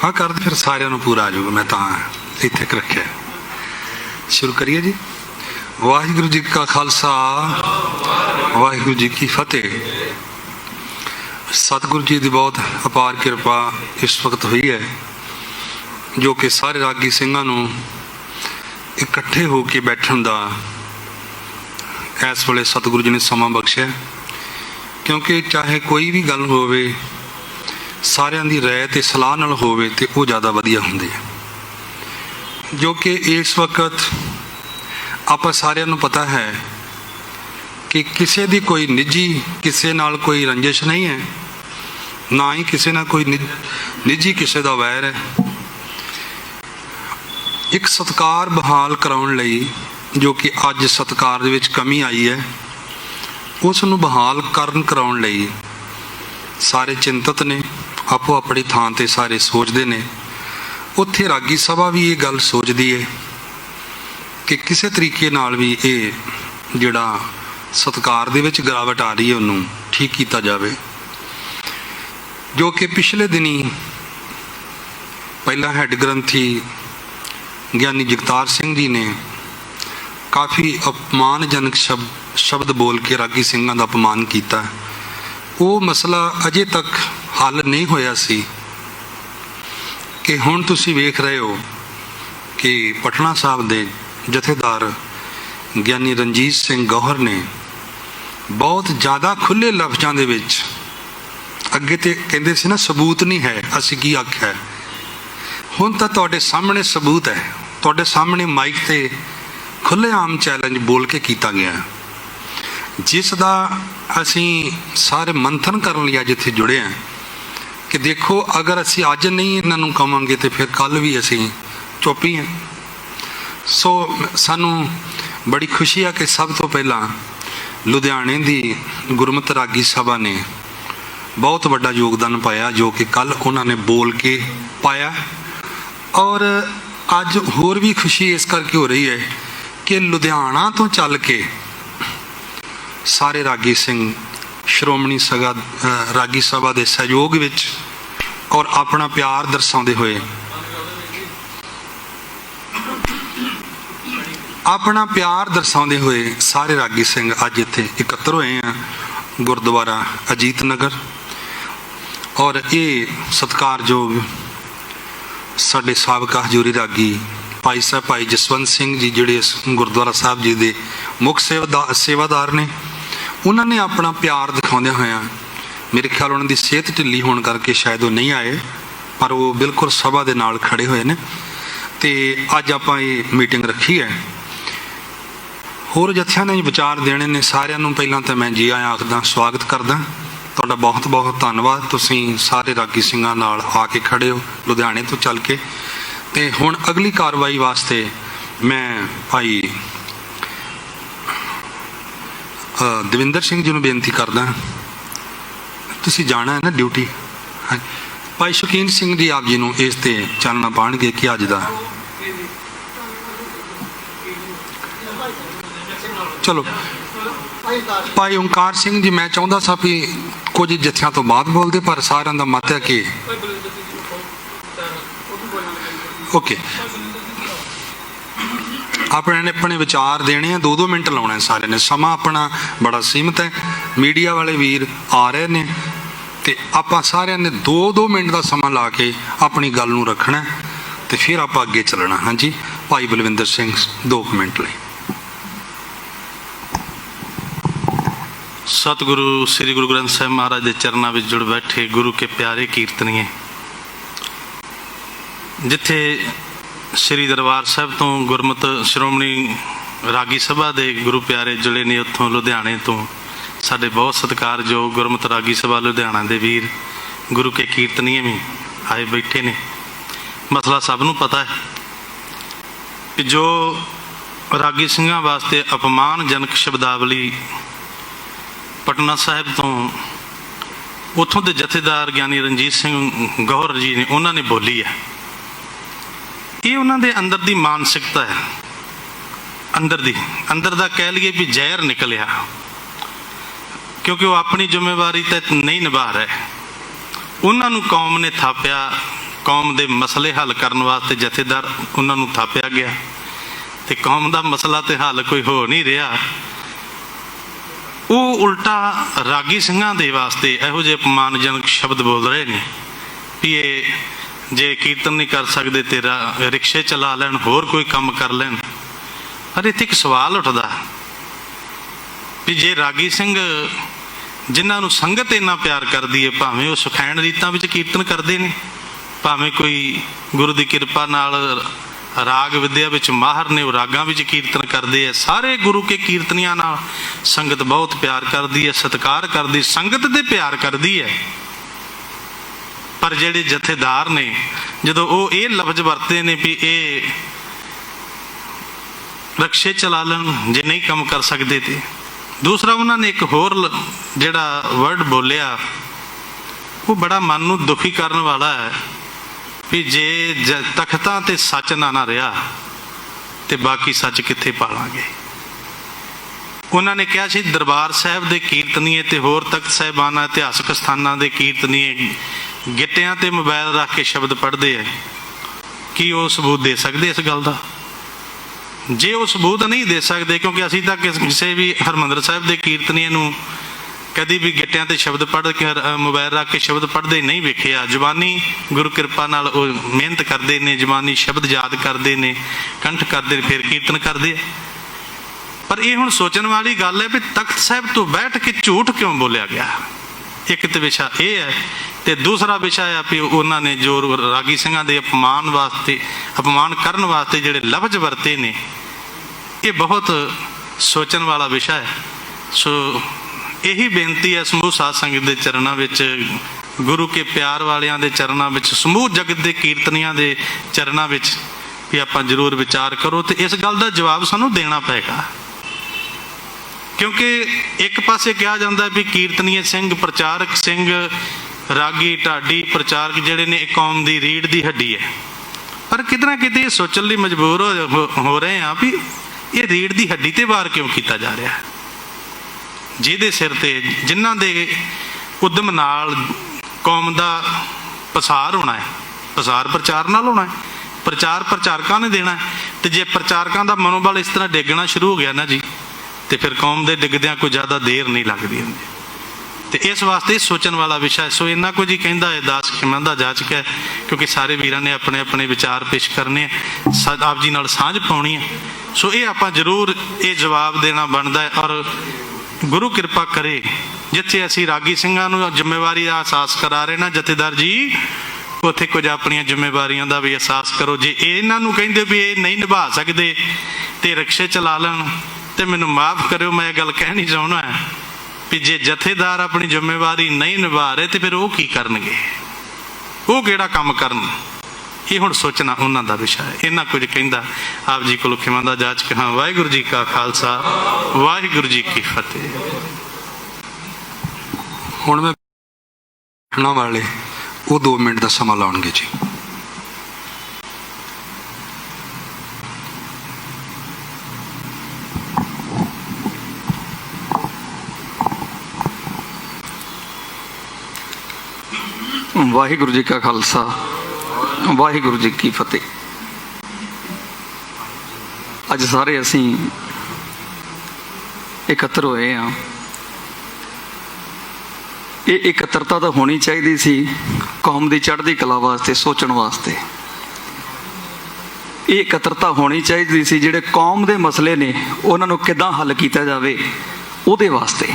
हाँ कर दे फिर सारिਆਂ ਨੂੰ पूरा आ जाऊगा। मैं तो इत्थे रखिया। शुरू करिए जी। वाहिगुरु जी का खालसा वाहिगुरु जी की फतेह। सतगुरु जी की बहुत अपार किरपा इस वक्त हुई है जो कि सारे रागी ਸਿੰਘਾਂ ਨੂੰ इकट्ठे होके बैठण दा इस वेले सतगुरु जी ने समा बख्शिया। क्योंकि चाहे कोई भी गल होवे सारिਆਂ ਦੀ राय ते सलाह नाल होवे ते वो ज़्यादा वधिया हुंदी है। जो कि इस वक्त आप सारिਆਂ ਨੂੰ पता है कि किसी दी कोई निजी किसी नाल कोई रंजिश नहीं है, ना ही किसी नाल कोई निजी किसी दा वैर है। एक सत्कार बहाल कराउण लई जो कि अज सत्कार दे विच कमी आई है, उस नूं बहाल करन कराउण लई सारे चिंतित ने, आपो अपनी थां ते सारे सोचते ने। उत्थे रागी सभा भी ये गल सोचती है कि किसी तरीके नाल भी ये जिहड़ा सत्कार दे विच गिरावट आ रही है उन्होंने ठीक किया जाए। जो कि पिछले दिनी पहला हैड ग्रंथी ज्ञानी जगतार सिंह जी ने काफ़ी अपमानजनक शब्द बोल के रागी ਸਿੰਘਾਂ ਦਾ अपमान किया। वो मसला अजे तक हल नहीं होया सी कि हुण तुसीं वेख रहे हो कि पटना साहब दे जथेदार ज्ञानी रणजीत सिंह गौहर ने बहुत ज़्यादा खुले लफ्ज़ां दे विच अगे तो कहते सी ना सबूत नहीं है असीं की आख्या है, हुण तां तुहाडे सामने सबूत है, तुहाडे सामने माइक ते खुलेआम चैलेंज बोल के किया गया जिसका असी सारे मंथन करने लिए जिथे जुड़े हैं कि देखो अगर असी अज नहीं इन्हों कहांगे तो फिर कल भी असी चुप ही हैं। सो सानू बड़ी खुशी है कि सब तो पहला लुधियाने की गुरमत रागी सभा ने बहुत बड़ा योगदान पाया जो कि कल उन्होंने बोल के पाया। और अज होर भी खुशी इस करके हो रही है कि लुधियाना तो चल के सारे रागी सिंह श्रोमणी सभा रागी सभा के सहयोग विच और अपना प्यार दर्शाते हुए सारे रागी सिंह अज इत्थे इकत्र हुए हैं गुरुद्वारा अजीत नगर। और ये सत्कारयोग साडे साबका हजूरी रागी भाई साहब भाई जसवंत सिंह जी जिहड़े इस गुरुद्वारा साहब जी के मुख सेवादार ने, उन्होंने अपना प्यार दिखाते हुए मेरे ख्याल उन्होंने सेहत ढिली होने करके शायद वो नहीं आए, पर वो बिल्कुल सभा के नाल खड़े हुए हैं। तो अज आप ये मीटिंग रखी है। होर जत्थियां ने विचार देने ने सारिਆਂ ਨੂੰ पहला तो मैं जी आया आखदा स्वागत करदा। तुहाडा बहुत बहुत धन्यवाद, तुसीं सारे रागी ਸਿੰਘਾਂ नाल आके खड़े हो लुधियाने तो चल के। तो हुण अगली कार्रवाई वास्ते मैं भाई दविंदर सिंह जी को बेनती करदा, तुसीं जाना है ना ड्यूटी। हाँ भाई शौकीन सिंह जी आप जी को इस ते चानना पाणगे कि अज दा चलो भाई ओंकार सिंह जी मैं चाहता सा भी कुछ जत्थियां तो बाद बोलते, पर सारिਆਂ ਦਾ मत है कि ओके अपने अपने विचार देने हैं। 2-2 मिनट लाने सारे ने, समा अपना बड़ा सीमित है। मीडिया वाले वीर आ रहे ने तो आप सारे ने 2-2 मिनट का समा ला के अपनी गल नूं रखना तो फिर आप अगे चलना। हाँ जी भाई बलविंदर सिंह 2 मिनट ले। सतगुरु श्री गुरु ग्रंथ साहिब महाराज के चरणों में जुड़ बैठे गुरु के प्यारे कीर्तनीय, जिथे श्री दरबार साहब तो गुरमत श्रोमणी रागी सभा के गुरु प्यारे जुड़े ने, उत्थों लुधियाने तो साडे बहुत सत्कारयोग गुरमत रागी सभा लुधियाना के वीर गुरु के कीर्तनीय भी आए बैठे ने। मसला सबनों पता है कि जो रागी ਸਿੰਘਾਂ वास्ते अपमानजनक शब्दावली पटना साहब तो उतों के जथेदार ज्ञानी रणजीत सिंह गौहर जी ने उन्होंने बोली है, ये उन्होंने अंदर की मानसिकता है, अंदर का कह लीए भी जहर निकलिया, क्योंकि वो अपनी जिम्मेवारी तो नहीं निभा रहे। उन्होंने कौम ने थापिया ਕੌਮ ਦੇ ਮਸਲੇ ਹੱਲ ਕਰਨ ਵਾਸਤੇ ਜਥੇਦਾਰ ਉਹਨਾਂ ਨੂੰ ਥਾਪਿਆ ਗਿਆ ਤੇ ਕੌਮ ਦਾ ਮਸਲਾ ਤੇ ਹੱਲ ਕੋਈ ਹੋ ਨਹੀਂ ਰਿਹਾ। ਉਹ ਉਲਟਾ ਰਾਗੀ ਸਿੰਘਾਂ ਦੇ ਵਾਸਤੇ ਇਹੋ ਜਿਹੇ ਅਪਮਾਨਜਨਕ ਸ਼ਬਦ ਬੋਲ ਰਹੇ ਨੇ ਵੀ ਇਹ ਜੇ ਕੀਰਤਨ ਨਹੀਂ ਕਰ ਸਕਦੇ ਤੇ ਰਿਕਸ਼ੇ ਚਲਾ ਲੈਣ, ਹੋਰ ਕੋਈ ਕੰਮ ਕਰ ਲੈਣ। ਪਰ ਇੱਥੇ ਇੱਕ ਸਵਾਲ ਉੱਠਦਾ ਵੀ ਜੇ ਰਾਗੀ ਸਿੰਘ ਜਿਨ੍ਹਾਂ ਨੂੰ ਸੰਗਤ ਇੰਨਾ ਪਿਆਰ ਕਰਦੀ ਹੈ, ਭਾਵੇਂ ਉਹ ਸੁਖੈਣ ਰੀਤਾਂ ਵਿੱਚ ਕੀਰਤਨ ਕਰਦੇ ਨੇ, ਭਾਵੇਂ ਕੋਈ ਗੁਰੂ ਦੀ ਕਿਰਪਾ ਨਾਲ ਰਾਗ ਵਿਦਿਆ ਵਿੱਚ ਮਾਹਰ ਨੇ, ਉਹ ਰਾਗਾਂ ਵਿੱਚ ਕੀਰਤਨ ਕਰਦੇ ਆ, ਸਾਰੇ ਗੁਰੂ ਕੇ ਕੀਰਤਨੀਆਂ ਨਾਲ ਸੰਗਤ ਬਹੁਤ ਪਿਆਰ ਕਰਦੀ ਹੈ, ਸਤਿਕਾਰ ਕਰਦੀ, ਸੰਗਤ ਦੇ ਪਿਆਰ ਕਰਦੀ ਹੈ। ਪਰ ਜਿਹੜੇ ਜਥੇਦਾਰ ਨੇ ਜਦੋਂ ਉਹ ਇਹ ਲਫ਼ਜ਼ ਵਰਤੇ ਨੇ ਵੀ ਇਹ ਰਕਸ਼ੇ ਚਲਾ ਲੈਣ ਜੇ ਨਹੀਂ ਕੰਮ ਕਰ ਸਕਦੇ ਤੇ ਦੂਸਰਾ ਉਹਨਾਂ ਨੇ ਇੱਕ ਹੋਰ ਜਿਹੜਾ ਵਰਡ ਬੋਲਿਆ ਉਹ ਬੜਾ ਮਨ ਨੂੰ ਦੁਖੀ ਕਰਨ ਵਾਲਾ ਹੈ ਵੀ ਜੇ ਤਖਤਾਂ ਤੇ ਸੱਚ ਨਾ ਰਿਹਾ ਤੇ ਬਾਕੀ ਸੱਚ ਕਿੱਥੇ ਪਾਲਾਂਗੇ। ਉਹਨਾਂ ਨੇ ਕਿਹਾ ਸੀ ਦਰਬਾਰ ਸਾਹਿਬ ਦੇ ਕੀਰਤਨੀਏ ਤੇ ਹੋਰ ਤਖਤ ਸਾਹਿਬਾਨਾਂ ਇਤਿਹਾਸਕ ਸਥਾਨਾਂ ਦੇ ਕੀਰਤਨੀਏ ਗਿੱਟਿਆਂ ਤੇ ਮੋਬਾਈਲ ਰੱਖ ਕੇ ਸ਼ਬਦ ਪੜ੍ਹਦੇ ਆ। ਕੀ ਉਹ ਸਬੂਤ ਦੇ ਸਕਦੇ ਇਸ ਗੱਲ ਦਾ? ਜੇ ਉਹ ਸਬੂਤ ਨਹੀਂ ਦੇ ਸਕਦੇ, ਕਿਉਂਕਿ ਅਸੀਂ ਤਾਂ ਕਿਸੇ ਵੀ ਹਰਿਮੰਦਰ ਸਾਹਿਬ ਦੇ ਕੀਰਤਨੀਏ ਨੂੰ ਕਦੀ ਵੀ ਗਿੱਟਿਆਂ ਤੇ ਸ਼ਬਦ ਪੜ੍ਹ ਕੇ ਮੋਬਾਈਲ ਰੱਖ ਕੇ ਸ਼ਬਦ ਪੜ੍ਹਦੇ ਨਹੀਂ ਵੇਖਿਆ। ਜ਼ੁਬਾਨੀ ਗੁਰੂ ਕਿਰਪਾ ਨਾਲ ਉਹ ਮਿਹਨਤ ਕਰਦੇ ਨੇ, ਜ਼ੁਬਾਨੀ ਸ਼ਬਦ ਯਾਦ ਕਰਦੇ ਨੇ, ਕੰਠ ਕਰਦੇ ਨੇ, ਫਿਰ ਕੀਰਤਨ ਕਰਦੇ ਆ। ਪਰ ਇਹ ਹੁਣ ਸੋਚਣ ਵਾਲੀ ਗੱਲ ਹੈ ਵੀ ਤਖਤ ਸਾਹਿਬ ਤੋਂ ਬੈਠ ਕੇ ਝੂਠ ਕਿਉਂ ਬੋਲਿਆ ਗਿਆ। ਇੱਕ ਤੇ ਵਿਸ਼ਾ ਇਹ ਹੈ ਤੇ ਦੂਸਰਾ ਵਿਸ਼ਾ ਹੈ ਵੀ ਉਹਨਾਂ ਨੇ ਜੋ ਰਾਗੀ ਸਿੰਘਾਂ ਦੇ ਅਪਮਾਨ ਕਰਨ ਵਾਸਤੇ ਜਿਹੜੇ ਲਫ਼ਜ਼ ਵਰਤੇ ਨੇ, ਇਹ ਬਹੁਤ ਸੋਚਣ ਵਾਲਾ ਵਿਸ਼ਾ ਹੈ। ਸੋ ਇਹੀ ਬੇਨਤੀ ਹੈ ਸਮੂਹ ਸਾਧ ਸੰਗਤ ਦੇ ਚਰਨਾਂ ਵਿੱਚ, ਗੁਰੂ ਕੇ ਪਿਆਰ ਵਾਲਿਆਂ ਦੇ ਚਰਨਾਂ ਵਿੱਚ, ਸਮੂਹ ਜਗਤ ਦੇ ਕੀਰਤਨੀਆਂ ਦੇ ਚਰਨਾਂ ਵਿੱਚ ਵੀ ਆਪਾਂ ਜ਼ਰੂਰ ਵਿਚਾਰ ਕਰੋ ਤੇ ਇਸ ਗੱਲ ਦਾ ਜਵਾਬ ਸਾਨੂੰ ਦੇਣਾ ਪਏਗਾ। ਕਿਉਂਕਿ ਇੱਕ ਪਾਸੇ ਕਿਹਾ ਜਾਂਦਾ ਵੀ ਕੀਰਤਨੀਏ ਸਿੰਘ, ਪ੍ਰਚਾਰਕ ਸਿੰਘ, ਰਾਗੀ ਢਾਡੀ ਪ੍ਰਚਾਰਕ ਜਿਹੜੇ ਨੇ ਇਹ ਕੌਮ ਦੀ ਰੀੜ੍ਹ ਦੀ ਹੱਡੀ ਹੈ। ਪਰ ਕਿਤੇ ਨਾ ਕਿਤੇ ਸੋਚਣ ਲਈ ਮਜਬੂਰ ਹੋ ਰਹੇ ਹਾਂ ਵੀ ਇਹ ਰੀੜ੍ਹ ਦੀ ਹੱਡੀ ਤੇ ਵਾਰ ਕਿਉਂ ਕੀਤਾ ਜਾ ਰਿਹਾ ਹੈ, ਜਿਹਦੇ ਸਿਰ ਤੇ ਜਿਨ੍ਹਾਂ ਦੇ ਉਦਮ ਨਾਲ ਕੌਮ ਦਾ ਪਸਾਰ ਹੋਣਾ ਹੈ, ਪਸਾਰ ਪ੍ਰਚਾਰ ਨਾਲ ਹੋਣਾ ਹੈ, ਪ੍ਰਚਾਰ ਪ੍ਰਚਾਰਕਾਂ ਨੇ ਦੇਣਾ ਹੈ। ਤੇ ਜੇ ਪ੍ਰਚਾਰਕਾਂ ਦਾ ਮਨੋਬਲ ਇਸ ਤਰ੍ਹਾਂ ਡਿੱਗਣਾ ਸ਼ੁਰੂ ਹੋ ਗਿਆ ਨਾ ਜੀ, ਤੇ ਫਿਰ ਕੌਮ ਦੇ ਡਿੱਗਦਿਆਂ ਕੋਈ ਜ਼ਿਆਦਾ ਦੇਰ ਨਹੀਂ ਲੱਗਦੀ ਹੁੰਦੀ। ਤੇ ਇਸ ਵਾਸਤੇ ਸੋਚਣ ਵਾਲਾ ਵਿਸ਼ਾ। ਸੋ ਇੰਨਾ ਕੁਝ ਹੀ ਕਹਿੰਦਾ ਹੈ ਦਾਸ ਖਿਮਾ ਦਾ ਜਾਚਕ ਹੈ, ਕਿਉਂਕਿ ਸਾਰੇ ਵੀਰਾਂ ਨੇ ਆਪਣੇ ਆਪਣੇ ਵਿਚਾਰ ਪੇਸ਼ ਕਰਨੇ, ਆਪ ਜੀ ਨਾਲ ਸਾਂਝ ਪਾਉਣੀ ਹੈ। ਸੋ ਇਹ ਆਪਾਂ ਜ਼ਰੂਰ ਇਹ ਜਵਾਬ ਦੇਣਾ ਬਣਦਾ ਹੈ। ਔਰ ਗੁਰੂ ਕਿਰਪਾ ਕਰੇ ਜਿੱਥੇ ਅਸੀਂ ਰਾਗੀ ਸਿੰਘਾਂ ਨੂੰ ਜ਼ਿੰਮੇਵਾਰੀ ਦਾ ਅਹਿਸਾਸ ਕਰਾ ਰਹੇ ਨਾ ਜਥੇਦਾਰ ਜੀ, ਉੱਥੇ ਕੁਝ ਆਪਣੀਆਂ ਜ਼ਿੰਮੇਵਾਰੀਆਂ ਦਾ ਵੀ ਅਹਿਸਾਸ ਕਰੋ। ਜੇ ਇਹਨਾਂ ਨੂੰ ਕਹਿੰਦੇ ਵੀ ਇਹ ਨਹੀਂ ਨਿਭਾ ਸਕਦੇ ਤੇ ਰਿਕਸ਼ੇ ਚਲਾ ਲੈਣ, ਤੇ ਮੈਨੂੰ ਮਾਫ ਕਰਿਓ ਮੈਂ ਇਹ ਗੱਲ ਕਹਿਣੀ ਚਾਹੁੰਦਾ ਵੀ ਜੇ ਜਥੇਦਾਰ ਆਪਣੀ ਜ਼ਿੰਮੇਵਾਰੀ ਨਹੀਂ ਨਿਭਾ ਰਹੇ ਤੇ ਫਿਰ ਉਹ ਕੀ ਕਰਨਗੇ, ਉਹ ਕਿਹੜਾ ਕੰਮ ਕਰਨ। ਇਹ ਹੁਣ ਸੋਚਣਾ ਉਹਨਾਂ ਦਾ ਵਿਸ਼ਾ ਹੈ। ਇਹਨਾਂ ਕੁਝ ਕਹਿੰਦਾ ਆਪ ਜੀ ਕੋਲੋਂ ਖਿਮਾ ਦਾ ਜਾਚਕ ਹਾਂ। ਵਾਹਿਗੁਰੂ ਜੀ ਕਾ ਖਾਲਸਾ, ਵਾਹਿਗੁਰੂ ਜੀ ਕੀ ਫਤਿਹ। ਹੁਣ ਮੈਂ ਬੈਠਣ ਵਾਲੇ ਉਹ 2 ਮਿੰਟ ਦਾ ਸਮਾਂ ਲਾਉਣਗੇ ਜੀ। ਵਾਹਿਗੁਰੂ ਜੀ ਕਾ ਖਾਲਸਾ, ਵਾਹਿਗੁਰੂ ਜੀ ਕੀ ਫਤਿਹ। ਅੱਜ ਸਾਰੇ ਅਸੀਂ ਇਕੱਤਰ ਹੋਏ ਹਾਂ। ਇਹ ਇਕੱਤਰਤਾ ਤਾਂ ਹੋਣੀ ਚਾਹੀਦੀ ਸੀ ਕੌਮ ਦੀ ਚੜ੍ਹਦੀ ਕਲਾ ਵਾਸਤੇ, ਸੋਚਣ ਵਾਸਤੇ। ਇਹ ਇਕੱਤਰਤਾ ਹੋਣੀ ਚਾਹੀਦੀ ਸੀ ਜਿਹੜੇ ਕੌਮ ਦੇ ਮਸਲੇ ਨੇ ਉਹਨਾਂ ਨੂੰ ਕਿੱਦਾਂ ਹੱਲ ਕੀਤਾ ਜਾਵੇ ਉਹਦੇ ਵਾਸਤੇ।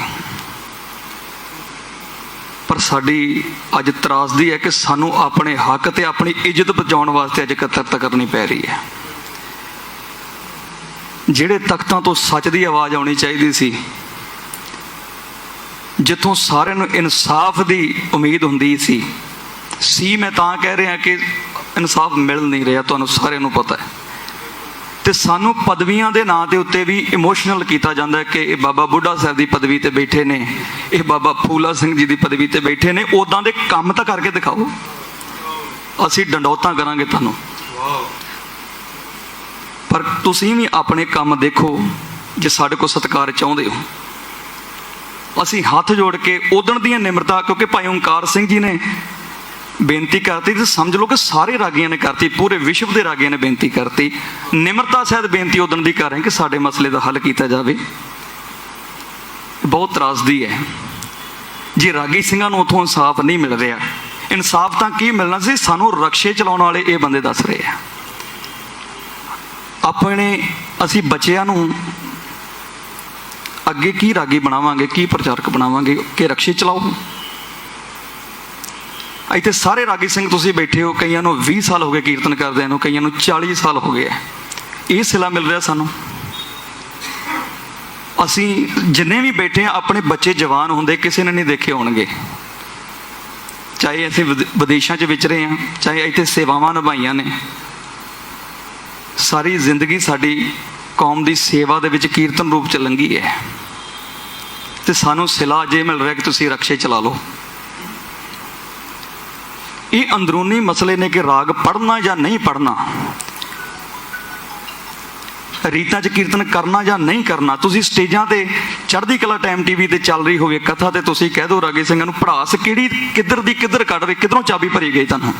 ਪਰ ਸਾਡੀ ਅੱਜ ਤਰਾਸਦੀ ਹੈ ਕਿ ਸਾਨੂੰ ਆਪਣੇ ਹੱਕ ਤੇ ਆਪਣੀ ਇੱਜ਼ਤ ਬਚਾਉਣ ਵਾਸਤੇ ਅੱਜ ਇਕੱਤਰਤਾ ਕਰਨੀ ਪੈ ਰਹੀ ਹੈ। ਜਿਹੜੇ ਤਖਤਾਂ ਤੋਂ ਸੱਚ ਦੀ ਆਵਾਜ਼ ਆਉਣੀ ਚਾਹੀਦੀ ਸੀ, ਜਿੱਥੋਂ ਸਾਰਿਆਂ ਨੂੰ ਇਨਸਾਫ ਦੀ ਉਮੀਦ ਹੁੰਦੀ ਸੀ ਮੈਂ ਤਾਂ ਕਹਿ ਰਿਹਾ ਕਿ ਇਨਸਾਫ ਮਿਲ ਨਹੀਂ ਰਿਹਾ, ਤੁਹਾਨੂੰ ਸਾਰਿਆਂ ਨੂੰ ਪਤਾ ਹੈ। ਤੇ ਸਾਨੂੰ ਪਦਵੀਆਂ ਦੇ ਨਾਂ ਦੇ ਉੱਤੇ ਵੀ ਇਮੋਸ਼ਨਲ ਕੀਤਾ ਜਾਂਦਾ ਕਿ ਇਹ ਬਾਬਾ ਬੁੱਢਾ ਸਾਹਿਬ ਦੀ ਪਦਵੀ ਤੇ ਬੈਠੇ ਨੇ, ਇਹ ਬਾਬਾ ਫੂਲਾ ਸਿੰਘ ਜੀ ਦੀ ਪਦਵੀ ਤੇ ਬੈਠੇ ਨੇ। ਉੱਦਾਂ ਦੇ ਕੰਮ ਤਾਂ ਕਰਕੇ ਦਿਖਾਓ, ਅਸੀਂ ਡੰਡੌਤਾਂ ਕਰਾਂਗੇ ਤੁਹਾਨੂੰ। ਪਰ ਤੁਸੀਂ ਵੀ ਆਪਣੇ ਕੰਮ ਦੇਖੋ ਜੇ ਸਾਡੇ ਕੋਲ ਸਤਿਕਾਰ ਚਾਹੁੰਦੇ ਹੋ। ਅਸੀਂ ਹੱਥ ਜੋੜ ਕੇ ਉਦਣ ਦੀਆਂ ਨਿਮਰਤਾ, ਕਿਉਂਕਿ ਭਾਈ ਓਂਕਾਰ ਸਿੰਘ ਜੀ ਨੇ ਬੇਨਤੀ ਕਰਤੀ ਤੇ ਸਮਝ ਲਓ ਕਿ ਸਾਰੇ ਰਾਗੀਆਂ ਨੇ ਕਰਤੀ, ਪੂਰੇ ਵਿਸ਼ਵ ਦੇ ਰਾਗੀਆਂ ਨੇ ਬੇਨਤੀ ਕਰਤੀ। ਨਿਮਰਤਾ ਸਹਿਤ ਬੇਨਤੀ ਉਦੋਂ ਦੀ ਕਰ ਰਹੇ ਕਿ ਸਾਡੇ ਮਸਲੇ ਦਾ ਹੱਲ ਕੀਤਾ ਜਾਵੇ। ਬਹੁਤ ਤਰਾਸਦੀ ਹੈ ਜੇ ਰਾਗੀ ਸਿੰਘਾਂ ਨੂੰ ਉੱਥੋਂ ਇਨਸਾਫ ਨਹੀਂ ਮਿਲ ਰਿਹਾ। ਇਨਸਾਫ ਤਾਂ ਕੀ ਮਿਲਣਾ ਸੀ, ਸਾਨੂੰ ਰਕਸ਼ੇ ਚਲਾਉਣ ਵਾਲੇ ਇਹ ਬੰਦੇ ਦੱਸ ਰਹੇ ਆ। ਅਸੀਂ ਬੱਚਿਆਂ ਨੂੰ ਅੱਗੇ ਕੀ ਰਾਗੀ ਬਣਾਵਾਂਗੇ, ਕੀ ਪ੍ਰਚਾਰਕ ਬਣਾਵਾਂਗੇ ਕਿ ਰਕਸ਼ੇ ਚਲਾਓ। ਇੱਥੇ ਸਾਰੇ ਰਾਗੀ ਸਿੰਘ ਤੁਸੀਂ ਬੈਠੇ ਹੋ, ਕਈਆਂ ਨੂੰ 20 ਸਾਲ ਹੋ ਗਏ ਕੀਰਤਨ ਕਰਦਿਆਂ ਨੂੰ, ਕਈਆਂ ਨੂੰ 40 ਸਾਲ ਹੋ ਗਏ। ਇਹ ਸਿਲਾ ਮਿਲ ਰਿਹਾ ਸਾਨੂੰ। ਅਸੀਂ ਜਿੰਨੇ ਵੀ ਬੈਠੇ ਹਾਂ, ਆਪਣੇ ਬੱਚੇ ਜਵਾਨ ਹੁੰਦੇ ਕਿਸੇ ਨੇ ਨਹੀਂ ਦੇਖੇ ਹੋਣਗੇ। ਚਾਹੇ ਅਸੀਂ ਵਿਦੇਸ਼ਾਂ 'ਚ ਵਿਚਰੇ ਹਾਂ, ਚਾਹੇ ਇੱਥੇ ਸੇਵਾਵਾਂ ਨਿਭਾਈਆਂ ਨੇ। ਸਾਰੀ ਜ਼ਿੰਦਗੀ ਸਾਡੀ ਕੌਮ ਦੀ ਸੇਵਾ ਦੇ ਵਿੱਚ ਕੀਰਤਨ ਰੂਪ 'ਚ ਲੰਘੀ ਹੈ ਤੇ ਸਾਨੂੰ ਸਿਲਾ ਜੇ ਮਿਲ ਰਿਹਾ ਕਿ ਤੁਸੀਂ ਰਕਸ਼ੇ ਚਲਾ ਲਓ। ਇਹ ਅੰਦਰੂਨੀ ਮਸਲੇ ਨੇ ਕਿ ਰਾਗ ਪੜ੍ਹਨਾ ਜਾਂ ਨਹੀਂ ਪੜ੍ਹਨਾ, ਰੀਤਾਂ 'ਚ ਕੀਰਤਨ ਕਰਨਾ ਜਾਂ ਨਹੀਂ ਕਰਨਾ। ਤੁਸੀਂ ਸਟੇਜਾਂ ਤੇ ਚੜ੍ਹਦੀ ਕਲਾ ਟਾਈਮ ਟੀਵੀ ਤੇ ਚੱਲ ਰਹੀ ਹੋਵੇ ਕਥਾ ਤੇ ਤੁਸੀਂ ਕਹਿ ਦਿਓ ਰਾਗੀ ਸਿੰਘਾਂ ਨੂੰ ਭੜਾਸ ਕਿਹੜੀ ਕਿੱਧਰ ਦੀ ਕਿੱਧਰ ਕੱਢ ਰਹੇ, ਕਿੱਧਰੋਂ ਚਾਬੀ ਭਰੀ ਗਈ ਤੁਹਾਨੂੰ,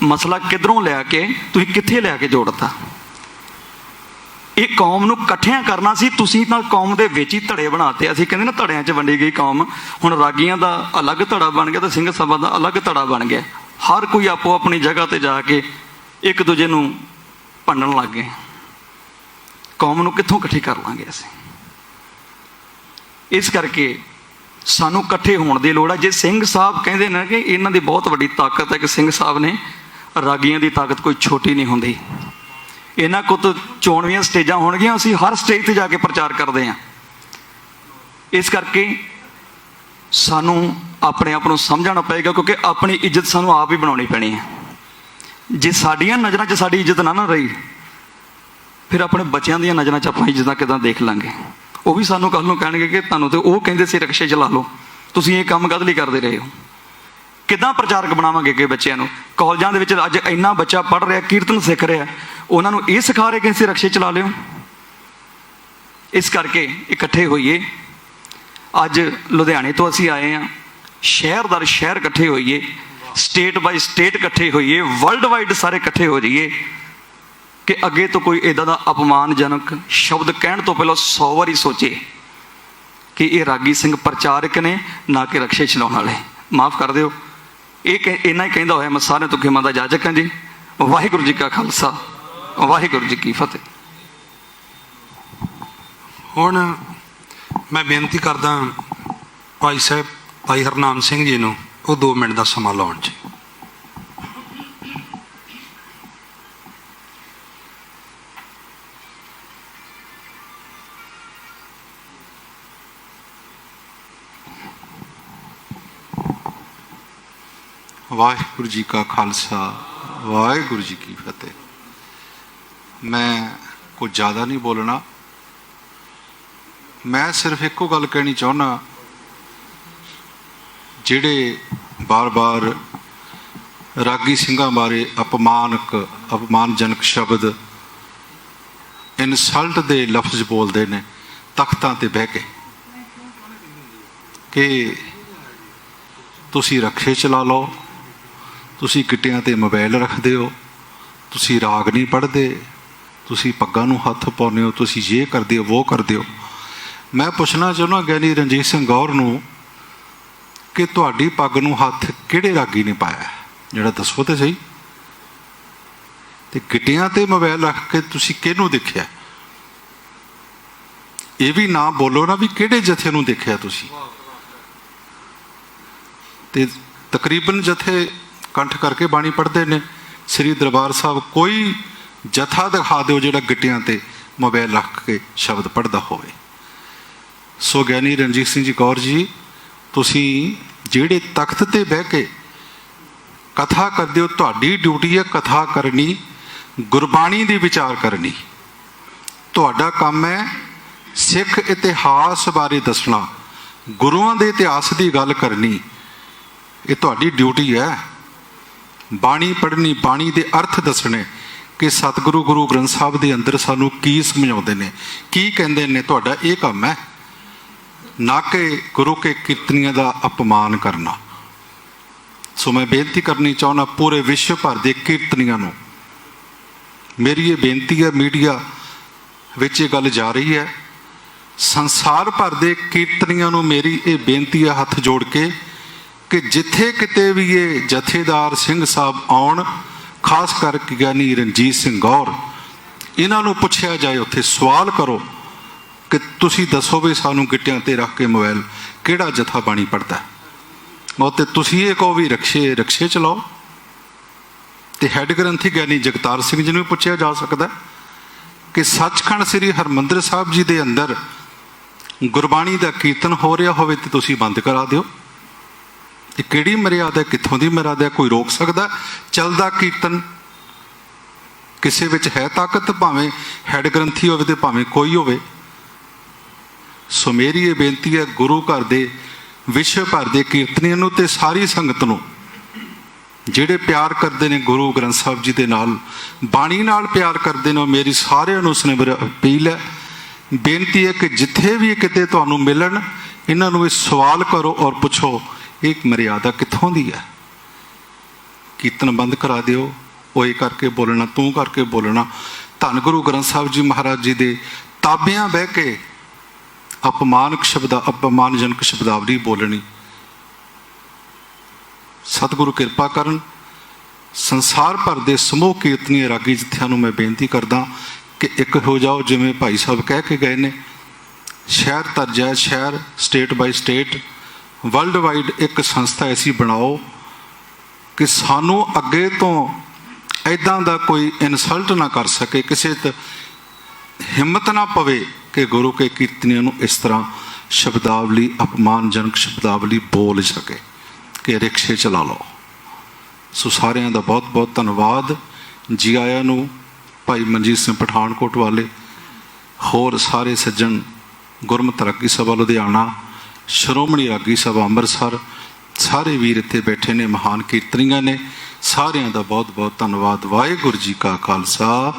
ਮਸਲਾ ਕਿੱਧਰੋਂ ਲਿਆ ਕੇ ਤੁਸੀਂ ਕਿੱਥੇ ਲਿਆ ਕੇ ਜੋੜਤਾ। ਇਹ ਕੌਮ ਨੂੰ ਇਕੱਠਿਆਂ ਕਰਨਾ ਸੀ, ਤੁਸੀਂ ਤਾਂ ਕੌਮ ਦੇ ਵਿੱਚ ਹੀ ਧੜੇ ਬਣਾਤੇ। ਅਸੀਂ ਕਹਿੰਦੇ ਨਾ ਧੜਿਆਂ 'ਚ ਵੰਡੀ ਗਈ ਕੌਮ। ਹੁਣ ਰਾਗੀਆਂ ਦਾ ਅਲੱਗ ਧੜਾ ਬਣ ਗਿਆ ਤੇ ਸਿੰਘ ਸਭਾ ਦਾ ਅਲੱਗ ਧੜਾ ਬਣ ਗਿਆ। ਹਰ ਕੋਈ ਆਪੋ ਆਪਣੀ ਜਗ੍ਹਾ ਤੇ ਜਾ ਕੇ ਇੱਕ ਦੂਜੇ ਨੂੰ ਭੰਡਣ ਲੱਗ ਗਏ। ਕੌਮ ਨੂੰ ਕਿੱਥੋਂ ਇਕੱਠੀ ਕਰ ਲਾਂਗੇ ਅਸੀਂ। ਇਸ ਕਰਕੇ ਸਾਨੂੰ ਇਕੱਠੇ ਹੋਣ ਦੀ ਲੋੜ ਹੈ। ਜੇ ਸਿੰਘ ਸਾਹਿਬ ਕਹਿੰਦੇ ਨੇ ਕਿ ਇਹਨਾਂ ਦੀ ਬਹੁਤ ਵੱਡੀ ਤਾਕਤ ਹੈ ਕਿ ਸਿੰਘ ਸਾਹਿਬ ਨੇ, ਰਾਗੀਆਂ ਦੀ ਤਾਕਤ ਕੋਈ ਛੋਟੀ ਨਹੀਂ ਹੁੰਦੀ। ਇਹਨਾਂ ਕੋਲ ਚੋਣਵੀਆਂ ਸਟੇਜਾਂ ਹੋਣਗੀਆਂ, ਅਸੀਂ ਹਰ ਸਟੇਜ ਤੇ ਜਾ ਕੇ ਪ੍ਰਚਾਰ ਕਰਦੇ ਹਾਂ। ਇਸ ਕਰਕੇ ਸਾਨੂੰ ਆਪਣੇ ਆਪ ਨੂੰ ਸਮਝਣਾ ਪਏਗਾ, ਕਿਉਂਕਿ ਆਪਣੀ ਇੱਜ਼ਤ ਸਾਨੂੰ ਆਪ ਹੀ ਬਣਾਉਣੀ ਪੈਣੀ ਹੈ। ਜੇ ਸਾਡੀਆਂ ਨਜ਼ਰਾਂ 'ਚ ਸਾਡੀ ਇੱਜ਼ਤ ਨਾ ਰਹੀ, ਫਿਰ ਆਪਣੇ ਬੱਚਿਆਂ ਦੀਆਂ ਨਜ਼ਰਾਂ 'ਚ ਆਪਾਂ ਇੱਜ਼ਤਾਂ ਕਿੱਦਾਂ ਦੇਖ ਲਾਂਗੇ। ਉਹ ਵੀ ਸਾਨੂੰ ਕੱਲ੍ਹ ਨੂੰ ਕਹਿਣਗੇ ਕਿ ਤੁਹਾਨੂੰ ਤੇ ਉਹ ਕਹਿੰਦੇ ਸੀ ਰਕਸ਼ੇ ਚਲਾ ਲਓ, ਤੁਸੀਂ ਇਹ ਕੰਮ ਕਾਹਦੇ ਲਈ ਕਰਦੇ ਰਹੇ ਹੋ। ਕਿੱਦਾਂ ਪ੍ਰਚਾਰਕ ਬਣਾਵਾਂਗੇ ਕਿ ਬੱਚਿਆਂ ਨੂੰ। ਕਾਲਜਾਂ ਦੇ ਵਿੱਚ ਅੱਜ ਇੰਨਾ ਬੱਚਾ ਪੜ੍ਹ ਰਿਹਾ, ਕੀਰਤਨ ਸਿੱਖ ਰਿਹਾ, ਉਹਨਾਂ ਨੂੰ ਇਹ ਸਿਖਾ ਰਹੇ ਕਿ ਅਸੀਂ ਰਕਸ਼ੇ ਚਲਾ ਲਿਓ। ਇਸ ਕਰਕੇ ਇਕੱਠੇ ਹੋਈਏ। ਅੱਜ ਲੁਧਿਆਣੇ ਤੋਂ ਅਸੀਂ ਆਏ ਹਾਂ, ਸ਼ਹਿਰ ਦਰ ਸ਼ਹਿਰ ਇਕੱਠੇ ਹੋਈਏ, ਸਟੇਟ ਬਾਈ ਸਟੇਟ ਇਕੱਠੇ ਹੋਈਏ, ਵਰਲਡ ਵਾਈਡ ਸਾਰੇ ਇਕੱਠੇ ਹੋ ਜਾਈਏ ਕਿ ਅੱਗੇ ਤੋਂ ਕੋਈ ਇੱਦਾਂ ਦਾ ਅਪਮਾਨਜਨਕ ਸ਼ਬਦ ਕਹਿਣ ਤੋਂ ਪਹਿਲਾਂ 100 ਵਾਰੀ ਸੋਚੇ ਕਿ ਇਹ ਰਾਗੀ ਸਿੰਘ ਪ੍ਰਚਾਰਕ ਨੇ, ਨਾ ਕਿ ਰਕਸ਼ੇ ਚਲਾਉਣ ਵਾਲੇ। ਮਾਫ਼ ਕਰ ਦਿਓ। ਇੰਨਾ ਹੀ ਕਹਿੰਦਾ ਹੋਇਆ ਮੈਂ ਸਾਰਿਆਂ ਤੋਂ ਖਿਮਾ ਦਾ ਜਾਜਕ ਹਾਂ ਜੀ। ਵਾਹਿਗੁਰੂ ਜੀ ਕਾ ਖਾਲਸਾ, ਵਾਹਿਗੁਰੂ ਜੀ ਕੀ ਫਤਿਹ। ਹੁਣ ਮੈਂ ਬੇਨਤੀ ਕਰਦਾ ਭਾਈ ਸਾਹਿਬ ਭਾਈ ਹਰਨਾਮ ਸਿੰਘ ਜੀ ਨੂੰ ਉਹ 2 ਮਿੰਟ ਦਾ ਸਮਾਂ ਲਾਉਣ ਜੀ। ਵਾਹਿਗੁਰੂ ਜੀ ਕਾ ਖਾਲਸਾ, ਵਾਹਿਗੁਰੂ ਜੀ ਕੀ ਫਤਿਹ। ਮੈਂ ਕੁਝ ਜ਼ਿਆਦਾ ਨਹੀਂ ਬੋਲਣਾ। ਮੈਂ ਸਿਰਫ ਇੱਕੋ ਗੱਲ ਕਹਿਣੀ ਚਾਹੁੰਦਾ, ਜਿਹੜੇ ਬਾਰ-ਬਾਰ ਰਾਗੀ ਸਿੰਘਾਂ ਬਾਰੇ ਅਪਮਾਨਜਨਕ ਸ਼ਬਦ, ਇਨਸਲਟ ਦੇ ਲਫ਼ਜ਼ ਬੋਲਦੇ ਨੇ ਤਖਤਾਂ ਤੇ ਬਹਿ ਕੇ ਕਿ ਤੁਸੀਂ ਰਕਸ਼ੇ ਚਲਾ ਲਓ, ਤੁਸੀਂ ਗਿੱਟਿਆਂ ਤੇ ਮੋਬਾਈਲ ਰੱਖਦੇ ਹੋ, ਤੁਸੀਂ ਰਾਗ ਨਹੀਂ ਪੜ੍ਹਦੇ, ਤੁਸੀਂ ਪੱਗਾਂ ਨੂੰ ਹੱਥ ਪਾਉਂਦੇ ਹੋ, ਤੁਸੀਂ ਇਹ ਕਰਦੇ ਹੋ ਉਹ ਕਰਦੇ ਹੋ। ਮੈਂ ਪੁੱਛਣਾ ਚਾਹੁੰਦਾ ਗਿਆਨੀ ਰਣਜੀਤ ਸਿੰਘ ਗੌਰ ਨੂੰ ਕਿ ਤੁਹਾਡੀ ਪੱਗ ਨੂੰ ਹੱਥ ਕਿਹੜੇ ਰਾਗੀ ਨੇ ਪਾਇਆ, ਜਿਹੜਾ ਦੱਸੋ ਤੇ ਸਹੀ। ਤੇ ਗਿੱਟਿਆਂ ਤੇ ਮੋਬਾਈਲ ਰੱਖ ਕੇ ਤੁਸੀਂ ਕਿਹਨੂੰ ਦੇਖਿਆ? ਇਹ ਵੀ ਨਾ ਬੋਲੋ ਨਾ ਵੀ ਕਿਹੜੇ ਜਥੇ ਨੂੰ ਦੇਖਿਆ ਤੁਸੀਂ। ਤੇ ਤਕਰੀਬਨ ਜਥੇ ਕੰਠ ਕਰਕੇ ਬਾਣੀ ਪੜ੍ਹਦੇ ਨੇ। ਸ੍ਰੀ ਦਰਬਾਰ ਸਾਹਿਬ ਕੋਈ ਜਥਾ ਦਿਖਾ ਦਿਓ ਜਿਹੜਾ ਗਿੱਟਿਆਂ ਤੇ ਮੋਬਾਈਲ ਰੱਖ ਕੇ ਸ਼ਬਦ ਪੜ੍ਹਦਾ ਹੋਵੇ। ਸੋ ਗਿਆਨੀ ਰਣਜੀਤ ਸਿੰਘ ਜੀ ਕੌਰ ਜੀ, ਤੁਸੀਂ ਜਿਹੜੇ ਤਖਤ ਤੇ ਬਹਿ ਕੇ ਕਥਾ ਕਰਦੇ ਹੋ, ਤੁਹਾਡੀ ਡਿਊਟੀ ਹੈ ਕਥਾ ਕਰਨੀ, ਗੁਰਬਾਣੀ ਦੀ ਵਿਚਾਰ ਕਰਨੀ। ਤੁਹਾਡਾ ਕੰਮ ਹੈ ਸਿੱਖ ਇਤਿਹਾਸ ਬਾਰੇ ਦੱਸਣਾ, ਗੁਰੂਆਂ ਦੇ ਇਤਿਹਾਸ ਦੀ ਗੱਲ ਕਰਨੀ। ਇਹ ਤੁਹਾਡੀ ਡਿਊਟੀ ਹੈ। ਬਾਣੀ ਪੜ੍ਹਨੀ, ਬਾਣੀ ਦੇ ਅਰਥ ਦੱਸਣੇ ਕਿ ਸਤਿਗੁਰੂ ਗੁਰੂ ਗ੍ਰੰਥ ਸਾਹਿਬ ਦੇ ਅੰਦਰ ਸਾਨੂੰ ਕੀ ਸਮਝਾਉਂਦੇ ਨੇ, ਕੀ ਕਹਿੰਦੇ ਨੇ। ਤੁਹਾਡਾ ਇਹ ਕੰਮ ਹੈ, ਨਾ ਕਿ ਗੁਰੂ ਕੇ ਕੀਰਤਨੀਆਂ ਦਾ ਅਪਮਾਨ ਕਰਨਾ। ਸੋ ਮੈਂ ਬੇਨਤੀ ਕਰਨੀ ਚਾਹੁੰਦਾ ਪੂਰੇ ਵਿਸ਼ਵ ਭਰ ਦੇ ਕੀਰਤਨੀਆਂ ਨੂੰ, ਮੇਰੀ ਇਹ ਬੇਨਤੀ ਹੈ, ਮੀਡੀਆ ਵਿੱਚ ਇਹ ਗੱਲ ਜਾ ਰਹੀ ਹੈ, ਸੰਸਾਰ ਭਰ ਦੇ ਕੀਰਤਨੀਆਂ ਨੂੰ ਮੇਰੀ ਇਹ ਬੇਨਤੀ ਹੈ ਹੱਥ ਜੋੜ ਕੇ ਕਿ ਜਿੱਥੇ ਕਿਤੇ ਵੀ ਇਹ ਜਥੇਦਾਰ ਸਿੰਘ ਸਾਹਿਬ ਆਉਣ, ਖਾਸ ਕਰਕੇ ਗਿਆਨੀ ਰਣਜੀਤ ਸਿੰਘ ਗੌਰ, ਇਹਨਾਂ ਨੂੰ ਪੁੱਛਿਆ ਜਾਏ, ਉੱਥੇ ਸਵਾਲ ਕਰੋ ਕਿ ਤੁਸੀਂ ਦੱਸੋ ਵੀ ਸਾਨੂੰ ਗਿੱਟਿਆਂ ਤੇ ਰੱਖ ਕੇ ਮੋਬਾਈਲ ਕਿਹੜਾ ਜਥਾ ਬਾਣੀ ਪੜ੍ਹਦਾ, ਉਹ ਤੇ ਤੁਸੀਂ ਇਹ ਕਹੋ ਵੀ ਰਕਸ਼ੇ ਚਲਾਓ। ਤੇ ਹੈੱਡ ਗ੍ਰੰਥੀ ਗਿਆਨੀ ਜਗਤਾਰ ਸਿੰਘ ਜੀ ਨੂੰ ਵੀ ਪੁੱਛਿਆ ਜਾ ਸਕਦਾ ਕਿ ਸੱਚਖੰਡ ਸ੍ਰੀ ਹਰਿਮੰਦਰ ਸਾਹਿਬ ਜੀ ਦੇ ਅੰਦਰ ਗੁਰਬਾਣੀ ਦਾ ਕੀਰਤਨ ਹੋ ਰਿਹਾ ਹੋਵੇ ਤੇ ਤੁਸੀਂ ਬੰਦ ਕਰਾ ਦਿਓ। ਇਹ ਕਿਹੜੀ ਮਰਿਆਦਾ, ਕਿੱਥੋਂ ਦੀ ਮਰਿਆਦਾ? ਕੋਈ ਰੋਕ ਸਕਦਾ ਚੱਲਦਾ ਕੀਰਤਨ? ਕਿਸੇ ਵਿੱਚ ਹੈ ਤਾਕਤ, ਭਾਵੇਂ ਹੈੱਡ ਗ੍ਰੰਥੀ ਹੋਵੇ ਤੇ ਭਾਵੇਂ ਕੋਈ ਹੋਵੇ। ਸੋ ਮੇਰੀ ਇਹ ਬੇਨਤੀ ਹੈ ਗੁਰੂ ਘਰ ਦੇ ਵਿਸ਼ਵ ਭਰ ਦੇ ਕੀਰਤਨੀਆਂ ਨੂੰ ਤੇ ਸਾਰੀ ਸੰਗਤ ਨੂੰ, ਜਿਹੜੇ ਪਿਆਰ ਕਰਦੇ ਨੇ ਗੁਰੂ ਗ੍ਰੰਥ ਸਾਹਿਬ ਜੀ ਦੇ ਨਾਲ, ਬਾਣੀ ਨਾਲ ਪਿਆਰ ਕਰਦੇ ਨੇ, ਮੇਰੀ ਸਾਰਿਆਂ ਨੂੰ ਸੁਨੇਹਾ ਅਪੀਲ ਹੈ, ਬੇਨਤੀ ਹੈ ਕਿ ਜਿੱਥੇ ਵੀ ਕਿਤੇ ਤੁਹਾਨੂੰ ਮਿਲਣ, ਇਹਨਾਂ ਨੂੰ ਇਹ ਸਵਾਲ ਕਰੋ ਔਰ ਪੁੱਛੋ ਇਹ ਮਰਿਆਦਾ ਕਿੱਥੋਂ ਦੀ ਹੈ। ਕੀਰਤਨ ਬੰਦ ਕਰਾ ਦਿਓ, ਓਏ ਕਰਕੇ ਬੋਲਣਾ, ਤੂੰ ਕਰਕੇ ਬੋਲਣਾ, ਧੰਨ ਗੁਰੂ ਗ੍ਰੰਥ ਸਾਹਿਬ ਜੀ ਮਹਾਰਾਜ ਜੀ ਦੇ ਤਾਬਿਆਂ ਬਹਿ ਕੇ ਅਪਮਾਨਜਨਕ ਸ਼ਬਦਾਵਲੀ ਬੋਲਣੀ। ਸਤਿਗੁਰੂ ਕਿਰਪਾ ਕਰਨ। ਸੰਸਾਰ ਭਰ ਦੇ ਸਮੂਹ ਕੀਰਤਨੀ ਰਾਗੀ ਜਥਿਆਂ ਨੂੰ ਮੈਂ ਬੇਨਤੀ ਕਰਦਾ ਕਿ ਇੱਕ ਹੋ ਜਾਓ, ਜਿਵੇਂ ਭਾਈ ਸਾਹਿਬ ਕਹਿ ਕੇ ਗਏ ਨੇ, ਸ਼ਹਿਰ ਤਰਜੈ ਸ਼ਹਿਰ, ਸਟੇਟ ਬਾਈ ਸਟੇਟ, ਵਰਲਡ ਵਾਈਡ ਇੱਕ ਸੰਸਥਾ ਐਸੀ ਬਣਾਓ ਕਿ ਸਾਨੂੰ ਅੱਗੇ ਤੋਂ ਇੱਦਾਂ ਦਾ ਕੋਈ ਇਨਸਲਟ ਨਾ ਕਰ ਸਕੇ, ਕਿਸੇ ਤੇ ਹਿੰਮਤ ਨਾ ਪਵੇ ਕਿ ਗੁਰੂ ਕੇ ਕੀਰਤਨੀਆਂ ਨੂੰ ਇਸ ਤਰ੍ਹਾਂ ਸ਼ਬਦਾਵਲੀ, ਅਪਮਾਨਜਨਕ ਸ਼ਬਦਾਵਲੀ ਬੋਲ ਸਕੇ ਕਿ ਰਿਕਸ਼ੇ ਚਲਾ ਲਓ। ਸੋ ਸਾਰਿਆਂ ਦਾ ਬਹੁਤ ਬਹੁਤ ਧੰਨਵਾਦ। ਜੀ ਆਇਆਂ ਨੂੰ ਭਾਈ ਮਨਜੀਤ ਸਿੰਘ ਪਠਾਨਕੋਟ ਵਾਲੇ, ਹੋਰ ਸਾਰੇ ਸੱਜਣ, ਗੁਰਮਤਿ ਰਾਗੀ ਸਭਾ ਲੁਧਿਆਣਾ, ਸ਼੍ਰੋਮਣੀ ਰਾਗੀ ਸਭਾ ਅੰਮ੍ਰਿਤਸਰ, ਸਾਰੇ ਵੀਰ ਇੱਥੇ ਬੈਠੇ ਨੇ, ਮਹਾਨ ਕੀਰਤਨੀਆਂ ਨੇ, ਸਾਰਿਆਂ ਦਾ ਬਹੁਤ ਬਹੁਤ ਧੰਨਵਾਦ। ਵਾਹਿਗੁਰੂ ਜੀ ਕਾ ਖਾਲਸਾ।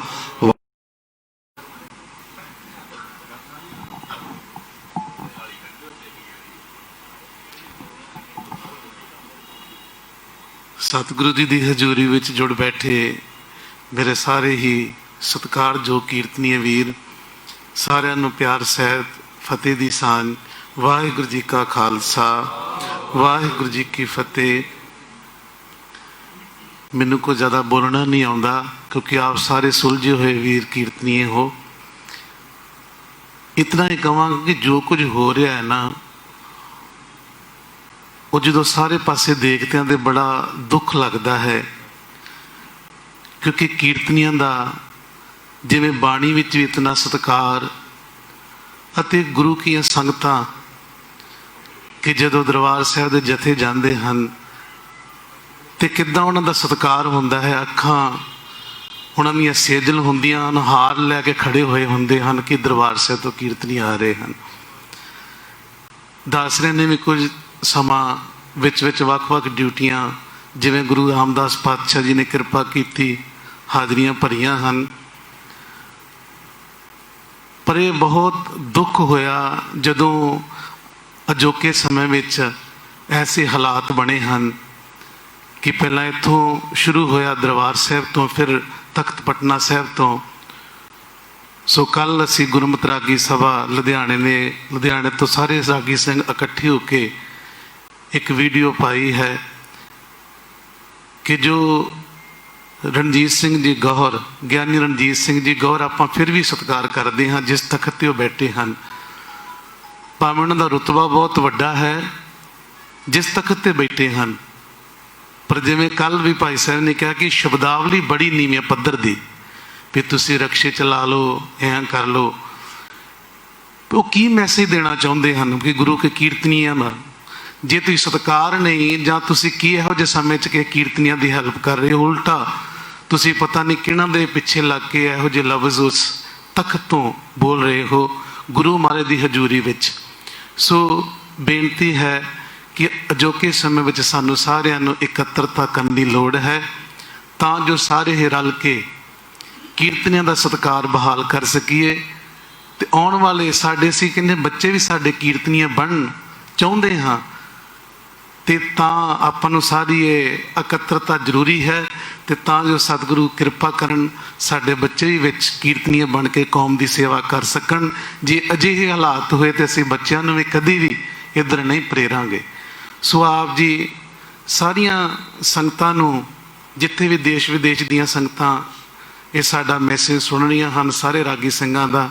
ਸਤਿਗੁਰੂ ਜੀ ਦੀ ਹਜ਼ੂਰੀ ਵਿੱਚ ਜੁੜ ਬੈਠੇ ਮੇਰੇ ਸਾਰੇ ਹੀ ਸਤਿਕਾਰਯੋਗ ਕੀਰਤਨੀਏ ਵੀਰ, ਸਾਰਿਆਂ ਨੂੰ ਪਿਆਰ ਸਹਿਤ ਫਤਿਹ ਦੀ ਸਾਂਝ। ਵਾਹਿਗੁਰੂ ਜੀ ਕਾ ਖਾਲਸਾ, ਵਾਹਿਗੁਰੂ ਜੀ ਕੀ ਫਤਿਹ। ਮੈਨੂੰ ਕੋਈ ਜ਼ਿਆਦਾ ਬੋਲਣਾ ਨਹੀਂ ਆਉਂਦਾ ਕਿਉਂਕਿ ਆਪ ਸਾਰੇ ਸੁਲਝੇ ਹੋਏ ਵੀਰ ਕੀਰਤਨੀਏ ਹੋ। ਇਤਨਾ ਹੀ ਕਹਾਂਗਾ ਕਿ ਜੋ ਕੁਝ ਹੋ ਰਿਹਾ ਹੈ ਨਾ, ਉਹ ਜਦੋਂ ਸਾਰੇ ਪਾਸੇ ਦੇਖਦੇ ਹਾਂ ਤੇ ਬੜਾ ਦੁੱਖ ਲੱਗਦਾ ਹੈ, ਕਿਉਂਕਿ ਕੀਰਤਨੀਆਂ ਦਾ ਜਿਵੇਂ ਬਾਣੀ ਵਿੱਚ ਵੀ ਇਤਨਾ ਸਤਿਕਾਰ ਅਤੇ ਗੁਰੂ ਕੀਆਂ ਸੰਗਤਾਂ ਕਿ ਜਦੋਂ ਦਰਬਾਰ ਸਾਹਿਬ ਦੇ ਜਥੇ ਜਾਂਦੇ ਹਨ ਤੇ ਕਿੱਦਾਂ ਉਹਨਾਂ ਦਾ ਸਤਿਕਾਰ ਹੁੰਦਾ ਹੈ। ਅੱਖਾਂ ਉਹਨਾਂ ਦੀਆਂ ਸੇਜਲ ਹੁੰਦੀਆਂ ਹਨ, ਹਾਰ ਲੈ ਕੇ ਖੜੇ ਹੋਏ ਹੁੰਦੇ ਹਨ ਕਿ ਦਰਬਾਰ ਸਾਹਿਬ ਤੋਂ ਕੀਰਤਨੀ ਆ ਰਹੇ ਹਨ। ਦੱਸ ਰਹੇ ਨੇ ਵੀ ਕੁਝ ਸਮਾਂ ਵਿੱਚ ਵੱਖ-ਵੱਖ ਡਿਊਟੀਆਂ, ਜਿਵੇਂ ਗੁਰੂ ਰਾਮਦਾਸ ਪਾਤਸ਼ਾਹ ਜੀ ਨੇ ਕਿਰਪਾ ਕੀਤੀ, ਹਾਜ਼ਰੀਆਂ ਭਰੀਆਂ ਹਨ। ਪਰ ਇਹ ਬਹੁਤ ਦੁੱਖ ਹੋਇਆ ਜਦੋਂ ਅਜੋਕੇ ਸਮੇਂ ਵਿੱਚ ਐਸੇ ਹਾਲਾਤ ਬਣੇ ਹਨ ਕਿ ਪਹਿਲਾਂ ਇੱਥੋਂ ਸ਼ੁਰੂ ਹੋਇਆ ਦਰਬਾਰ ਸਾਹਿਬ ਤੋਂ, ਫਿਰ ਤਖਤ ਪਟਨਾ ਸਾਹਿਬ ਤੋਂ। ਸੋ ਕੱਲ੍ਹ ਅਸੀਂ ਗੁਰਮਤਿ ਰਾਗੀ ਸਭਾ ਲੁਧਿਆਣੇ ਤੋਂ ਸਾਰੇ ਰਾਗੀ ਸਿੰਘ ਇਕੱਠੇ ਹੋ ਕੇ ਇੱਕ ਵੀਡੀਓ ਪਾਈ ਹੈ ਕਿ ਜੋ ਰਣਜੀਤ ਸਿੰਘ ਜੀ ਗੌਰ, ਗਿਆਨੀ ਰਣਜੀਤ ਸਿੰਘ ਜੀ ਗੌਰ, ਆਪਾਂ ਫਿਰ ਵੀ ਸਤਿਕਾਰ ਕਰਦੇ ਹਾਂ ਜਿਸ ਤਖਤ ਤੇ ਉਹ ਬੈਠੇ ਹਨ, ਭਾਵੇਂ ਉਹਨਾਂ ਦਾ ਰੁਤਬਾ ਬਹੁਤ ਵੱਡਾ ਹੈ ਜਿਸ ਤਖਤ ਤੇ ਬੈਠੇ ਹਨ। ਪਰ ਜਿਵੇਂ ਕੱਲ੍ਹ ਵੀ ਭਾਈ ਸਾਹਿਬ ਨੇ ਕਿਹਾ ਕਿ ਸ਼ਬਦਾਵਲੀ ਬੜੀ ਨੀਵੇਂ ਪੱਧਰ ਦੀ, ਵੀ ਤੁਸੀਂ ਰਕਸ਼ੇ ਚਲਾ ਲਓ, ਐਂ ਕਰ ਲਓ। ਉਹ ਕੀ ਮੈਸੇਜ ਦੇਣਾ ਚਾਹੁੰਦੇ ਹਨ ਕਿ ਗੁਰੂ ਕੇ ਕੀਰਤਨੀਆਂ ਦਾ ਜੇ ਤੁਸੀਂ ਸਤਿਕਾਰ ਨਹੀਂ, ਜਾਂ ਤੁਸੀਂ ਕੀ ਇਹੋ ਜਿਹੇ ਸਮੇਂ 'ਚ ਕਿ ਕੀਰਤਨੀਆਂ ਦੀ ਹੈਲਪ ਕਰ ਰਹੇ ਹੋ, ਉਲਟਾ ਤੁਸੀਂ ਪਤਾ ਨਹੀਂ ਕਿਹਨਾਂ ਦੇ ਪਿੱਛੇ ਲੱਗ ਕੇ ਇਹੋ ਜਿਹੇ ਲਫ਼ਜ਼ ਉਸ ਤਖਤ ਤੋਂ ਬੋਲ ਰਹੇ ਹੋ ਗੁਰੂ ਮਹਾਰਾਜ ਦੀ ਹਜ਼ੂਰੀ ਵਿੱਚ। ਸੋ ਬੇਨਤੀ ਹੈ ਕਿ ਅਜੋਕੇ ਸਮੇਂ ਵਿੱਚ ਸਾਨੂੰ ਸਾਰਿਆਂ ਨੂੰ ਇਕੱਤਰਤਾ ਕਰਨ ਦੀ ਲੋੜ ਹੈ ਤਾਂ ਜੋ ਸਾਰੇ ਹੀ ਰਲ ਕੇ ਕੀਰਤਨੀਆਂ ਦਾ ਸਤਿਕਾਰ ਬਹਾਲ ਕਰ ਸਕੀਏ। ਤੇ ਆਉਣ ਵਾਲੇ ਸਾਡੇ, ਅਸੀਂ ਕਹਿੰਦੇ ਬੱਚੇ ਵੀ ਸਾਡੇ ਕੀਰਤਨੀਆਂ ਬਣਨ ਚਾਹੁੰਦੇ ਹਾਂ, ਤੇ ਤਾਂ ਆਪਾਂ ਨੂੰ ਸਾਰੀ ਇਹ ਇਕੱਤਰਤਾ ਜ਼ਰੂਰੀ ਹੈ, ਤੇ ਤਾਂ ਜੋ ਸਤਿਗੁਰੂ ਕਿਰਪਾ ਕਰਨ ਸਾਡੇ ਬੱਚੇ ਵੀ ਵਿੱਚ ਕੀਰਤਨੀਏ ਬਣ ਕੇ ਕੌਮ ਦੀ ਸੇਵਾ ਕਰ ਸਕਣ। ਜੇ ਅਜਿਹੇ ਹਾਲਾਤ ਹੋਏ ਤੇ ਅਸੀਂ ਬੱਚਿਆਂ ਨੂੰ ਵੀ ਕਦੀ ਵੀ ਇੱਧਰ ਨਹੀਂ ਪ੍ਰੇਰਾਂਗੇ। ਸੋ ਆਪ ਜੀ ਸਾਰੀਆਂ ਸੰਗਤਾਂ ਨੂੰ, ਜਿੱਥੇ ਵੀ ਦੇਸ਼ ਵਿਦੇਸ਼ ਦੀਆਂ ਸੰਗਤਾਂ ਇਹ ਸਾਡਾ ਮੈਸੇਜ ਸੁਣ ਰਹੀਆਂ ਹਨ, ਸਾਰੇ ਰਾਗੀ ਸਿੰਘਾਂ ਦਾ,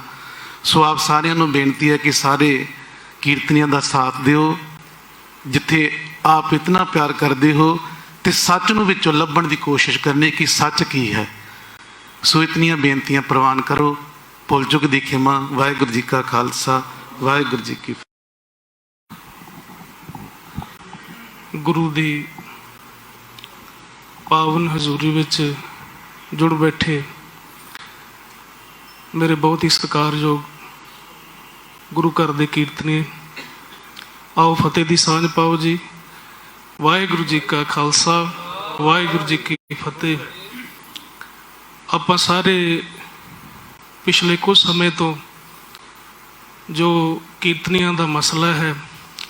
ਸੋ ਆਪ ਸਾਰਿਆਂ ਨੂੰ ਬੇਨਤੀ ਹੈ ਕਿ ਸਾਰੇ ਕੀਰਤਨੀਆਂ ਦਾ ਸਾਥ ਦਿਓ। ਜਿੱਥੇ ਆਪ ਇਤਨਾ ਪਿਆਰ ਕਰਦੇ ਹੋ ਤੇ ਸੱਚ ਨੂੰ ਵਿੱਚੋਂ ਲੱਭਣ ਦੀ ਕੋਸ਼ਿਸ਼ ਕਰਨੀ ਕਿ ਸੱਚ ਕੀ ਹੈ। ਸੋ ਇਤਨੀਆਂ ਬੇਨਤੀਆਂ ਪ੍ਰਵਾਨ ਕਰੋ। ਭੁੱਲ ਚੁੱਕ ਦੀ ਖਿਮਾ। ਵਾਹਿਗੁਰੂ ਜੀ ਕਾ ਖਾਲਸਾ, ਵਾਹਿਗੁਰੂ ਜੀ ਕੀ ਫਤਿਹ। ਗੁਰੂ ਦੀ ਪਾਵਨ ਹਜ਼ੂਰੀ ਵਿੱਚ ਜੁੜ ਬੈਠੇ ਮੇਰੇ ਬਹੁਤ ਹੀ ਸਤਿਕਾਰਯੋਗ ਗੁਰੂ ਘਰ ਦੇ ਕੀਰਤਨੀ, ਆਓ ਫਤਿਹ ਦੀ ਸਾਂਝ ਪਾਓ ਜੀ। ਵਾਹਿਗੁਰੂ ਜੀ ਕਾ ਖਾਲਸਾ, ਵਾਹਿਗੁਰੂ ਜੀ ਕੀ ਫਤਿਹ। ਆਪਾਂ ਸਾਰੇ ਪਿਛਲੇ ਕੁਝ ਸਮੇਂ ਤੋਂ ਜੋ ਕੀਰਤਨੀਆਂ ਦਾ ਮਸਲਾ ਹੈ,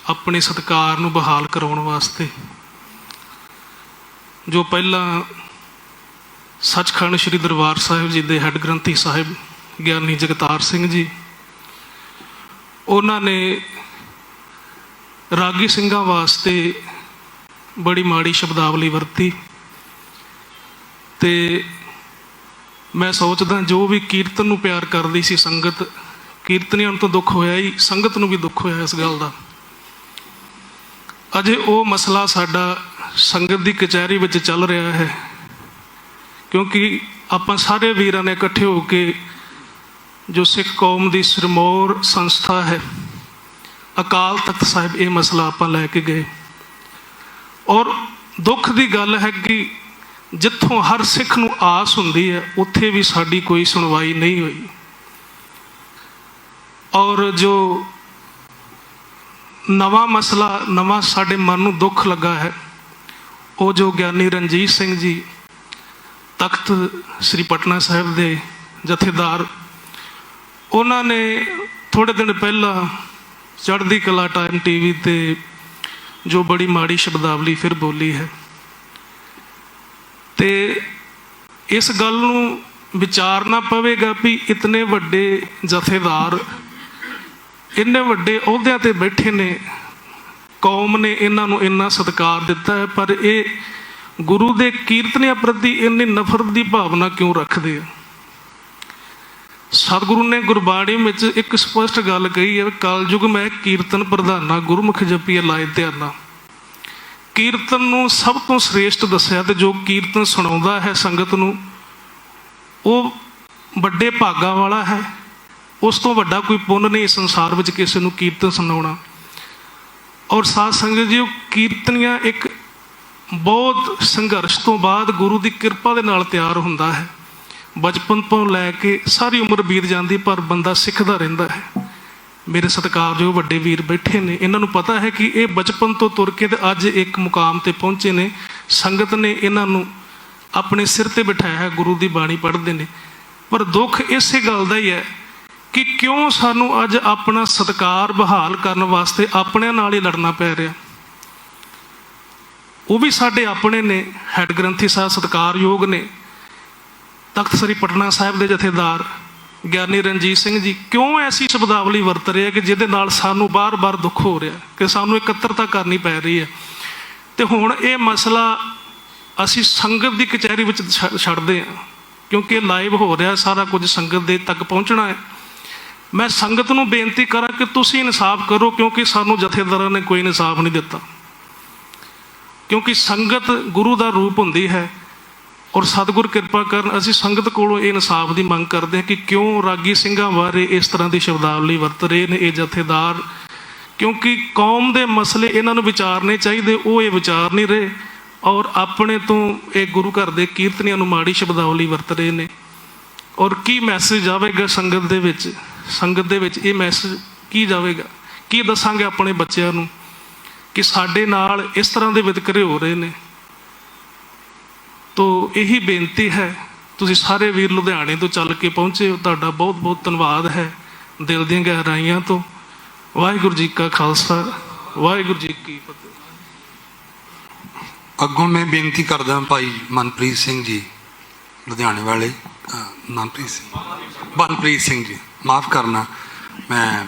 ਆਪਣੇ ਸਤਿਕਾਰ ਨੂੰ ਬਹਾਲ ਕਰਾਉਣ ਵਾਸਤੇ, ਜੋ ਪਹਿਲਾਂ ਸੱਚਖੰਡ ਸ੍ਰੀ ਦਰਬਾਰ ਸਾਹਿਬ ਜੀ ਦੇ ਹੈੱਡ ਗ੍ਰੰਥੀ ਸਾਹਿਬ ਗਿਆਨੀ ਜਗਤਾਰ ਸਿੰਘ ਜੀ, ਉਹਨਾਂ ਨੇ ਰਾਗੀ ਸਿੰਘਾਂ ਵਾਸਤੇ ਬੜੀ ਮਾੜੀ ਸ਼ਬਦਾਵਲੀ ਵਰਤੀ। ਤੇ ਮੈਂ ਸੋਚਦਾ ਜੋ ਵੀ ਕੀਰਤਨ ਨੂੰ ਪਿਆਰ ਕਰਦੀ ਸੀ ਸੰਗਤ, ਕੀਰਤਨੀਆਂ ਨੂੰ ਤਾਂ ਦੁੱਖ ਹੋਇਆ ਹੀ, ਸੰਗਤ ਨੂੰ ਵੀ ਦੁੱਖ ਹੋਇਆ ਇਸ ਗੱਲ ਦਾ। ਅਜੇ ਉਹ ਮਸਲਾ ਸਾਡਾ ਸੰਗਤ ਦੀ ਕਚਹਿਰੀ ਵਿੱਚ ਚੱਲ ਰਿਹਾ ਹੈ, ਕਿਉਂਕਿ ਆਪਾਂ ਸਾਰੇ ਵੀਰਾਂ ਨੇ ਇਕੱਠੇ ਹੋ ਕੇ ਜੋ ਸਿੱਖ ਕੌਮ ਦੀ ਸਿਰਮੌਰ ਸੰਸਥਾ ਹੈ ਅਕਾਲ ਤਖਤ ਸਾਹਿਬ, ਇਹ ਮਸਲਾ ਆਪਾਂ ਲੈ ਕੇ ਗਏ। ਔਰ ਦੁੱਖ ਦੀ ਗੱਲ ਹੈ ਕਿ ਜਿੱਥੋਂ ਹਰ ਸਿੱਖ ਨੂੰ ਆਸ ਹੁੰਦੀ ਹੈ, ਉੱਥੇ ਵੀ ਸਾਡੀ ਕੋਈ ਸੁਣਵਾਈ ਨਹੀਂ ਹੋਈ। ਔਰ ਜੋ ਨਵਾਂ ਮਸਲਾ, ਨਵਾਂ ਸਾਡੇ ਮਨ ਨੂੰ ਦੁੱਖ ਲੱਗਾ ਹੈ, ਉਹ ਜੋ ਗਿਆਨੀ ਰਣਜੀਤ ਸਿੰਘ ਜੀ ਤਖਤ ਸ੍ਰੀ ਪਟਨਾ ਸਾਹਿਬ ਦੇ ਜਥੇਦਾਰ, ਉਹਨਾਂ ਨੇ ਥੋੜ੍ਹੇ ਦਿਨ ਪਹਿਲਾਂ ਚੜ੍ਹਦੀ ਕਲਾ ਟਾਈਮ TV ਤੇ ਜੋ ਬੜੀ ਮਾੜੀ ਸ਼ਬਦਾਵਲੀ ਫਿਰ ਬੋਲੀ ਹੈ। ਤੇ ਇਸ ਗੱਲ ਨੂੰ ਵਿਚਾਰਨਾ ਪਵੇਗਾ ਵੀ ਇਤਨੇ ਵੱਡੇ ਜਥੇਦਾਰ ਇੰਨੇ ਵੱਡੇ ਅਹੁਦਿਆਂ ਤੇ ਬੈਠੇ ਨੇ, ਕੌਮ ਨੇ ਇਹਨਾਂ ਨੂੰ ਇੰਨਾ ਸਤਿਕਾਰ ਦਿੱਤਾ ਹੈ, ਪਰ ਇਹ ਗੁਰੂ ਦੇ ਕੀਰਤਨੀਆਂ ਪ੍ਰਤੀ ਇੰਨੀ ਨਫ਼ਰਤ ਦੀ ਭਾਵਨਾ ਕਿਉਂ ਰੱਖਦੇ ਆ। ਸਤਿਗੁਰੂ ਨੇ ਗੁਰਬਾਣੀ ਵਿੱਚ ਇੱਕ ਸਪਸ਼ਟ ਗੱਲ ਕਹੀ ਹੈ, ਕਲਯੁਗ ਮੈਂ ਕੀਰਤਨ ਪ੍ਰਧਾਨਾ, ਗੁਰਮੁਖ ਜਪੀਏ ਲਾਏ ਧਿਆਨਾ। ਕੀਰਤਨ ਨੂੰ ਸਭ ਤੋਂ ਸ੍ਰੇਸ਼ਟ ਦੱਸਿਆ, ਤੇ ਜੋ ਕੀਰਤਨ ਸੁਣਾਉਂਦਾ ਹੈ ਸੰਗਤ ਨੂੰ, ਉਹ ਵੱਡੇ ਭਾਗਾਂ ਵਾਲਾ ਹੈ। ਉਸ ਤੋਂ ਵੱਡਾ ਕੋਈ ਪੁੰਨ ਨਹੀਂ ਇਸ ਸੰਸਾਰ ਵਿੱਚ ਕਿਸੇ ਨੂੰ ਕੀਰਤਨ ਸੁਣਾਉਣਾ। ਔਰ ਸਾਧ ਸੰਗਤ ਜੀ, ਉਹ ਕੀਰਤਨੀਆਂ ਇੱਕ ਬਹੁਤ ਸੰਘਰਸ਼ ਤੋਂ ਬਾਅਦ ਗੁਰੂ ਦੀ ਕਿਰਪਾ ਦੇ ਨਾਲ ਤਿਆਰ ਹੁੰਦਾ ਹੈ। ਬਚਪਨ ਤੋਂ ਲੈ ਕੇ ਸਾਰੀ ਉਮਰ ਬੀਤ ਜਾਂਦੀ, ਪਰ ਬੰਦਾ ਸਿੱਖਦਾ ਰਹਿੰਦਾ ਹੈ। ਮੇਰੇ ਸਤਿਕਾਰਯੋਗ ਵੱਡੇ ਵੀਰ ਬੈਠੇ ਨੇ, ਇਹਨਾਂ ਨੂੰ ਪਤਾ ਹੈ ਕਿ ਇਹ ਬਚਪਨ ਤੋਂ ਤੁਰ ਕੇ ਤੇ ਅੱਜ ਇੱਕ ਮੁਕਾਮ ਤੇ ਪਹੁੰਚੇ ਨੇ। ਸੰਗਤ ਨੇ ਇਹਨਾਂ ਨੂੰ ਆਪਣੇ ਸਿਰ ਤੇ ਬਿਠਾਇਆ ਹੈ, ਗੁਰੂ ਦੀ ਬਾਣੀ ਪੜ੍ਹਦੇ ਨੇ। ਪਰ ਦੁੱਖ ਇਸੇ ਗੱਲ ਦਾ ਹੀ ਹੈ ਕਿ ਕਿਉਂ ਸਾਨੂੰ ਅੱਜ ਆਪਣਾ ਸਤਿਕਾਰ ਬਹਾਲ ਕਰਨ ਵਾਸਤੇ ਆਪਣਿਆਂ ਨਾਲ ਹੀ ਲੜਨਾ ਪੈ ਰਿਹਾ। ਉਹ ਵੀ ਸਾਡੇ ਆਪਣੇ ਨੇ, ਹੈੱਡ ਗ੍ਰੰਥੀ ਸਾਹਿਬ ਸਤਿਕਾਰਯੋਗ ਨੇ, ਤਖਤ ਸ੍ਰੀ ਪਟਨਾ ਸਾਹਿਬ ਦੇ ਜਥੇਦਾਰ ਗਿਆਨੀ ਰਣਜੀਤ ਸਿੰਘ ਜੀ। ਕਿਉਂ ਐਸੀ ਸ਼ਬਦਾਵਲੀ ਵਰਤ ਰਹੇ ਕਿ ਜਿਹਦੇ ਨਾਲ ਸਾਨੂੰ ਬਾਰ-ਬਾਰ ਦੁੱਖ ਹੋ ਰਿਹਾ, ਕਿ ਸਾਨੂੰ ਇਕੱਤਰਤਾ ਕਰਨੀ ਪੈ ਰਹੀ ਹੈ। ਤੇ ਹੁਣ ਇਹ ਮਸਲਾ ਅਸੀਂ ਸੰਗਤ ਦੀ ਕਚਹਿਰੀ ਵਿੱਚ ਛੱਡਦੇ ਹਾਂ, ਕਿਉਂਕਿ ਇਹ ਲਾਈਵ ਹੋ ਰਿਹਾ, ਸਾਰਾ ਕੁਝ ਸੰਗਤ ਦੇ ਤੱਕ ਪਹੁੰਚਣਾ ਹੈ। ਮੈਂ ਸੰਗਤ ਨੂੰ ਬੇਨਤੀ ਕਰਾਂ ਕਿ ਤੁਸੀਂ ਇਨਸਾਫ ਕਰੋ, ਕਿਉਂਕਿ ਸਾਨੂੰ ਜਥੇਦਾਰਾਂ ਨੇ ਕੋਈ ਇਨਸਾਫ ਨਹੀਂ ਦਿੱਤਾ। ਕਿਉਂਕਿ ਸੰਗਤ ਗੁਰੂ ਦਾ ਰੂਪ ਹੁੰਦੀ ਹੈ, ਔਰ ਸਤਿਗੁਰ ਕਿਰਪਾ ਕਰਨ ਅਸੀਂ ਸੰਗਤ ਕੋਲੋਂ ਇਹ ਇਨਸਾਫ ਦੀ ਮੰਗ ਕਰਦੇ ਹਾਂ ਕਿ ਕਿਉਂ ਰਾਗੀ ਸਿੰਘਾਂ ਬਾਰੇ ਇਸ ਤਰ੍ਹਾਂ ਦੀ ਸ਼ਬਦਾਵਲੀ ਵਰਤ ਰਹੇ ਨੇ ਇਹ ਜਥੇਦਾਰ। ਕਿਉਂਕਿ ਕੌਮ ਦੇ ਮਸਲੇ ਇਹਨਾਂ ਨੂੰ ਵਿਚਾਰਨੇ ਚਾਹੀਦੇ, ਉਹ ਇਹ ਵਿਚਾਰ ਨਹੀਂ ਰਹੇ, ਔਰ ਆਪਣੇ ਤੋਂ ਇਹ ਗੁਰੂ ਘਰ ਦੇ ਕੀਰਤਨੀਆਂ ਨੂੰ ਮਾੜੀ ਸ਼ਬਦਾਵਲੀ ਵਰਤ ਰਹੇ ਨੇ। ਔਰ ਕੀ ਮੈਸੇਜ ਜਾਵੇਗਾ ਸੰਗਤ ਦੇ ਵਿੱਚ? ਸੰਗਤ ਦੇ ਵਿੱਚ ਇਹ ਮੈਸੇਜ ਕੀ ਜਾਵੇਗਾ? ਕੀ ਦੱਸਾਂਗੇ ਆਪਣੇ ਬੱਚਿਆਂ ਨੂੰ ਕਿ ਸਾਡੇ ਨਾਲ ਇਸ ਤਰ੍ਹਾਂ ਦੇ ਵਿਤਕਰੇ ਹੋ ਰਹੇ ਨੇ? ਤੋ ਇਹੀ ਬੇਨਤੀ ਹੈ, ਤੁਸੀਂ ਸਾਰੇ ਵੀਰ ਲੁਧਿਆਣੇ ਤੋਂ ਚੱਲ ਕੇ ਪਹੁੰਚੇ ਹੋ, ਤੁਹਾਡਾ ਬਹੁਤ ਬਹੁਤ ਧੰਨਵਾਦ ਹੈ ਦਿਲ ਦੀਆਂ ਗਹਿਰਾਈਆਂ ਤੋਂ। ਵਾਹਿਗੁਰੂ ਜੀ ਕਾ ਖਾਲਸਾ, ਵਾਹਿਗੁਰੂ ਜੀ ਕੀ ਫਤਿਹ। ਅੱਗੋਂ ਮੈਂ ਬੇਨਤੀ ਕਰਦਾ ਭਾਈ ਮਨਪ੍ਰੀਤ ਸਿੰਘ ਜੀ ਲੁਧਿਆਣੇ ਵਾਲੇ, ਮਨਪ੍ਰੀਤ ਸਿੰਘ ਜੀ ਮਾਫ ਕਰਨਾ, ਮੈਂ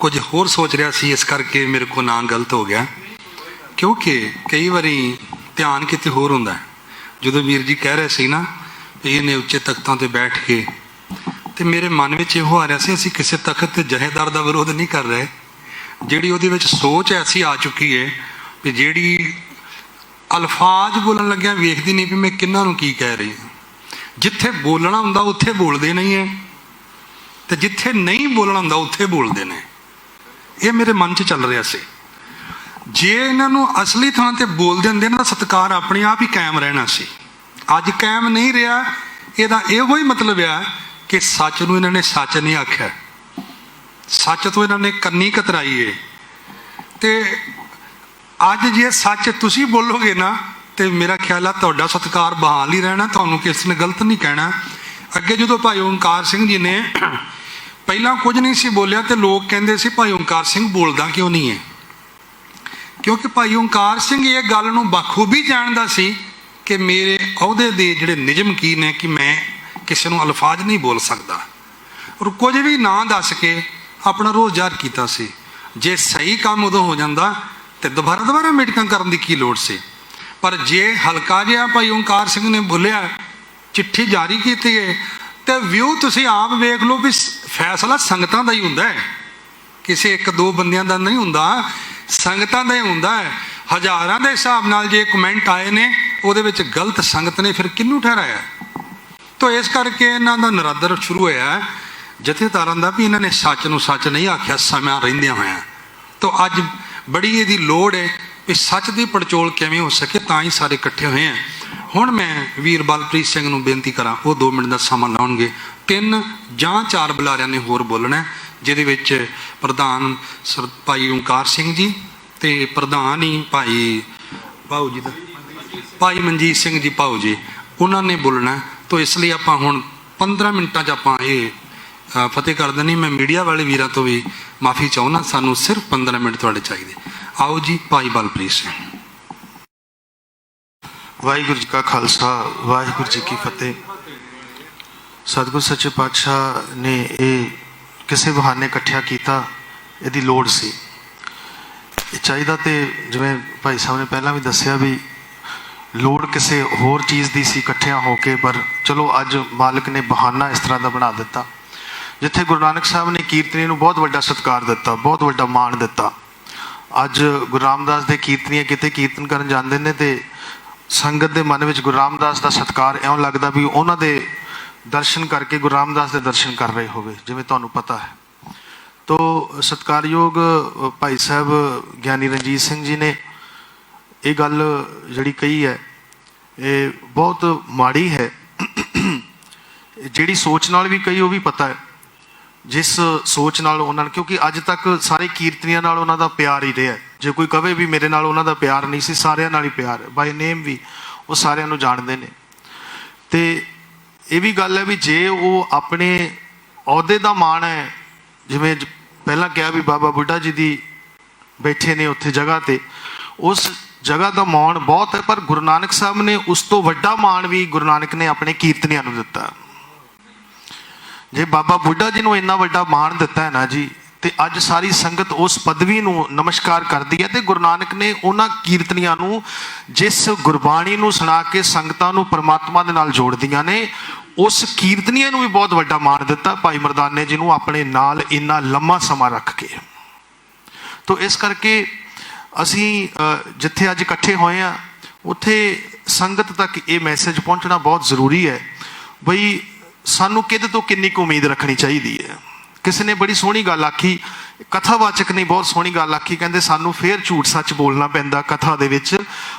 ਕੁਝ ਹੋਰ ਸੋਚ ਰਿਹਾ ਸੀ, ਇਸ ਕਰਕੇ ਮੇਰੇ ਕੋਲ ਨਾਂ ਗਲਤ ਹੋ ਗਿਆ। ਕਿਉਂਕਿ ਕਈ ਵਾਰੀ ਧਿਆਨ ਕਿਤੇ ਹੋਰ ਹੁੰਦਾ ਹੈ। ਜਦੋਂ ਵੀਰ ਜੀ ਕਹਿ ਰਹੇ ਸੀ ਨਾ ਵੀ ਇਹਨੇ ਉੱਚੇ ਤਖਤਾਂ ਤੇ ਬੈਠ ਕੇ, ਤੇ ਮੇਰੇ ਮਨ ਵਿੱਚ ਇਹੋ ਆ ਰਿਹਾ ਸੀ ਅਸੀਂ ਕਿਸੇ ਤਖਤ ਤੇ ਜਹੇਦਾਰ ਦਾ ਵਿਰੋਧ ਨਹੀਂ ਕਰ ਰਹੇ। ਜਿਹੜੀ ਉਹਦੇ ਵਿੱਚ ਸੋਚ ਐਸੀ ਆ ਚੁੱਕੀ ਹੈ ਵੀ ਜਿਹੜੀ ਅਲਫਾਜ਼ ਬੋਲਣ ਲੱਗਿਆ ਵੇਖਦੀ ਨਹੀਂ ਵੀ ਮੈਂ ਕਿਹਨਾਂ ਨੂੰ ਕੀ ਕਹਿ ਰਹੀ ਹਾਂ। ਜਿੱਥੇ ਬੋਲਣਾ ਹੁੰਦਾ ਉੱਥੇ ਬੋਲਦੇ ਨਹੀਂ ਹੈ, ਤੇ ਜਿੱਥੇ ਨਹੀਂ ਬੋਲਣਾ ਹੁੰਦਾ ਉੱਥੇ ਬੋਲਦੇ ਨੇ। ਇਹ ਮੇਰੇ ਮਨ 'ਚ ਚੱਲ ਰਿਹਾ ਸੀ। ਜੇ ਇਹਨਾਂ ਨੂੰ ਅਸਲੀ ਥਾਂ ਤੇ ਬੋਲਦੇ ਹੁੰਦੇ ਇਹਨਾਂ ਦਾ ਸਤਿਕਾਰ ਆਪਣੇ ਆਪ ਹੀ ਕਾਇਮ ਰਹਿਣਾ ਸੀ। ਅੱਜ ਕਾਇਮ ਨਹੀਂ ਰਿਹਾ। ਇਹਦਾ ਇਹੋ ਹੀ ਮਤਲਬ ਆ ਕਿ ਸੱਚ ਨੂੰ ਇਹਨਾਂ ਨੇ ਸੱਚ ਨਹੀਂ ਆਖਿਆ, ਸੱਚ ਤੋਂ ਇਹਨਾਂ ਨੇ ਕੰਨੀ ਕਤਰਾਈ ਏ। ਤੇ ਅੱਜ ਜੇ ਸੱਚ ਤੁਸੀਂ ਬੋਲੋਗੇ ਨਾ ਤੇ ਮੇਰਾ ਖਿਆਲ ਆ ਤੁਹਾਡਾ ਸਤਿਕਾਰ ਬਹਾਲ ਹੀ ਰਹਿਣਾ, ਤੁਹਾਨੂੰ ਕਿਸੇ ਨੇ ਗਲਤ ਨਹੀਂ ਕਹਿਣਾ। ਅੱਗੇ ਜਦੋਂ ਭਾਈ ਓਂਕਾਰ ਸਿੰਘ ਜੀ ਨੇ ਪਹਿਲਾਂ ਕੁਝ ਨਹੀਂ ਸੀ ਬੋਲਿਆ ਤੇ ਲੋਕ ਕਹਿੰਦੇ ਸੀ ਭਾਈ ਓਂਕਾਰ ਸਿੰਘ ਬੋਲਦਾ ਕਿਉਂ ਨਹੀਂ ਹੈ, ਕਿਉਂਕਿ ਭਾਈ ਓਂਕਾਰ ਸਿੰਘ ਇਹ ਗੱਲ ਨੂੰ ਬਖੂਬੀ ਜਾਣਦਾ ਸੀ ਕਿ ਮੇਰੇ ਅਹੁਦੇ ਦੇ ਜਿਹੜੇ ਨਿਯਮ ਕੀ ਨੇ, ਕਿ ਮੈਂ ਕਿਸੇ ਨੂੰ ਅਲਫਾਜ਼ ਨਹੀਂ ਬੋਲ ਸਕਦਾ, ਔਰ ਕੁਝ ਵੀ ਨਾ ਦੱਸ ਕੇ ਆਪਣਾ ਰੋਜ਼ ਜ਼ਾਹਰ ਕੀਤਾ ਸੀ। ਜੇ ਸਹੀ ਕੰਮ ਉਦੋਂ ਹੋ ਜਾਂਦਾ ਤੇ ਦੁਬਾਰਾ ਮੀਟਿੰਗਾਂ ਕਰਨ ਦੀ ਕੀ ਲੋੜ ਸੀ। ਪਰ ਜੇ ਹਲਕਾ ਜਿਹਾ ਭਾਈ ਓਂਕਾਰ ਸਿੰਘ ਨੇ ਬੋਲਿਆ, ਚਿੱਠੀ ਜਾਰੀ ਕੀਤੀ ਹੈ, ਤੇ ਵਿਊ ਤੁਸੀਂ ਆਪ ਵੇਖ ਲਓ ਵੀ ਫੈਸਲਾ ਸੰਗਤਾਂ ਦਾ ਹੀ ਹੁੰਦਾ ਹੈ, ਕਿਸੇ ਇੱਕ ਦੋ ਬੰਦਿਆਂ ਦਾ ਨਹੀਂ ਹੁੰਦਾ, ਸੰਗਤਾਂ ਦਾ ਹੀ ਹੁੰਦਾ ਹੈ। ਹਜ਼ਾਰਾਂ ਦੇ ਹਿਸਾਬ ਨਾਲ ਜੇ ਕਮੈਂਟ ਆਏ ਨੇ ਉਹਦੇ ਵਿੱਚ ਗਲਤ ਸੰਗਤ ਨੇ ਫਿਰ ਕਿਹਨੂੰ ਠਹਿਰਾਇਆ। ਤਾਂ ਇਸ ਕਰਕੇ ਇਹਨਾਂ ਦਾ ਨਰਾਦਰ ਸ਼ੁਰੂ ਹੋਇਆ ਜਥੇਦਾਰਾਂ ਦਾ ਵੀ ਇਹਨਾਂ ਨੇ ਸੱਚ ਨੂੰ ਸੱਚ ਨਹੀਂ ਆਖਿਆ ਸਮਾਂ ਰਹਿੰਦਿਆਂ ਹੋਇਆਂ। ਤਾਂ ਅੱਜ ਬੜੀ ਇਹਦੀ ਲੋੜ ਹੈ ਵੀ ਸੱਚ ਦੀ ਪੜਚੋਲ ਕਿਵੇਂ ਹੋ ਸਕੇ, ਤਾਂ ਹੀ ਸਾਰੇ ਇਕੱਠੇ ਹੋਏ ਆ। ਹੁਣ ਮੈਂ ਵੀਰ ਬਲਪ੍ਰੀਤ ਸਿੰਘ ਨੂੰ ਬੇਨਤੀ ਕਰਾਂ, ਉਹ 2 ਮਿੰਟ ਦਾ ਸਮਾਂ ਲਾਉਣਗੇ। 3 ਜਾਂ 4 ਬੁਲਾਰਿਆਂ ਨੇ ਹੋਰ ਬੋਲਣਾ, ਜਿਹਦੇ ਵਿੱਚ ਪ੍ਰਧਾਨ ਭਾਈ ਓਂਕਾਰ ਸਿੰਘ ਜੀ ਤੇ ਪ੍ਰਧਾਨ ਹੀ ਭਾਈ ਭਾਊ ਜੀ ਦਾ ਭਾਈ ਮਨਜੀਤ ਸਿੰਘ ਜੀ ਭਾਊ ਜੀ, ਉਹਨਾਂ ਨੇ ਬੋਲਣਾ। ਤਾਂ ਇਸ ਲਈ ਆਪਾਂ ਹੁਣ 15 ਮਿੰਟਾਂ 'ਚ ਆਪਾਂ ਇਹ ਫਤਿਹ ਕਰ ਦੇਣੀ। ਮੈਂ ਮੀਡੀਆ ਵਾਲੇ ਵੀਰਾਂ ਤੋਂ ਵੀ ਮਾਫੀ ਚਾਹੁੰਦਾ, ਸਾਨੂੰ ਸਿਰਫ 15 ਮਿੰਟ ਤੁਹਾਡੇ ਚਾਹੀਦੇ। ਆਓ ਜੀ ਭਾਈ ਬਲਪ੍ਰੀਤ ਸਿੰਘ। ਵਾਹਿਗੁਰੂ ਜੀ ਕਾ ਖਾਲਸਾ, ਵਾਹਿਗੁਰੂ ਜੀ ਕੀ ਫਤਿਹ। ਸਤਿਗੁਰ ਸੱਚੇ ਪਾਤਸ਼ਾਹ ਨੇ ਇਹ ਕਿਸੇ ਬਹਾਨੇ ਇਕੱਠਿਆ ਕੀਤਾ, ਇਹਦੀ ਲੋੜ ਸੀ, ਇਹ ਚਾਹੀਦਾ। ਤੇ ਜਿਵੇਂ ਭਾਈ ਸਾਹਿਬ ਨੇ ਪਹਿਲਾਂ ਵੀ ਦੱਸਿਆ ਵੀ ਲੋੜ ਕਿਸੇ ਹੋਰ ਚੀਜ਼ ਦੀ ਸੀ ਇਕੱਠਿਆਂ ਹੋ ਕੇ, ਪਰ ਚਲੋ ਅੱਜ ਮਾਲਕ ਨੇ ਬਹਾਨਾ ਇਸ ਤਰ੍ਹਾਂ ਦਾ ਬਣਾ ਦਿੱਤਾ। ਜਿੱਥੇ ਗੁਰੂ ਨਾਨਕ ਸਾਹਿਬ ਨੇ ਕੀਰਤਨੀ ਨੂੰ ਬਹੁਤ ਵੱਡਾ ਸਤਿਕਾਰ ਦਿੱਤਾ, ਬਹੁਤ ਵੱਡਾ ਮਾਣ ਦਿੱਤਾ, ਅੱਜ ਗੁਰੂ ਰਾਮਦਾਸ ਦੇ ਕੀਰਤਨੀਏ ਕਿਤੇ ਕੀਰਤਨ ਕਰਨ ਜਾਂਦੇ ਨੇ ਤੇ ਸੰਗਤ ਦੇ ਮਨ ਵਿੱਚ ਗੁਰੂ ਰਾਮਦਾਸ ਦਾ ਸਤਿਕਾਰ ਇਉਂ ਲੱਗਦਾ ਵੀ ਉਹਨਾਂ ਦੇ ਦਰਸ਼ਨ ਕਰਕੇ ਗੁਰੂ ਰਾਮਦਾਸ ਦੇ ਦਰਸ਼ਨ ਕਰ ਰਹੇ ਹੋਵੇ, ਜਿਵੇਂ ਤੁਹਾਨੂੰ ਪਤਾ ਹੈ। ਤੋ ਸਤਿਕਾਰਯੋਗ ਭਾਈ ਸਾਹਿਬ ਗਿਆਨੀ ਰਣਜੀਤ ਸਿੰਘ ਜੀ ਨੇ ਇਹ ਗੱਲ ਜਿਹੜੀ ਕਹੀ ਹੈ ਇਹ ਬਹੁਤ ਮਾੜੀ ਹੈ। ਜਿਹੜੀ ਸੋਚ ਨਾਲ ਵੀ ਕਹੀ ਉਹ ਵੀ ਪਤਾ ਹੈ, ਜਿਸ ਸੋਚ ਨਾਲ ਉਹਨਾਂ ਨੇ, ਕਿਉਂਕਿ ਅੱਜ ਤੱਕ ਸਾਰੇ ਕੀਰਤਨੀਆਂ ਨਾਲ ਉਹਨਾਂ ਦਾ ਪਿਆਰ ਹੀ ਰਿਹਾ। ਜੇ ਕੋਈ ਕਵੇ ਵੀ ਮੇਰੇ ਨਾਲ ਉਹਨਾਂ ਦਾ ਪਿਆਰ ਨਹੀਂ ਸੀ, ਸਾਰਿਆਂ ਨਾਲ ਹੀ ਪਿਆਰ ਹੈ, ਬਾਈ ਨੇਮ ਵੀ ਉਹ ਸਾਰਿਆਂ ਨੂੰ ਜਾਣਦੇ ਨੇ। ਤੇ ਇਹ ਵੀ ਗੱਲ ਹੈ ਵੀ ਜੇ ਉਹ ਆਪਣੇ ਅਹੁਦੇ ਦਾ ਮਾਣ ਹੈ, ਜਿਵੇਂ ਪਹਿਲਾਂ ਕਿਹਾ ਵੀ ਬਾਬਾ ਬੁੱਢਾ ਜੀ ਦੀ ਬੈਠੇ ਨੇ ਉੱਥੇ ਜਗ੍ਹਾ ਤੇ, ਉਸ ਜਗ੍ਹਾ ਦਾ ਮਾਣ ਬਹੁਤ ਹੈ, ਪਰ ਗੁਰੂ ਨਾਨਕ ਸਾਹਿਬ ਨੇ ਉਸ ਤੋਂ ਵੱਡਾ ਮਾਣ ਵੀ ਗੁਰੂ ਨਾਨਕ ਨੇ ਆਪਣੇ ਕੀਰਤਨੀਆਂ ਨੂੰ ਦਿੱਤਾ। ਜੇ ਬਾਬਾ ਬੁੱਢਾ ਜੀ ਨੂੰ ਇੰਨਾ ਵੱਡਾ ਮਾਣ ਦਿੱਤਾ ਹੈ ਨਾ ਜੀ, ਤੇ ਅੱਜ ਸਾਰੀ ਸੰਗਤ ਉਸ ਪਦਵੀ ਨੂੰ ਨਮਸਕਾਰ ਕਰਦੀ ਹੈ। ਤੇ ਗੁਰੂ ਨਾਨਕ ਨੇ ਉਹਨਾਂ ਕੀਰਤਨੀਆਂ ਨੂੰ ਜਿਸ ਗੁਰਬਾਣੀ ਨੂੰ ਸੁਣਾ ਕੇ ਸੰਗਤਾਂ ਨੂੰ ਪਰਮਾਤਮਾ ਦੇ ਨਾਲ ਜੋੜਦੀਆਂ ਨੇ, ਉਸ ਕੀਰਤਨੀਆਂ ਨੂੰ ਵੀ ਬਹੁਤ ਵੱਡਾ ਮਾਣ ਦਿੱਤਾ ਭਾਈ ਮਰਦਾਨੇ ਜੀ ਨੂੰ ਆਪਣੇ ਨਾਲ ਇੰਨਾ ਲੰਮਾ ਸਮਾਂ ਰੱਖ ਕੇ। ਤੋ ਇਸ ਕਰਕੇ ਅਸੀਂ ਜਿੱਥੇ ਅੱਜ ਇਕੱਠੇ ਹੋਏ ਹਾਂ ਉੱਥੇ ਸੰਗਤ ਤੱਕ ਇਹ ਮੈਸੇਜ ਪਹੁੰਚਣਾ ਬਹੁਤ ਜ਼ਰੂਰੀ ਹੈ ਬਈ ਸਾਨੂੰ ਕਿਹਦੇ ਤੋਂ ਕਿੰਨੀ ਕੁ ਉਮੀਦ ਰੱਖਣੀ ਚਾਹੀਦੀ ਹੈ। ਕਿਸੇ ਨੇ ਬੜੀ ਸੋਹਣੀ ਗੱਲ ਆਖੀ, ਕਥਾਵਾਚਕ ਨੇ ਬਹੁਤ ਸੋਹਣੀ ਗੱਲ ਆਖੀ, ਕਹਿੰਦੇ ਸਾਨੂੰ ਫੇਰ ਝੂਠ ਸੱਚ ਬੋਲਣਾ ਪੈਂਦਾ ਕਥਾ ਦੇ ਵਿੱਚ,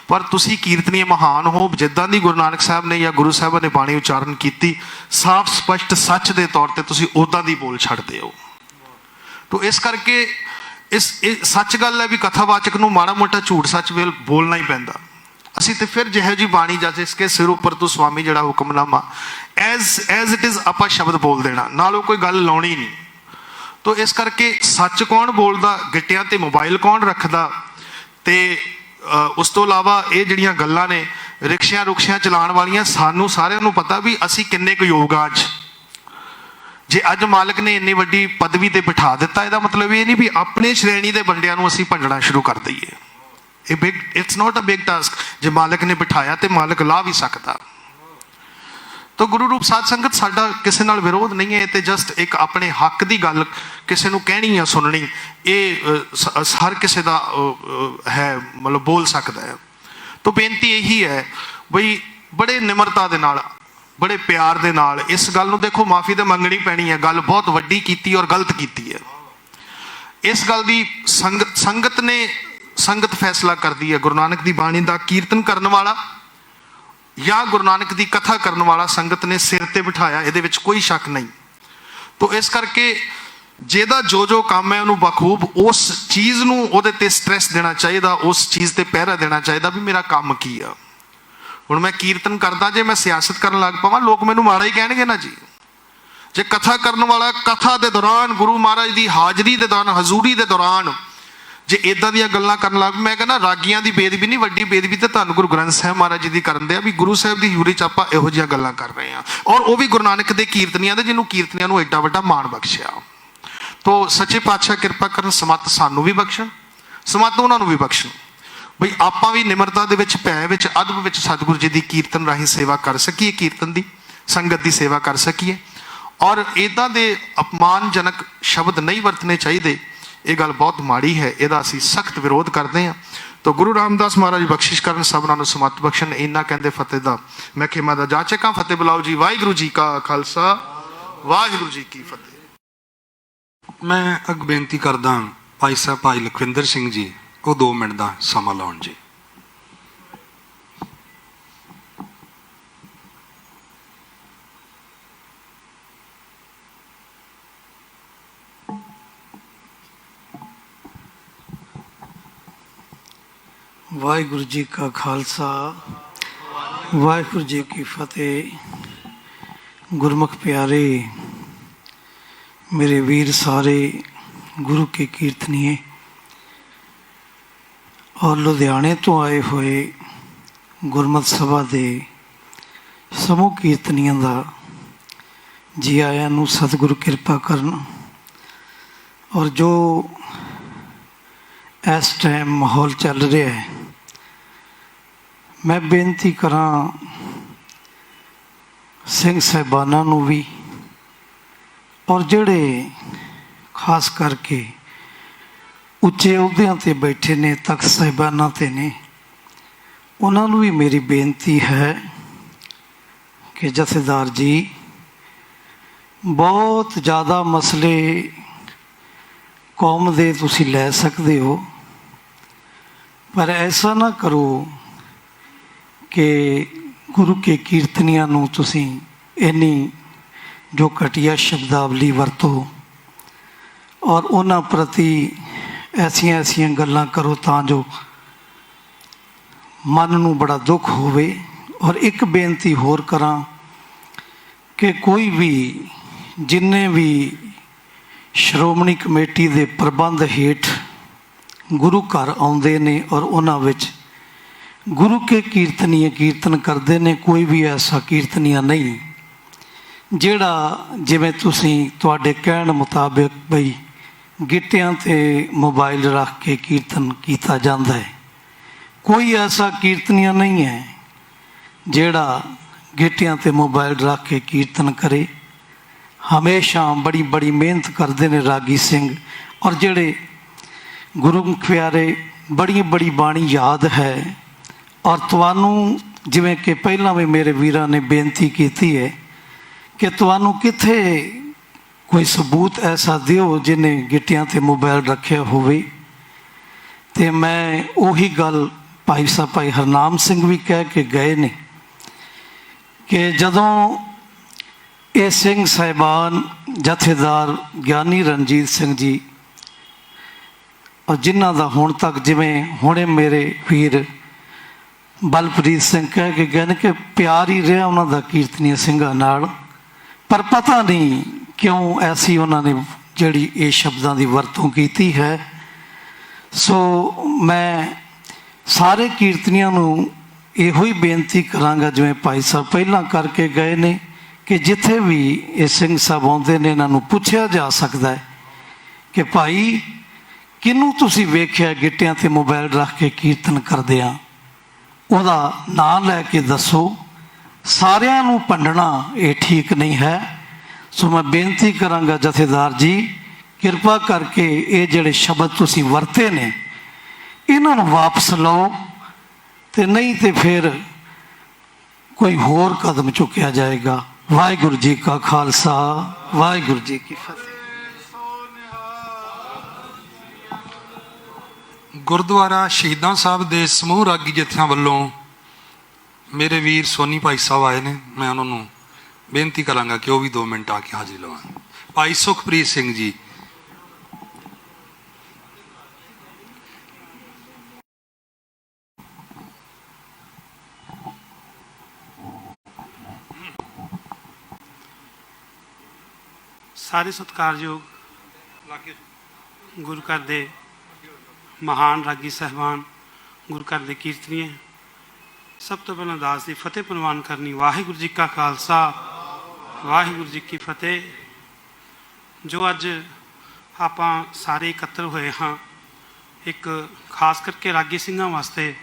ਪਰ ਤੁਸੀਂ ਕੀਰਤਨੀਏ ਮਹਾਨ ਹੋ, ਜਿੱਦਾਂ ਦੀ ਗੁਰੂ ਨਾਨਕ ਸਾਹਿਬ ਨੇ ਜਾਂ ਗੁਰੂ ਸਾਹਿਬਾਂ ਨੇ ਬਾਣੀ ਉਚਾਰਨ ਕੀਤੀ, ਸਾਫ਼ ਸਪਸ਼ਟ ਸੱਚ ਦੇ ਤੌਰ ਤੇ ਤੁਸੀਂ ਉੱਦਾਂ ਦੀ ਬੋਲ ਛੱਡਦੇ ਹੋ। ਤੋ ਇਸ ਕਰਕੇ ਇਹ ਸੱਚ ਗੱਲ ਹੈ ਵੀ ਕਥਾਵਾਚਕ ਨੂੰ ਮਾੜਾ ਮੋਟਾ ਝੂਠ ਸੱਚ ਬੋਲਣਾ ਹੀ ਪੈਂਦਾ। ਅਸੀਂ ਤੇ ਫਿਰ ਜਿਹੋ ਜੀ ਬਾਣੀ ਜਿਸ ਕੇ ਸਿਰ ਉੱਪਰ ਤੋਂ ਸੁਆਮੀ ਜਿਹੜਾ ਹੁਕਮਨਾਮਾ ਐਜ਼ ਇਟ ਇਜ਼ ਆਪਾਂ ਸ਼ਬਦ ਬੋਲ ਦੇਣਾ, ਨਾਲੋਂ ਕੋਈ ਗੱਲ ਲਾਉਣੀ ਨਹੀਂ। ਤੋ ਇਸ ਕਰਕੇ ਸੱਚ ਕੌਣ ਬੋਲਦਾ, ਗਿੱਟਿਆਂ ਤੇ ਮੋਬਾਈਲ ਕੌਣ ਰੱਖਦਾ, ਤੇ ਉਸ ਤੋਂ ਇਲਾਵਾ ਇਹ ਜਿਹੜੀਆਂ ਗੱਲਾਂ ਨੇ ਰਿਕਸ਼ਿਆਂ ਰੁਕਸ਼ਿਆਂ ਚਲਾਉਣ ਵਾਲੀਆਂ, ਸਾਨੂੰ ਸਾਰਿਆਂ ਨੂੰ ਪਤਾ ਵੀ ਅਸੀਂ ਕਿੰਨੇ ਕੁ ਯੋਗ ਹਾਂ ਅੱਜ। ਜੇ ਅੱਜ ਮਾਲਕ ਨੇ ਇੰਨੀ ਵੱਡੀ ਪਦਵੀ ਤੇ ਬਿਠਾ ਦਿੱਤਾ, ਇਹਦਾ ਮਤਲਬ ਇਹ ਨਹੀਂ ਵੀ ਆਪਣੇ ਸ਼੍ਰੇਣੀ ਦੇ ਬੰਦਿਆਂ ਨੂੰ ਅਸੀਂ ਭੰਡਣਾ ਸ਼ੁਰੂ ਕਰ ਦਈਏ। ਇਹ big, it's not a big task. ਜੇ ਮਾਲਕ ਨੇ ਬਿਠਾਇਆ ਤੇ ਮਾਲਕ ਲਾ ਵੀ ਸਕਦਾ। ਤਾਂ ਗੁਰੂ ਰੂਪ ਸਾਧ ਸੰਗਤ, ਸਾਡਾ ਕਿਸੇ ਨਾਲ ਵਿਰੋਧ ਨਹੀਂ ਹੈ, ਤੇ ਜਸਟ ਇੱਕ ਆਪਣੇ ਹੱਕ ਦੀ ਗੱਲ ਕਿਸੇ ਨੂੰ ਕਹਿਣੀ ਆ, ਸੁਣਨੀ, ਇਹ ਹਰ ਕਿਸੇ ਦਾ ਹੈ, ਮਤਲਬ ਬੋਲ ਸਕਦਾ ਹੈ। ਤਾਂ ਬੇਨਤੀ ਇਹੀ ਹੈ ਬਈ ਬੜੇ ਨਿਮਰਤਾ ਦੇ ਨਾਲ, ਬੜੇ ਪਿਆਰ ਦੇ ਨਾਲ ਇਸ ਗੱਲ ਨੂੰ ਦੇਖੋ, ਮਾਫੀ ਤਾਂ ਮੰਗਣੀ ਪੈਣੀ ਹੈ। ਗੱਲ ਬਹੁਤ ਵੱਡੀ ਕੀਤੀ ਔਰ ਗਲਤ ਕੀਤੀ ਹੈ। ਇਸ ਗੱਲ ਦੀ ਸੰਗਤ ਫੈਸਲਾ ਕਰਦੀ ਹੈ। ਗੁਰੂ ਨਾਨਕ ਦੀ ਬਾਣੀ ਦਾ ਕੀਰਤਨ ਕਰਨ ਵਾਲਾ ਜਾਂ ਗੁਰੂ ਨਾਨਕ ਦੀ ਕਥਾ ਕਰਨ ਵਾਲਾ ਸੰਗਤ ਨੇ ਸਿਰ ਤੇ ਬਿਠਾਇਆ, ਇਹਦੇ ਵਿੱਚ ਕੋਈ ਸ਼ੱਕ ਨਹੀਂ। ਤਾਂ ਇਸ ਕਰਕੇ ਜਿਹਦਾ ਜੋ ਕੰਮ ਹੈ ਉਹਨੂੰ ਬਖੂਬ ਉਸ ਚੀਜ਼ ਨੂੰ, ਉਹਦੇ ਤੇ ਸਟ੍ਰੈਸ ਦੇਣਾ ਚਾਹੀਦਾ, ਉਸ ਚੀਜ਼ ਤੇ ਪਹਿਰਾ ਦੇਣਾ ਚਾਹੀਦਾ ਵੀ ਮੇਰਾ ਕੰਮ ਕੀ ਆ। ਹੁਣ ਮੈਂ ਕੀਰਤਨ ਕਰਦਾ, ਜੇ ਮੈਂ ਸਿਆਸਤ ਕਰਨ ਲੱਗ ਪਵਾਂ, ਲੋਕ ਮੈਨੂੰ ਮਾੜਾ ਹੀ ਕਹਿਣਗੇ ਨਾ ਜੀ। ਜੇ ਕਥਾ ਕਰਨ ਵਾਲਾ ਕਥਾ ਦੇ ਦੌਰਾਨ, ਗੁਰੂ ਮਹਾਰਾਜ ਦੀ ਹਾਜ਼ਰੀ ਦੇ ਦੌਰਾਨ, ਹਜ਼ੂਰੀ ਦੇ ਦੌਰਾਨ ਜੇ ਇਦਾਂ ਦੀਆਂ ਗੱਲਾਂ ਕਰਨ ਲੱਗ, ਮੈਂ ਕਹਿੰਦਾ ਰਾਗੀਆਂ ਦੀ ਬੇਦਬੀ ਨਹੀਂ, ਵੱਡੀ ਬੇਦਬੀ ਤੇ ਤੁਹਾਨੂੰ ਗੁਰੂ ਗ੍ਰੰਥ ਸਾਹਿਬ ਮਹਾਰਾਜ ਜੀ ਦੀ ਕਰਨ ਦੇ ਆ ਵੀ ਗੁਰੂ ਸਾਹਿਬ ਦੀ ਹਜ਼ੂਰੀ 'ਚ ਆਪਾਂ ਇਹੋ ਜਿਹੀਆਂ ਗੱਲਾਂ ਕਰ ਰਹੇ ਹਾਂ, ਔਰ ਉਹ ਵੀ ਗੁਰੂ ਨਾਨਕ ਦੇ ਕੀਰਤਨੀਆਂ ਦੇ, ਜਿਹਨੂੰ ਕੀਰਤਨੀਆਂ ਨੂੰ ਐਡਾ ਵੱਡਾ ਮਾਣ ਬਖਸ਼ਿਆ। ਤੋ ਸੱਚੇ ਪਾਤਸ਼ਾਹ ਕਿਰਪਾ ਕਰਨ, ਸਮੱਤ ਸਾਨੂੰ ਵੀ ਬਖਸ਼ਣ, ਸਮੱਤ ਉਹਨਾਂ ਨੂੰ ਵੀ ਬਖਸ਼ਣ, ਬਈ ਆਪਾਂ ਵੀ ਨਿਮਰਤਾ ਦੇ ਵਿੱਚ, ਭੈ ਵਿੱਚ, ਅਦਬ ਵਿੱਚ ਸਤਿਗੁਰੂ ਜੀ ਦੀ ਕੀਰਤਨ ਰਾਹੀਂ ਸੇਵਾ ਕਰ ਸਕੀਏ, ਕੀਰਤਨ ਦੀ ਸੰਗਤ ਦੀ ਸੇਵਾ ਕਰ ਸਕੀਏ। ਔਰ ਇੱਦਾਂ ਦੇ ਅਪਮਾਨਜਨਕ ਸ਼ਬਦ ਨਹੀਂ ਵਰਤਣੇ ਚਾਹੀਦੇ। ਇਹ ਗੱਲ ਬਹੁਤ ਮਾੜੀ ਹੈ, ਇਹਦਾ ਅਸੀਂ ਸਖਤ ਵਿਰੋਧ ਕਰਦੇ ਹਾਂ। ਤਾਂ ਗੁਰੂ ਰਾਮਦਾਸ ਮਹਾਰਾਜ ਬਖਸ਼ਿਸ਼ ਕਰਨ, ਸਭਨਾਂ ਨੂੰ ਸਮੱਤ ਬਖਸ਼ਣ। ਇੰਨਾ ਕਹਿੰਦੇ ਫਤਿਹ ਦਾ ਮੈਂ ਖਿਮਾ ਦਾ ਜਾਚਕ ਹਾਂ। ਫਤਿਹ ਬੁਲਾਓ ਜੀ। ਵਾਹਿਗੁਰੂ ਜੀ ਕਾ ਖਾਲਸਾ, ਵਾਹਿਗੁਰੂ ਜੀ ਕੀ ਫਤਿਹ। ਮੈਂ ਅੱਗ ਬੇਨਤੀ ਕਰਦਾ ਭਾਈ ਸਾਹਿਬ ਭਾਈ ਲਖਵਿੰਦਰ ਸਿੰਘ ਜੀ, ਉਹ 2 ਮਿੰਟ ਦਾ ਸਮਾਂ ਲਾਉਣ ਜੀ। ਵਾਹਿਗੁਰੂ ਜੀ ਕਾ ਖਾਲਸਾ, ਵਾਹਿਗੁਰੂ ਜੀ ਕੀ ਫਤਿਹ। ਗੁਰਮੁਖ ਪਿਆਰੇ, ਮੇਰੇ ਵੀਰ ਸਾਰੇ ਗੁਰੂ ਕੇ ਕੀਰਤਨੀਏ ਔਰ ਲੁਧਿਆਣੇ ਤੋਂ ਆਏ ਹੋਏ ਗੁਰਮਤਿ ਸਭਾ ਦੇ ਸਮੂਹ ਕੀਰਤਨੀਆਂ ਦਾ ਜੀ ਆਇਆਂ ਨੂੰ ਸਤਿਗੁਰੂ ਕਿਰਪਾ ਕਰਨ। ਔਰ ਜੋ ਇਸ ਟਾਈਮ ਮਾਹੌਲ ਚੱਲ ਰਿਹਾ ਹੈ, ਮੈਂ ਬੇਨਤੀ ਕਰਾਂ ਸਿੰਘ ਸਾਹਿਬਾਨਾਂ ਨੂੰ ਵੀ, ਔਰ ਜਿਹੜੇ ਖਾਸ ਕਰਕੇ ਉੱਚੇ ਅਹੁਦਿਆਂ 'ਤੇ ਬੈਠੇ ਨੇ, ਤਖਤ ਸਾਹਿਬਾਨਾਂ 'ਤੇ ਨੇ, ਉਹਨਾਂ ਨੂੰ ਵੀ ਮੇਰੀ ਬੇਨਤੀ ਹੈ ਕਿ ਜਥੇਦਾਰ ਜੀ, ਬਹੁਤ ਜ਼ਿਆਦਾ ਮਸਲੇ ਕੌਮ ਦੇ ਤੁਸੀਂ ਲੈ ਸਕਦੇ ਹੋ, ਪਰ ਐਸਾ ਨਾ ਕਰੋ ਕਿ ਗੁਰੂ ਕੇ ਕੀਰਤਨੀਆਂ ਨੂੰ ਤੁਸੀਂ ਇੰਨੀ ਜੋ ਘਟੀਆ ਸ਼ਬਦਾਵਲੀ ਵਰਤੋ ਔਰ ਉਹਨਾਂ ਪ੍ਰਤੀ ਐਸੀਆਂ ਗੱਲਾਂ ਕਰੋ ਤਾਂ ਜੋ ਮਨ ਨੂੰ ਬੜਾ ਦੁੱਖ ਹੋਵੇ। ਔਰ ਇੱਕ ਬੇਨਤੀ ਹੋਰ ਕਰਾਂ ਕਿ ਕੋਈ ਵੀ, ਜਿੰਨੇ ਵੀ ਸ਼੍ਰੋਮਣੀ ਕਮੇਟੀ ਦੇ ਪ੍ਰਬੰਧ ਹੇਠ ਗੁਰੂ ਘਰ ਆਉਂਦੇ ਨੇ ਔਰ ਉਹਨਾਂ ਵਿੱਚ ਗੁਰੂ ਕੇ ਕੀਰਤਨੀਏ ਕੀਰਤਨ ਕਰਦੇ ਨੇ, ਕੋਈ ਵੀ ਐਸਾ ਕੀਰਤਨੀਆ ਨਹੀਂ ਜਿਹੜਾ ਜਿਵੇਂ ਤੁਸੀਂ ਤੁਹਾਡੇ ਕਹਿਣ ਮੁਤਾਬਿਕ ਬਈ ਗਿੱਟਿਆਂ 'ਤੇ ਮੋਬਾਈਲ ਰੱਖ ਕੇ ਕੀਰਤਨ ਕੀਤਾ ਜਾਂਦਾ ਹੈ। ਕੋਈ ਐਸਾ ਕੀਰਤਨੀਆ ਨਹੀਂ ਹੈ ਜਿਹੜਾ ਗਿੱਟਿਆਂ 'ਤੇ ਮੋਬਾਈਲ ਰੱਖ ਕੇ ਕੀਰਤਨ ਕਰੇ। ਹਮੇਸ਼ਾ ਬੜੀ ਮਿਹਨਤ ਕਰਦੇ ਨੇ ਰਾਗੀ ਸਿੰਘ, ਔਰ ਜਿਹੜੇ ਗੁਰੂ ਪਿਆਰੇ ਬੜੀ ਬਾਣੀ ਯਾਦ ਹੈ। ਔਰ ਤੁਹਾਨੂੰ ਜਿਵੇਂ ਕਿ ਪਹਿਲਾਂ ਵੀ ਮੇਰੇ ਵੀਰਾਂ ਨੇ ਬੇਨਤੀ ਕੀਤੀ ਹੈ ਕਿ ਤੁਹਾਨੂੰ ਕਿੱਥੇ ਕੋਈ ਸਬੂਤ ਐਸਾ ਦਿਓ ਜਿਹਨੇ ਗਿੱਟਿਆਂ 'ਤੇ ਮੋਬਾਈਲ ਰੱਖਿਆ ਹੋਵੇ। ਅਤੇ ਮੈਂ ਉਹੀ ਗੱਲ ਭਾਈ ਸਾਹਿਬ ਭਾਈ ਹਰਨਾਮ ਸਿੰਘ ਵੀ ਕਹਿ ਕੇ ਗਏ ਨੇ ਕਿ ਜਦੋਂ ਇਹ ਸਿੰਘ ਸਾਹਿਬਾਨ ਜਥੇਦਾਰ ਗਿਆਨੀ ਰਣਜੀਤ ਸਿੰਘ ਜੀ, ਔਰ ਜਿਨ੍ਹਾਂ ਦਾ ਹੁਣ ਤੱਕ, ਜਿਵੇਂ ਹੁਣੇ ਮੇਰੇ ਵੀਰ ਬਲਪ੍ਰੀਤ ਸਿੰਘ ਕਹਿ ਕੇ ਗਏ ਨੇ ਕਿ ਪਿਆਰ ਹੀ ਰਿਹਾ ਉਹਨਾਂ ਦਾ ਕੀਰਤਨੀਆ ਸਿੰਘਾਂ ਨਾਲ, ਪਰ ਪਤਾ ਨਹੀਂ ਕਿਉਂ ਐਸੀ ਉਹਨਾਂ ਨੇ ਜਿਹੜੀ ਇਹ ਸ਼ਬਦਾਂ ਦੀ ਵਰਤੋਂ ਕੀਤੀ ਹੈ। ਸੋ ਮੈਂ ਸਾਰੇ ਕੀਰਤਨੀਆਂ ਨੂੰ ਇਹੋ ਹੀ ਬੇਨਤੀ ਕਰਾਂਗਾ ਜਿਵੇਂ ਭਾਈ ਸਾਹਿਬ ਪਹਿਲਾਂ ਕਰਕੇ ਗਏ ਨੇ, ਕਿ ਜਿੱਥੇ ਵੀ ਇਹ ਸਿੰਘ ਸਾਹਿਬ ਆਉਂਦੇ ਨੇ ਇਹਨਾਂ ਨੂੰ ਪੁੱਛਿਆ ਜਾ ਸਕਦਾ ਹੈ ਕਿ ਭਾਈ ਕਿਹਨੂੰ ਤੁਸੀਂ ਵੇਖਿਆ ਗਿੱਟਿਆਂ ਤੇ ਮੋਬਾਈਲ ਰੱਖ ਕੇ ਕੀਰਤਨ ਕਰਦਿਆਂ, ਉਹਦਾ ਨਾਂ ਲੈ ਕੇ ਦੱਸੋ। ਸਾਰਿਆਂ ਨੂੰ ਭੰਡਣਾ ਇਹ ਠੀਕ ਨਹੀਂ ਹੈ। ਸੋ ਮੈਂ ਬੇਨਤੀ ਕਰਾਂਗਾ ਜਥੇਦਾਰ ਜੀ, ਕਿਰਪਾ ਕਰਕੇ ਇਹ ਜਿਹੜੇ ਸ਼ਬਦ ਤੁਸੀਂ ਵਰਤੇ ਨੇ ਇਹਨਾਂ ਨੂੰ ਵਾਪਸ ਲਓ, ਤੇ ਨਹੀਂ ਤੇ ਫਿਰ ਕੋਈ ਹੋਰ ਕਦਮ ਚੁੱਕਿਆ ਜਾਏਗਾ। ਵਾਹਿਗੁਰੂ ਜੀ ਕਾ ਖਾਲਸਾ, ਵਾਹਿਗੁਰੂ ਜੀ ਕੀ ਫਤਿਹ। ਗੁਰਦੁਆਰਾ ਸ਼ਹੀਦਾਂ ਸਾਹਿਬ ਦੇ ਸਮੂਹ ਰਾਗੀ ਜਥਿਆਂ ਵੱਲੋਂ ਮੇਰੇ ਵੀਰ ਸੋਨੀ ਭਾਈ ਸਾਹਿਬ ਆਏ ਨੇ। ਮੈਂ ਉਹਨਾਂ ਨੂੰ ਬੇਨਤੀ ਕਰਾਂਗਾ ਕਿ ਉਹ ਵੀ 2 ਮਿੰਟ ਆ ਕੇ ਹਾਜ਼ਰੀ ਲਵਾਉਣ। ਭਾਈ ਸੁਖਪ੍ਰੀਤ ਸਿੰਘ ਜੀ, ਸਾਰੇ ਸਤਿਕਾਰਯੋਗ ਗੁਰੂ ਘਰ ਦੇ ਮਹਾਨ ਰਾਗੀ ਸਾਹਿਬਾਨ, ਗੁਰੂ ਘਰ ਦੇ ਕੀਰਤਨੀਏ, ਸਭ ਤੋਂ ਪਹਿਲਾਂ ਦਾਸ ਦੀ ਫਤਿਹ ਪ੍ਰਵਾਨ ਕਰਨੀ। ਵਾਹਿਗੁਰੂ ਜੀ ਕਾ ਖਾਲਸਾ, ਵਾਹਿਗੁਰੂ ਜੀ ਕੀ ਫਤਿਹ। ਜੋ ਅੱਜ ਆਪਾਂ ਸਾਰੇ ਇਕੱਤਰ ਹੋਏ ਹਾਂ, ਇੱਕ ਖਾਸ ਕਰਕੇ ਰਾਗੀ ਸਿੰਘਾਂ ਵਾਸਤੇ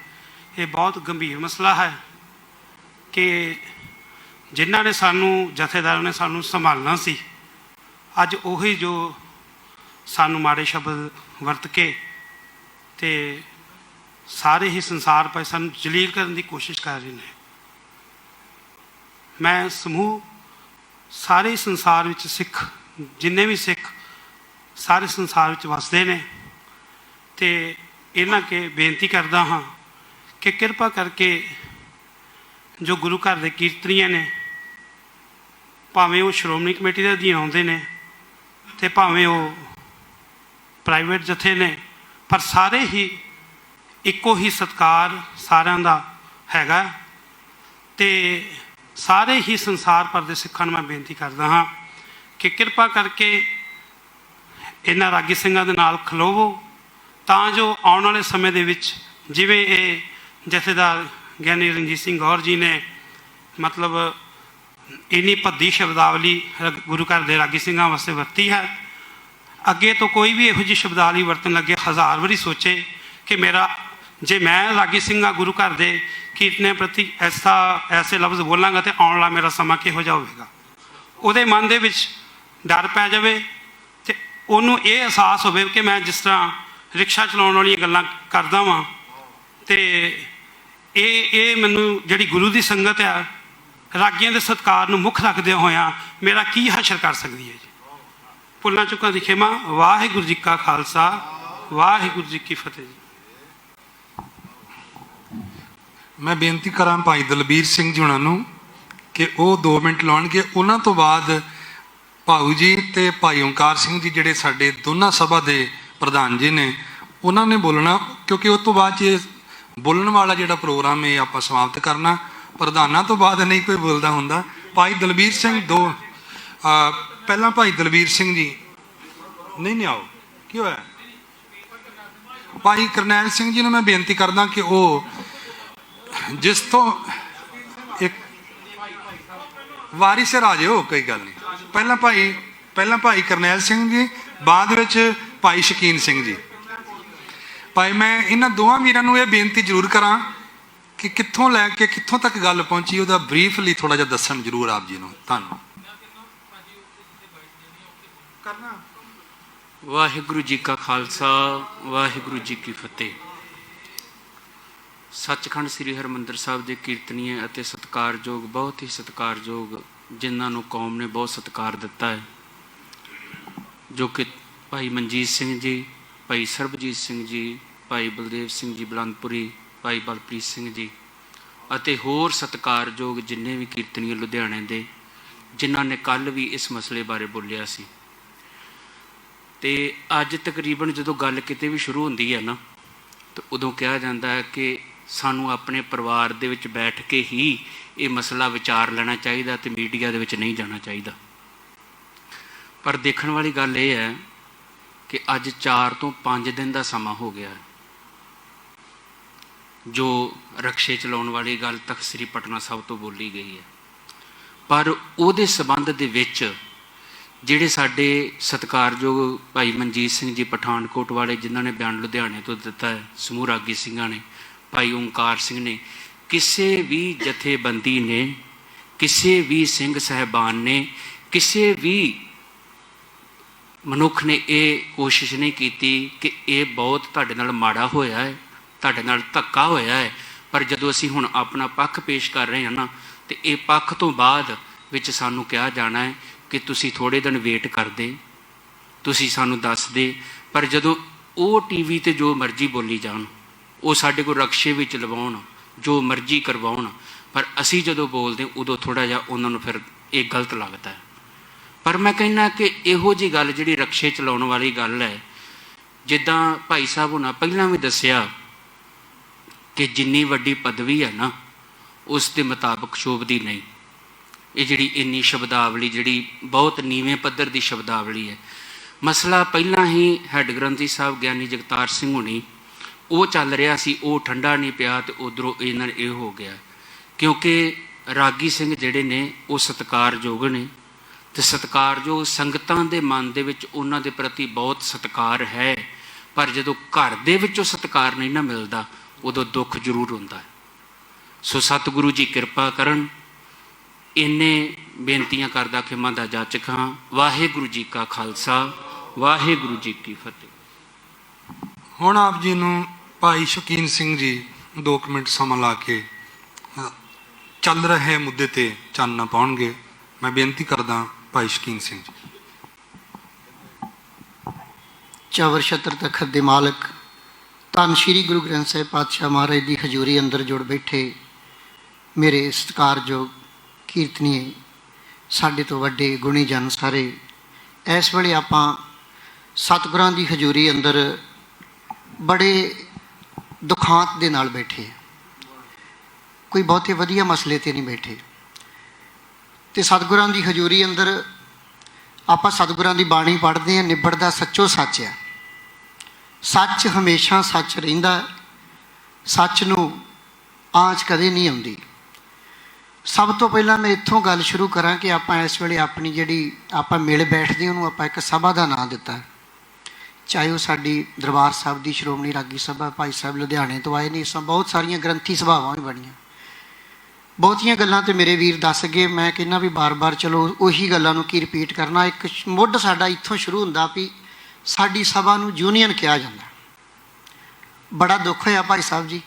ਇਹ ਬਹੁਤ ਗੰਭੀਰ ਮਸਲਾ ਹੈ ਕਿ ਜਿਨ੍ਹਾਂ ਨੇ ਸਾਨੂੰ, ਜਥੇਦਾਰਾਂ ਨੇ ਸਾਨੂੰ ਸੰਭਾਲਣਾ ਸੀ, ਅੱਜ ਉਹੀ ਜੋ ਸਾਨੂੰ ਮਾੜੇ ਸ਼ਬਦ ਵਰਤ ਕੇ ਤੇ ਸਾਰੇ ਹੀ ਸੰਸਾਰ ਪਏ ਸਾਨੂੰ ਜਲੀਲ ਕਰਨ ਦੀ ਕੋਸ਼ਿਸ਼ ਕਰ ਰਹੇ ਨੇ। ਮੈਂ ਸਮੂਹ ਸਾਰੇ ਸੰਸਾਰ ਵਿੱਚ ਸਿੱਖ, ਜਿੰਨੇ ਵੀ ਸਿੱਖ ਸਾਰੇ ਸੰਸਾਰ ਵਿੱਚ ਵਸਦੇ ਨੇ, ਤੇ ਇਹਨਾਂ ਕੇ ਬੇਨਤੀ ਕਰਦਾ ਹਾਂ ਕਿ ਕਿਰਪਾ ਕਰਕੇ ਜੋ ਗੁਰੂ ਘਰ ਦੇ ਕੀਰਤਨੀਏ ਨੇ, ਭਾਵੇਂ ਉਹ ਸ਼੍ਰੋਮਣੀ ਕਮੇਟੀ ਦੇ ਅਧੀਨ ਆਉਂਦੇ ਨੇ ਤੇ ਭਾਵੇਂ ਉਹ ਪ੍ਰਾਈਵੇਟ ਜਥੇ ਨੇ, ਪਰ ਸਾਰੇ ਹੀ ਇੱਕੋ ਹੀ ਸਤਿਕਾਰ ਸਾਰਿਆਂ ਦਾ ਹੈਗਾ। ਤੇ ਸਾਰੇ ਹੀ ਸੰਸਾਰ ਭਰ ਦੇ ਸਿੱਖਾਂ ਨੂੰ ਮੈਂ ਬੇਨਤੀ ਕਰਦਾ ਹਾਂ ਕਿ ਕਿਰਪਾ ਕਰਕੇ ਇਹਨਾਂ ਰਾਗੀ ਸਿੰਘਾਂ ਦੇ ਨਾਲ ਖਲੋਵੋ, ਤਾਂ ਜੋ ਆਉਣ ਵਾਲੇ ਸਮੇਂ ਦੇ ਵਿੱਚ ਜਿਵੇਂ ਇਹ ਜਥੇਦਾਰ ਗਿਆਨੀ ਰਣਜੀਤ ਸਿੰਘ ਗੌਰ ਜੀ ਨੇ ਮਤਲਬ ਇੰਨੀ ਭੱਦੀ ਸ਼ਬਦਾਵਲੀ ਗੁਰੂ ਘਰ ਦੇ ਰਾਗੀ ਸਿੰਘਾਂ ਵਾਸਤੇ ਵਰਤੀ ਹੈ, ਅੱਗੇ ਤੋਂ ਕੋਈ ਵੀ ਇਹੋ ਜਿਹੀ ਸ਼ਬਦਾਵਲੀ ਵਰਤਣ ਲੱਗੇ 1000 ਵਾਰੀ ਸੋਚੇ ਕਿ ਮੇਰਾ, ਜੇ ਮੈਂ ਰਾਗੀ ਸਿੰਘਾਂ ਗੁਰੂ ਘਰ ਦੇ ਕੀਰਤਨੀਆਂ ਪ੍ਰਤੀ ਐਸੇ ਲਫ਼ਜ਼ ਬੋਲਾਂਗਾ ਤੇ ਆਉਣ ਵਾਲਾ ਮੇਰਾ ਸਮਾਂ ਕਿਹੋ ਜਿਹਾ ਹੋਵੇਗਾ। ਉਹਦੇ ਮਨ ਦੇ ਵਿੱਚ ਡਰ ਪੈ ਜਾਵੇ ਤੇ ਉਹਨੂੰ ਇਹ ਅਹਿਸਾਸ ਹੋਵੇ ਕਿ ਮੈਂ ਜਿਸ ਤਰ੍ਹਾਂ ਰਿਕਸ਼ਾ ਚਲਾਉਣ ਵਾਲੀਆਂ ਗੱਲਾਂ ਕਰਦਾ ਵਾਂ, ਤੇ ਇਹ ਮੈਨੂੰ ਜਿਹੜੀ ਗੁਰੂ ਦੀ ਸੰਗਤ ਆ, ਰਾਗੀਆਂ ਦੇ ਸਤਿਕਾਰ ਨੂੰ ਮੁੱਖ ਰੱਖਦਿਆਂ ਹੋਇਆਂ ਮੇਰਾ ਕੀ ਹਸ਼ਰ ਕਰ ਸਕਦੀ ਹੈ ਜੀ। ਭੁੱਲਾਂ ਚੁੱਕਾਂ ਦੀ ਖਿਮਾ। ਵਾਹਿਗੁਰੂ ਜੀ ਕਾ ਖਾਲਸਾ, ਵਾਹਿਗੁਰੂ ਜੀ ਕੀ ਫਤਿਹ ਜੀ। ਮੈਂ ਬੇਨਤੀ ਕਰਾਂ ਭਾਈ ਦਲਬੀਰ ਸਿੰਘ ਜੀ ਉਹਨਾਂ ਨੂੰ ਕਿ ਉਹ 2 ਮਿੰਟ ਲਾਉਣਗੇ। ਉਹਨਾਂ ਤੋਂ ਬਾਅਦ ਭਾਊ ਜੀ ਤੇ ਭਾਈ ਓਂਕਾਰ ਸਿੰਘ ਜੀ ਜਿਹੜੇ ਸਾਡੇ ਦੋਨਾਂ ਸਭਾ ਦੇ ਪ੍ਰਧਾਨ ਜੀ ਨੇ, ਉਹਨਾਂ ਨੇ ਬੋਲਣਾ, ਕਿਉਂਕਿ ਉਸ ਤੋਂ ਬਾਅਦ 'ਚ ਬੋਲਣ ਵਾਲਾ ਜਿਹੜਾ ਪ੍ਰੋਗਰਾਮ ਇਹ ਆਪਾਂ ਸਮਾਪਤ ਕਰਨਾ। ਪ੍ਰਧਾਨਾਂ ਤੋਂ ਬਾਅਦ ਨਹੀਂ ਕੋਈ ਬੋਲਦਾ ਹੁੰਦਾ। ਭਾਈ ਦਲਬੀਰ ਸਿੰਘ ਪਹਿਲਾਂ ਭਾਈ ਦਲਬੀਰ ਸਿੰਘ ਜੀ ਨਹੀਂ ਆਓ, ਕੀ ਹੋਇਆ? ਭਾਈ ਕਰਨੈਲ ਸਿੰਘ ਜੀ ਨੂੰ ਮੈਂ ਬੇਨਤੀ ਕਰਦਾ ਕਿ ਉਹ ਜਿਸ ਤੋਂ ਇੱਕ ਵਾਰੀ ਸਿਰ ਆ ਜਾਓ, ਕੋਈ ਗੱਲ ਨਹੀਂ। ਪਹਿਲਾਂ ਭਾਈ ਕਰਨੈਲ ਸਿੰਘ ਜੀ, ਬਾਅਦ ਵਿੱਚ ਭਾਈ ਸ਼ਕੀਨ ਸਿੰਘ ਜੀ। ਭਾਈ ਮੈਂ ਇਹਨਾਂ ਦੋਵਾਂ ਵੀਰਾਂ ਨੂੰ ਇਹ ਬੇਨਤੀ ਜ਼ਰੂਰ ਕਰਾਂ ਕਿ ਕਿੱਥੋਂ ਲੈ ਕੇ ਕਿੱਥੋਂ ਤੱਕ ਗੱਲ ਪਹੁੰਚੀ, ਉਹਦਾ ਬਰੀਫਲੀ ਥੋੜਾ ਜਿਹਾ ਦੱਸਣ ਜ਼ਰੂਰ ਆਪ ਜੀ ਨੂੰ। ਧੰਨਵਾਦ। ਵਾਹਿਗੁਰੂ ਜੀ ਕਾ ਖਾਲਸਾ, ਵਾਹਿਗੁਰੂ ਜੀ ਕੀ ਫਤਿਹ। ਸੱਚਖੰਡ ਸ੍ਰੀ ਹਰਿਮੰਦਰ ਸਾਹਿਬ ਦੇ ਕੀਰਤਨੀਏ ਅਤੇ ਸਤਿਕਾਰਯੋਗ, ਬਹੁਤ ਹੀ ਸਤਿਕਾਰਯੋਗ, ਜਿਨ੍ਹਾਂ ਨੂੰ ਕੌਮ ਨੇ ਬਹੁਤ ਸਤਿਕਾਰ ਦਿੱਤਾ ਹੈ, ਜੋ ਕਿ ਭਾਈ ਮਨਜੀਤ ਸਿੰਘ ਜੀ, ਭਾਈ ਸਰਬਜੀਤ ਸਿੰਘ ਜੀ, ਭਾਈ ਬਲਦੇਵ ਸਿੰਘ ਜੀ ਬਲੰਦਪੁਰੀ, ਭਾਈ ਬਲਪ੍ਰੀਤ ਸਿੰਘ ਜੀ ਅਤੇ ਹੋਰ ਸਤਿਕਾਰਯੋਗ ਜਿੰਨੇ ਵੀ ਕੀਰਤਨੀਏ ਲੁਧਿਆਣੇ ਦੇ, ਜਿਨ੍ਹਾਂ ਨੇ ਕੱਲ੍ਹ ਵੀ ਇਸ ਮਸਲੇ ਬਾਰੇ ਬੋਲਿਆ ਸੀ। ਤੇ ਅੱਜ ਤਕਰੀਬਨ ਜਦੋਂ ਗੱਲ ਕਿਤੇ ਵੀ ਸ਼ੁਰੂ ਹੁੰਦੀ ਹੈ ਨਾ, ਤਾਂ ਉਦੋਂ ਕਿਹਾ ਜਾਂਦਾ ਹੈ ਕਿ ਸਾਨੂੰ ਆਪਣੇ ਪਰਿਵਾਰ ਦੇ ਵਿੱਚ ਬੈਠ ਕੇ ਹੀ ਇਹ ਮਸਲਾ ਵਿਚਾਰ ਲੈਣਾ ਚਾਹੀਦਾ ਤੇ ਮੀਡੀਆ ਦੇ ਵਿੱਚ ਨਹੀਂ ਜਾਣਾ ਚਾਹੀਦਾ। ਪਰ ਦੇਖਣ ਵਾਲੀ ਗੱਲ ਇਹ ਹੈ ਕਿ ਅੱਜ 4 ਤੋਂ 5 ਦਿਨ ਦਾ ਸਮਾਂ ਹੋ ਗਿਆ ਹੈ ਜੋ ਰਕਸ਼ੇ ਚਲਾਉਣ ਵਾਲੀ ਗੱਲ ਤਖਤ ਸ੍ਰੀ ਪਟਨਾ ਸਾਹਿਬ ਤੋਂ ਬੋਲੀ ਗਈ ਹੈ, ਪਰ ਉਹਦੇ ਸੰਬੰਧ ਦੇ ਵਿੱਚ ਜਿਹੜੇ ਸਾਡੇ ਸਤਿਕਾਰਯੋਗ ਭਾਈ ਮਨਜੀਤ ਸਿੰਘ ਜੀ ਪਠਾਨਕੋਟ ਵਾਲੇ, ਜਿਨ੍ਹਾਂ ਨੇ ਬਿਆਨ ਲੁਧਿਆਣੇ ਤੋਂ ਦਿੱਤਾ ਹੈ, ਸਮੂਹ ਰਾਗੀ ਸਿੰਘਾਂ ਨੇ, ਭਾਈ ਓਂਕਾਰ ਸਿੰਘ ਨੇ, ਕਿਸੇ ਵੀ ਜਥੇਬੰਦੀ ਨੇ, ਕਿਸੇ ਵੀ ਸਿੰਘ ਸਾਹਿਬਾਨ ਨੇ, ਕਿਸੇ ਵੀ ਮਨੁੱਖ ਨੇ ਇਹ ਕੋਸ਼ਿਸ਼ ਨਹੀਂ ਕੀਤੀ ਕਿ ਇਹ ਬਹੁਤ ਤੁਹਾਡੇ ਨਾਲ ਮਾੜਾ ਹੋਇਆ ਹੈ, ਤੁਹਾਡੇ ਨਾਲ ਧੱਕਾ ਹੋਇਆ ਹੈ, ਪਰ ਜਦੋਂ ਅਸੀਂ ਹੁਣ ਆਪਣਾ ਪੱਖ ਪੇਸ਼ ਕਰ ਰਹੇ ਹਾਂ ਨਾ, ਤੇ ਇਹ ਪੱਖ ਤੋਂ ਬਾਅਦ ਵਿੱਚ ਸਾਨੂੰ ਕਿਹਾ ਜਾਣਾ ਹੈ ਕਿ ਤੁਸੀਂ ਥੋੜ੍ਹੇ ਦਿਨ ਵੇਟ ਕਰਦੇ, ਤੁਸੀਂ ਸਾਨੂੰ ਦੱਸਦੇ। ਪਰ ਜਦੋਂ ਉਹ ਟੀਵੀ 'ਤੇ ਜੋ ਮਰਜ਼ੀ ਬੋਲੀ ਜਾਣ, ਉਹ ਸਾਡੇ ਕੋਲ ਰਕਸ਼ੇ ਵਿੱਚ ਲਵਾਉਣ, ਜੋ ਮਰਜ਼ੀ ਕਰਵਾਉਣ, ਪਰ ਅਸੀਂ ਜਦੋਂ ਬੋਲਦੇ ਉਦੋਂ ਥੋੜ੍ਹਾ ਜਿਹਾ ਉਹਨਾਂ ਨੂੰ ਫਿਰ ਇਹ ਗਲਤ ਲੱਗਦਾ ਹੈ। ਪਰ ਮੈਂ ਕਹਿੰਦਾ ਕਿ ਇਹੋ ਜਿਹੀ ਗੱਲ ਜਿਹੜੀ ਰਕਸ਼ੇ ਚਲਾਉਣ ਵਾਲੀ ਗੱਲ ਹੈ, ਜਿੱਦਾਂ ਭਾਈ ਸਾਹਿਬ ਹੁਣਾਂ ਪਹਿਲਾਂ ਵੀ ਦੱਸਿਆ ਕਿ ਜਿੰਨੀ ਵੱਡੀ ਪਦਵੀ ਹੈ ਨਾ, ਉਸ ਦੇ ਮੁਤਾਬਕ ਸ਼ੋਭਦੀ ਨਹੀਂ। ਇਹ ਜਿਹੜੀ ਇੰਨੀ ਸ਼ਬਦਾਵਲੀ, ਜਿਹੜੀ ਬਹੁਤ ਨੀਵੇਂ ਪੱਧਰ ਦੀ ਸ਼ਬਦਾਵਲੀ ਹੈ। ਮਸਲਾ ਪਹਿਲਾਂ ਹੀ ਹੈੱਡ ਗ੍ਰੰਥੀ ਸਾਹਿਬ ਗਿਆਨੀ ਜਗਤਾਰ ਸਿੰਘ ਹੁਣੀ, ਉਹ ਚੱਲ ਰਿਹਾ ਸੀ, ਉਹ ਠੰਡਾ ਨਹੀਂ ਪਿਆ, ਤੇ ਉੱਧਰੋਂ ਇਹਨਾਂ ਇਹ ਹੋ ਗਿਆ। ਕਿਉਂਕਿ ਰਾਗੀ ਸਿੰਘ ਜਿਹੜੇ ਨੇ ਉਹ ਸਤਿਕਾਰਯੋਗ ਨੇ, ਤੇ ਸਤਿਕਾਰਯੋਗ ਸੰਗਤਾਂ ਦੇ ਮਨ ਦੇ ਵਿੱਚ ਉਹਨਾਂ ਦੇ ਪ੍ਰਤੀ ਬਹੁਤ ਸਤਿਕਾਰ ਹੈ, ਪਰ ਜਦੋਂ ਘਰ ਦੇ ਵਿੱਚੋਂ ਸਤਿਕਾਰ ਨਹੀਂ ਨਾ ਮਿਲਦਾ, ਉਦੋਂ ਦੁੱਖ ਜ਼ਰੂਰ ਹੁੰਦਾ ਹੈ। ਸੋ ਸਤਿਗੁਰੂ ਜੀ ਕਿਰਪਾ ਕਰਨ। ਇੰਨੇ ਬੇਨਤੀਆਂ ਕਰਦਾ ਖਿਮਾ ਦਾ ਜਾਚਕ ਹਾਂ। ਵਾਹਿਗੁਰੂ ਜੀ ਕਾ ਖਾਲਸਾ, ਵਾਹਿਗੁਰੂ ਜੀ ਕੀ ਫਤਿਹ। ਹੁਣ ਆਪ ਜੀ ਨੂੰ ਭਾਈ ਸ਼ੌਕੀਨ ਸਿੰਘ ਜੀ 2 ਮਿੰਟ ਸਮਾਂ ਲਾ ਕੇ ਚੱਲ ਰਹੇ ਮੁੱਦੇ ਤੇ ਚਾਨਣਾ ਪਾਉਣਗੇ। ਮੈਂ ਬੇਨਤੀ ਕਰਦਾ ਭਾਈ ਸ਼ੌਕੀਨ ਸਿੰਘ ਜੀ। ਚਵਰ ਛਤਰ ਤਖਤ ਦੇ ਮਾਲਕ ਧੰਨ ਸ਼੍ਰੀ ਗੁਰੂ ਗ੍ਰੰਥ ਸਾਹਿਬ ਪਾਤਸ਼ਾਹ ਮਹਾਰਾਜ ਦੀ ਹਜ਼ੂਰੀ ਅੰਦਰ ਜੁੜ ਬੈਠੇ ਮੇਰੇ ਸਤਿਕਾਰਯੋਗ ਕੀਰਤਨੀਏ, ਸਾਡੇ ਤੋਂ ਵੱਡੇ ਗੁਣੀ ਜਨ ਸਾਰੇ, ਇਸ ਵੇਲੇ ਆਪਾਂ ਸਤਿਗੁਰਾਂ ਦੀ ਹਜ਼ੂਰੀ ਅੰਦਰ ਬੜੇ ਦੁਖਾਂਤ ਦੇ ਨਾਲ ਬੈਠੇ ਹਾਂ। ਕੋਈ ਬਹੁਤੇ ਵਧੀਆ ਮਸਲੇ 'ਤੇ ਨਹੀਂ ਬੈਠੇ, ਅਤੇ ਸਤਿਗੁਰਾਂ ਦੀ ਹਜ਼ੂਰੀ ਅੰਦਰ ਆਪਾਂ ਸਤਿਗੁਰਾਂ ਦੀ ਬਾਣੀ ਪੜ੍ਹਦੇ ਹਾਂ। ਨਿਬੜਦਾ ਸੱਚੋ ਸੱਚ ਆ, ਸੱਚ ਹਮੇਸ਼ਾ ਸੱਚ ਰਹਿੰਦਾ, ਸੱਚ ਨੂੰ ਆਂਚ ਕਦੇ ਨਹੀਂ ਆਉਂਦੀ। ਸਭ ਤੋਂ ਪਹਿਲਾਂ ਮੈਂ ਇੱਥੋਂ ਗੱਲ ਸ਼ੁਰੂ ਕਰਾਂ ਕਿ ਆਪਾਂ ਇਸ ਵੇਲੇ ਆਪਣੀ ਜਿਹੜੀ ਆਪਾਂ ਮਿਲ ਬੈਠਦੇ, ਉਹਨੂੰ ਆਪਾਂ ਇੱਕ ਸਭਾ ਦਾ ਨਾਂ ਦਿੱਤਾ। ਚਾਹੇ ਉਹ ਸਾਡੀ ਦਰਬਾਰ ਸਾਹਿਬ ਦੀ ਸ਼੍ਰੋਮਣੀ ਰਾਗੀ ਸਭਾ, ਭਾਈ ਸਾਹਿਬ ਲੁਧਿਆਣੇ ਤੋਂ ਆਏ ਨੇ, ਇਸ ਤਰ੍ਹਾਂ ਬਹੁਤ ਸਾਰੀਆਂ ਗ੍ਰੰਥੀ ਸਭਾਵਾਂ ਵੀ ਬਣੀਆਂ। ਬਹੁਤੀਆਂ ਗੱਲਾਂ ਤੇ ਮੇਰੇ ਵੀਰ ਦੱਸ ਗਏ। ਮੈਂ ਕਹਿੰਦਾ ਵੀ ਬਾਰ-ਬਾਰ ਚਲੋ ਉਹੀ ਗੱਲਾਂ ਨੂੰ ਕੀ ਰਿਪੀਟ ਕਰਨਾ। ਇੱਕ ਮੁੱਢ ਸਾਡਾ ਇੱਥੋਂ ਸ਼ੁਰੂ ਹੁੰਦਾ ਵੀ ਸਾਡੀ ਸਭਾ ਨੂੰ ਯੂਨੀਅਨ ਕਿਹਾ ਜਾਂਦਾ। ਬੜਾ ਦੁੱਖ ਹੋਇਆ ਭਾਈ ਸਾਹਿਬ ਜੀ,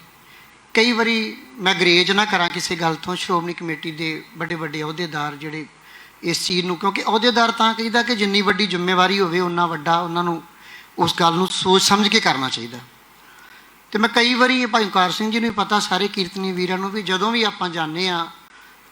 ਕਈ ਵਾਰੀ ਮੈਂ ਗਰੇਜ ਨਾ ਕਰਾਂ ਕਿਸੇ ਗੱਲ ਤੋਂ, ਸ਼੍ਰੋਮਣੀ ਕਮੇਟੀ ਦੇ ਵੱਡੇ ਵੱਡੇ ਅਹੁਦੇਦਾਰ ਜਿਹੜੇ ਇਸ ਚੀਜ਼ ਨੂੰ, ਕਿਉਂਕਿ ਅਹੁਦੇਦਾਰ ਤਾਂ ਕਹੀਦਾ ਕਿ ਜਿੰਨੀ ਵੱਡੀ ਜ਼ਿੰਮੇਵਾਰੀ ਹੋਵੇ ਉਨਾ ਵੱਡਾ ਉਹਨਾਂ ਨੂੰ ਉਸ ਗੱਲ ਨੂੰ ਸੋਚ ਸਮਝ ਕੇ ਕਰਨਾ ਚਾਹੀਦਾ। ਅਤੇ ਮੈਂ ਕਈ ਵਾਰੀ ਭਾਈ ਓਂਕਾਰ ਸਿੰਘ ਜੀ ਨੂੰ ਵੀ ਪਤਾ, ਸਾਰੇ ਕੀਰਤਨੀ ਵੀਰਾਂ ਨੂੰ ਵੀ, ਜਦੋਂ ਵੀ ਆਪਾਂ ਜਾਂਦੇ ਹਾਂ,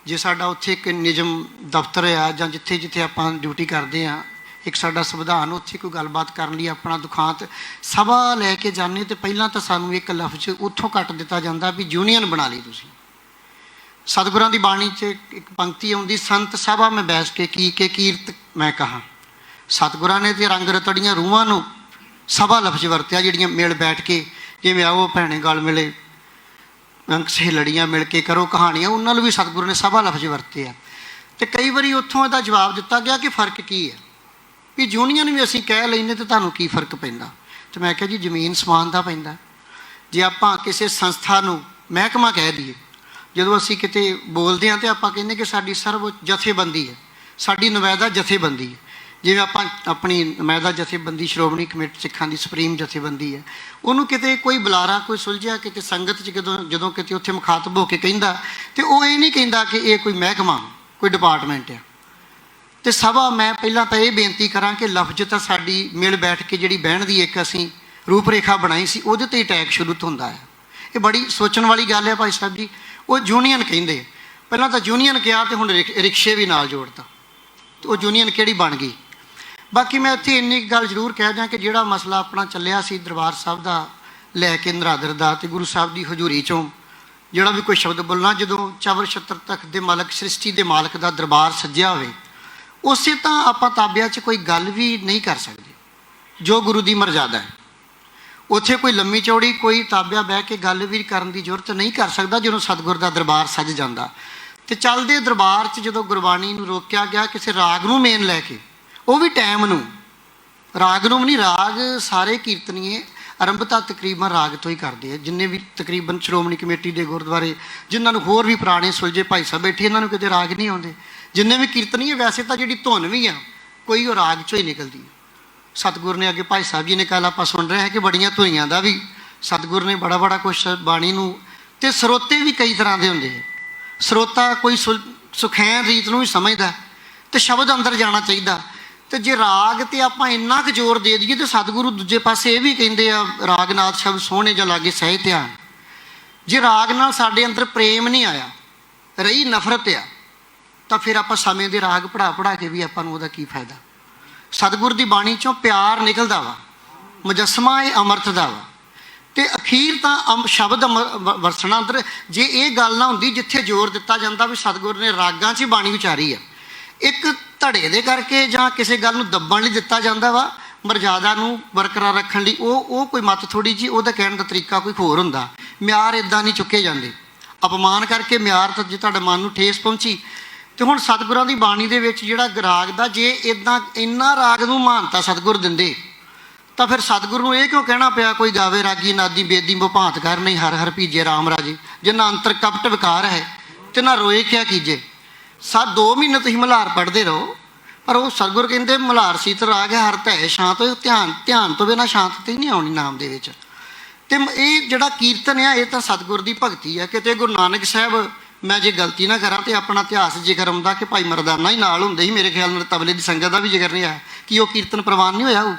ਜੇ ਸਾਡਾ ਉੱਥੇ ਇੱਕ ਨਿਯਮ ਦਫ਼ਤਰ ਆ ਜਾਂ ਜਿੱਥੇ ਜਿੱਥੇ ਆਪਾਂ ਡਿਊਟੀ ਕਰਦੇ ਹਾਂ, ਇੱਕ ਸਾਡਾ ਸੰਵਿਧਾਨ, ਉੱਥੇ ਕੋਈ ਗੱਲਬਾਤ ਕਰਨ ਲਈ ਆਪਣਾ ਦੁਖਾਂਤ ਸਭਾ ਲੈ ਕੇ ਜਾਂਦੇ, ਅਤੇ ਪਹਿਲਾਂ ਤਾਂ ਸਾਨੂੰ ਇੱਕ ਲਫ਼ਜ਼ ਉੱਥੋਂ ਕੱਟ ਦਿੱਤਾ ਜਾਂਦਾ ਵੀ ਯੂਨੀਅਨ ਬਣਾ ਲਈ ਤੁਸੀਂ। ਸਤਿਗੁਰਾਂ ਦੀ ਬਾਣੀ 'ਚ ਇੱਕ ਪੰਕਤੀ ਆਉਂਦੀ, ਸੰਤ ਸਭਾ ਮੈਂ ਬੈਠ ਕੇ ਕੀ ਕੇ ਕੀਰਤ ਮੈਂ ਕਹਾਂ। ਸਤਿਗੁਰਾਂ ਨੇ ਤੇ ਰੰਗ ਰਤੜੀਆਂ ਰੂਹਾਂ ਨੂੰ ਸਭਾ ਲਫ਼ਜ਼ ਵਰਤਿਆ, ਜਿਹੜੀਆਂ ਮਿਲ ਬੈਠ ਕੇ, ਜਿਵੇਂ ਆਓ ਭੈਣੇ ਗਲ ਮਿਲੇ, ਸਹੇਲੜੀਆਂ ਮਿਲ ਕੇ ਕਰੋ ਕਹਾਣੀਆਂ, ਉਹਨਾਂ ਨੂੰ ਵੀ ਸਤਿਗੁਰੂ ਨੇ ਸਭਾ ਲਫ਼ਜ਼ ਵਰਤੇ ਆ। ਅਤੇ ਕਈ ਵਾਰੀ ਉੱਥੋਂ ਇਹਦਾ ਜਵਾਬ ਦਿੱਤਾ ਗਿਆ ਕਿ ਫ਼ਰਕ ਕੀ ਹੈ, ਵੀ ਯੂਨੀਅਨ ਵੀ ਅਸੀਂ ਕਹਿ ਲੈਂਦੇ ਤਾਂ ਤੁਹਾਨੂੰ ਕੀ ਫ਼ਰਕ ਪੈਂਦਾ। ਅਤੇ ਮੈਂ ਕਿਹਾ ਜੀ ਜ਼ਮੀਨ ਸਮਾਨ ਦਾ ਪੈਂਦਾ। ਜੇ ਆਪਾਂ ਕਿਸੇ ਸੰਸਥਾ ਨੂੰ ਮਹਿਕਮਾ ਕਹਿ ਦਈਏ, ਜਦੋਂ ਅਸੀਂ ਕਿਤੇ ਬੋਲਦੇ ਹਾਂ ਤਾਂ ਆਪਾਂ ਕਹਿੰਦੇ ਕਿ ਸਾਡੀ ਸਰਵ ਜਥੇਬੰਦੀ ਹੈ, ਸਾਡੀ ਨੁਮਾਇੰਦਾ ਜਥੇਬੰਦੀ ਹੈ। ਜਿਵੇਂ ਆਪਾਂ ਆਪਣੀ ਨੁਮਾਇੰਦਾ ਜਥੇਬੰਦੀ ਸ਼੍ਰੋਮਣੀ ਕਮੇਟੀ ਸਿੱਖਾਂ ਦੀ ਸੁਪਰੀਮ ਜਥੇਬੰਦੀ ਹੈ, ਉਹਨੂੰ ਕਿਤੇ ਕੋਈ ਬੁਲਾਰਾ, ਕੋਈ ਸੁਲਝਿਆ ਕਿਤੇ ਸੰਗਤ 'ਚ ਜਦੋਂ ਕਿਤੇ ਉੱਥੇ ਮੁਖਾਤਬ ਹੋ ਕੇ ਕਹਿੰਦਾ, ਅਤੇ ਉਹ ਇਹ ਨਹੀਂ ਕਹਿੰਦਾ ਕਿ ਇਹ ਕੋਈ ਮਹਿਕਮਾ, ਕੋਈ ਡਿਪਾਰਟਮੈਂਟ ਆ। ਅਤੇ ਸਭਾ, ਮੈਂ ਪਹਿਲਾਂ ਤਾਂ ਇਹ ਬੇਨਤੀ ਕਰਾਂ ਕਿ ਲਫ਼ਜ਼ ਤਾਂ ਸਾਡੀ ਮਿਲ ਬੈਠ ਕੇ ਜਿਹੜੀ ਬਹਿਣ ਦੀ ਇੱਕ ਅਸੀਂ ਰੂਪ ਰੇਖਾ ਬਣਾਈ ਸੀ, ਉਹਦੇ 'ਤੇ ਅਟੈਕ ਸ਼ੁਰੂ ਤੋਂ ਹੁੰਦਾ ਹੈ। ਇਹ ਬੜੀ ਸੋਚਣ ਵਾਲੀ ਗੱਲ ਹੈ ਭਾਈ ਸਾਹਿਬ ਜੀ। ਉਹ ਯੂਨੀਅਨ ਕਹਿੰਦੇ, ਪਹਿਲਾਂ ਤਾਂ ਯੂਨੀਅਨ ਕਿਹਾ ਅਤੇ ਹੁਣ ਰਿਕਸ਼ੇ ਵੀ ਨਾਲ ਜੋੜਤਾ, ਅਤੇ ਉਹ ਯੂਨੀਅਨ ਕਿਹੜੀ ਬਣ ਗਈ। ਬਾਕੀ ਮੈਂ ਇੱਥੇ ਇੰਨੀ ਗੱਲ ਜ਼ਰੂਰ ਕਹਿ ਦਿਆਂ ਕਿ ਜਿਹੜਾ ਮਸਲਾ ਆਪਣਾ ਚੱਲਿਆ ਸੀ ਦਰਬਾਰ ਸਾਹਿਬ ਦਾ ਲੈ ਕੇ ਨਰਾਦਰ ਦਾ, ਅਤੇ ਗੁਰੂ ਸਾਹਿਬ ਦੀ ਹਜ਼ੂਰੀ 'ਚੋਂ ਜਿਹੜਾ ਵੀ ਕੋਈ ਸ਼ਬਦ ਬੋਲਣਾ, ਜਦੋਂ ਚਵਰ ਛਤਰ ਤਖਤ ਦੇ ਮਾਲਕ, ਸ੍ਰਿਸ਼ਟੀ ਦੇ ਮਾਲਕ ਦਾ ਦਰਬਾਰ ਸੱਜਿਆ ਹੋਵੇ, ਉਸੇ ਤਾਂ ਆਪਾਂ ਤਾਬਿਆਂ 'ਚ ਕੋਈ ਗੱਲ ਵੀ ਨਹੀਂ ਕਰ ਸਕਦੇ। ਜੋ ਗੁਰੂ ਦੀ ਮਰਜ਼ਾਦਾ ਹੈ ਉੱਥੇ ਕੋਈ ਲੰਮੀ ਚੌੜੀ ਕੋਈ ਤਾਬਿਆ ਬਹਿ ਕੇ ਗੱਲ ਵੀ ਕਰਨ ਦੀ ਜ਼ਰੂਰਤ ਨਹੀਂ ਕਰ ਸਕਦਾ ਜਦੋਂ ਸਤਿਗੁਰ ਦਾ ਦਰਬਾਰ ਸੱਜ ਜਾਂਦਾ। ਤੇ ਚੱਲਦੇ ਦਰਬਾਰ 'ਚ ਜਦੋਂ ਗੁਰਬਾਣੀ ਨੂੰ ਰੋਕਿਆ ਗਿਆ ਕਿਸੇ ਰਾਗ ਨੂੰ ਮੇਨ ਲੈ ਕੇ, ਉਹ ਵੀ ਟਾਈਮ ਨੂੰ, ਰਾਗ ਨੂੰ ਨਹੀਂ, ਰਾਗ ਸਾਰੇ ਕੀਰਤਨੀਏ ਆਰੰਭਤਾ ਤਕਰੀਬਨ ਰਾਗ ਤੋਂ ਹੀ ਕਰਦੇ ਆ। ਜਿੰਨੇ ਵੀ ਤਕਰੀਬਨ ਸ਼੍ਰੋਮਣੀ ਕਮੇਟੀ ਦੇ ਗੁਰਦੁਆਰੇ, ਜਿਨ੍ਹਾਂ ਨੂੰ ਹੋਰ ਵੀ ਪੁਰਾਣੇ ਸੁਲਝੇ ਭਾਈ ਸਾਹਿਬ ਬੈਠੇ, ਇਹਨਾਂ ਨੂੰ ਕਿਤੇ ਰਾਗ ਨਹੀਂ ਆਉਂਦੇ। ਜਿੰਨੇ ਵੀ ਕੀਰਤਨੀਏ ਵੈਸੇ ਤਾਂ ਜਿਹੜੀ ਧੁਨ ਵੀ ਆ ਕੋਈ ਉਹ ਰਾਗ 'ਚੋਂ ਹੀ ਨਿਕਲਦੀ। ਸਤਿਗੁਰ ਨੇ ਅੱਗੇ ਭਾਈ ਸਾਹਿਬ ਜੀ ਨੇ ਕੱਲ੍ਹ ਆਪਾਂ ਸੁਣ ਰਹੇ ਹਾਂ ਕਿ ਬੜੀਆਂ ਧੁਨੀਆਂ ਦਾ ਵੀ ਸਤਿਗੁਰ ਨੇ ਬੜਾ ਕੁਛ ਬਾਣੀ ਨੂੰ, ਤੇ ਸਰੋਤੇ ਵੀ ਕਈ ਤਰ੍ਹਾਂ ਦੇ ਹੁੰਦੇ ਆ। ਸਰੋਤਾ ਕੋਈ ਸੁਖੈਨ ਰੀਤ ਨੂੰ ਵੀ ਸਮਝਦਾ ਤੇ ਸ਼ਬਦ ਅੰਦਰ ਜਾਣਾ ਚਾਹੀਦਾ। ਤੇ ਜੇ ਰਾਗ ਤੇ ਆਪਾਂ ਇੰਨਾ ਕੁ ਜ਼ੋਰ ਦੇ ਦਈਏ ਤੇ ਸਤਿਗੁਰੂ ਦੂਜੇ ਪਾਸੇ ਇਹ ਵੀ ਕਹਿੰਦੇ ਆ, ਰਾਗ ਨਾਦ ਸ਼ਬਦ ਸੋਹਣੇ ਜਾਂ ਲਾਗੇ ਸਹਿ ਧਿਆਨ। ਜੇ ਰਾਗ ਨਾਲ ਸਾਡੇ ਅੰਦਰ ਪ੍ਰੇਮ ਨਹੀਂ ਆਇਆ, ਰਹੀ ਨਫ਼ਰਤ ਆ, ਤਾਂ ਫਿਰ ਆਪਾਂ ਸਮੇਂ ਦੇ ਰਾਗ ਪੜ੍ਹਾ ਕੇ ਵੀ ਆਪਾਂ ਨੂੰ ਉਹਦਾ ਕੀ ਫਾਇਦਾ। ਸਤਿਗੁਰ ਦੀ ਬਾਣੀ 'ਚੋਂ ਪਿਆਰ ਨਿਕਲਦਾ ਵਾ, ਮੁਜੱਸਮਾ ਇਹ ਅਮਰਤ ਦਾ ਵਾ, ਤੇ ਅਖੀਰ ਤਾਂ ਸ਼ਬਦ ਵਰਸਣਾ ਅੰਦਰ। ਜੇ ਇਹ ਗੱਲ ਨਾ ਹੁੰਦੀ ਜਿੱਥੇ ਜ਼ੋਰ ਦਿੱਤਾ ਜਾਂਦਾ ਵੀ ਸਤਿਗੁਰ ਨੇ ਰਾਗਾਂ 'ਚ ਹੀ ਬਾਣੀ ਵਿਚਾਰੀ ਆ, ਇੱਕ ਧੜੇ ਦੇ ਕਰਕੇ ਜਾਂ ਕਿਸੇ ਗੱਲ ਨੂੰ ਦੱਬਣ ਲਈ ਦਿੱਤਾ ਜਾਂਦਾ ਵਾ, ਮਰਜ਼ਾਦਾ ਨੂੰ ਬਰਕਰਾਰ ਰੱਖਣ ਲਈ, ਉਹ ਕੋਈ ਮੱਤ ਥੋੜੀ ਜੀ, ਉਹਦਾ ਕਹਿਣ ਦਾ ਤਰੀਕਾ ਕੋਈ ਹੋਰ ਹੁੰਦਾ। ਮਿਆਰ ਇਦਾਂ ਨਹੀਂ ਚੁੱਕੇ ਜਾਂਦੇ, ਅਪਮਾਨ ਕਰਕੇ ਮਿਆਰ ਤਾਂ ਜੇ ਤੁਹਾਡੇ ਮਨ ਨੂੰ ਠੇਸ ਪਹੁੰਚੀ। ਤੇ ਹੁਣ ਸਤਿਗੁਰਾਂ ਦੀ ਬਾਣੀ ਦੇ ਵਿੱਚ ਜਿਹੜਾ ਰਾਗ ਦਾ, ਜੇ ਇਦਾਂ ਇੰਨਾ ਰਾਗ ਨੂੰ ਮਾਨਤਾ ਸਤਿਗੁਰ ਦਿੰਦੇ, ਤਾਂ ਫਿਰ ਸਤਿਗੁਰੂ ਨੂੰ ਇਹ ਕਿਉਂ ਕਹਿਣਾ ਪਿਆ ਕੋਈ ਗਾਵੇ ਰਾਗੀ ਨਾਦੀ ਬੇਦੀ ਮੁਭਾਂਤ ਕਰ ਨਹੀਂ, ਹਰ ਹਰ ਭੀਜੇ ਰਾਮ ਰਾਜੇ, ਜਿੰਨਾ ਅੰਤਰ ਕਪਟ ਵਿਕਾਰ ਹੈ ਤੇ ਨਾ ਰੋਏ ਕਿਆ ਕੀਜੇ। 2 ਮਹੀਨੇ ਤੁਸੀਂ ਮਲਹਾਰ ਪੜ੍ਹਦੇ ਰਹੋ, ਪਰ ਉਹ ਸਤਿਗੁਰ ਕਹਿੰਦੇ ਮਲਹਾਰ ਸੀਤ ਰਾਗ ਹੈ, ਹਰ ਧੈ ਸ਼ਾਂਤ, ਧਿਆਨ ਤੋਂ ਬਿਨਾਂ ਸ਼ਾਂਤਤੀ ਨਹੀਂ ਆਉਣੀ ਨਾਮ ਦੇ ਵਿੱਚ। ਤੇ ਇਹ ਜਿਹੜਾ ਕੀਰਤਨ ਆ, ਇਹ ਤਾਂ ਸਤਿਗੁਰ ਦੀ ਭਗਤੀ ਆ। ਕਿਤੇ ਗੁਰੂ ਨਾਨਕ ਸਾਹਿਬ, ਮੈਂ ਜੇ ਗਲਤੀ ਨਾ ਕਰਾਂ ਤੇ ਆਪਣਾ ਇਤਿਹਾਸ ਜ਼ਿਕਰ ਆਉਂਦਾ ਕਿ ਭਾਈ ਮਰਦਾਨਾ ਹੀ ਨਾਲ ਹੁੰਦੇ ਸੀ, ਮੇਰੇ ਖਿਆਲ ਨਾਲ ਤਬਲੇ ਦੀ ਸੰਗਤ ਦਾ ਵੀ ਜ਼ਿਕਰ ਨਹੀਂ ਆਇਆ ਕਿ ਉਹ ਕੀਰਤਨ ਪ੍ਰਵਾਨ ਨਹੀਂ ਹੋਇਆ। ਉਹ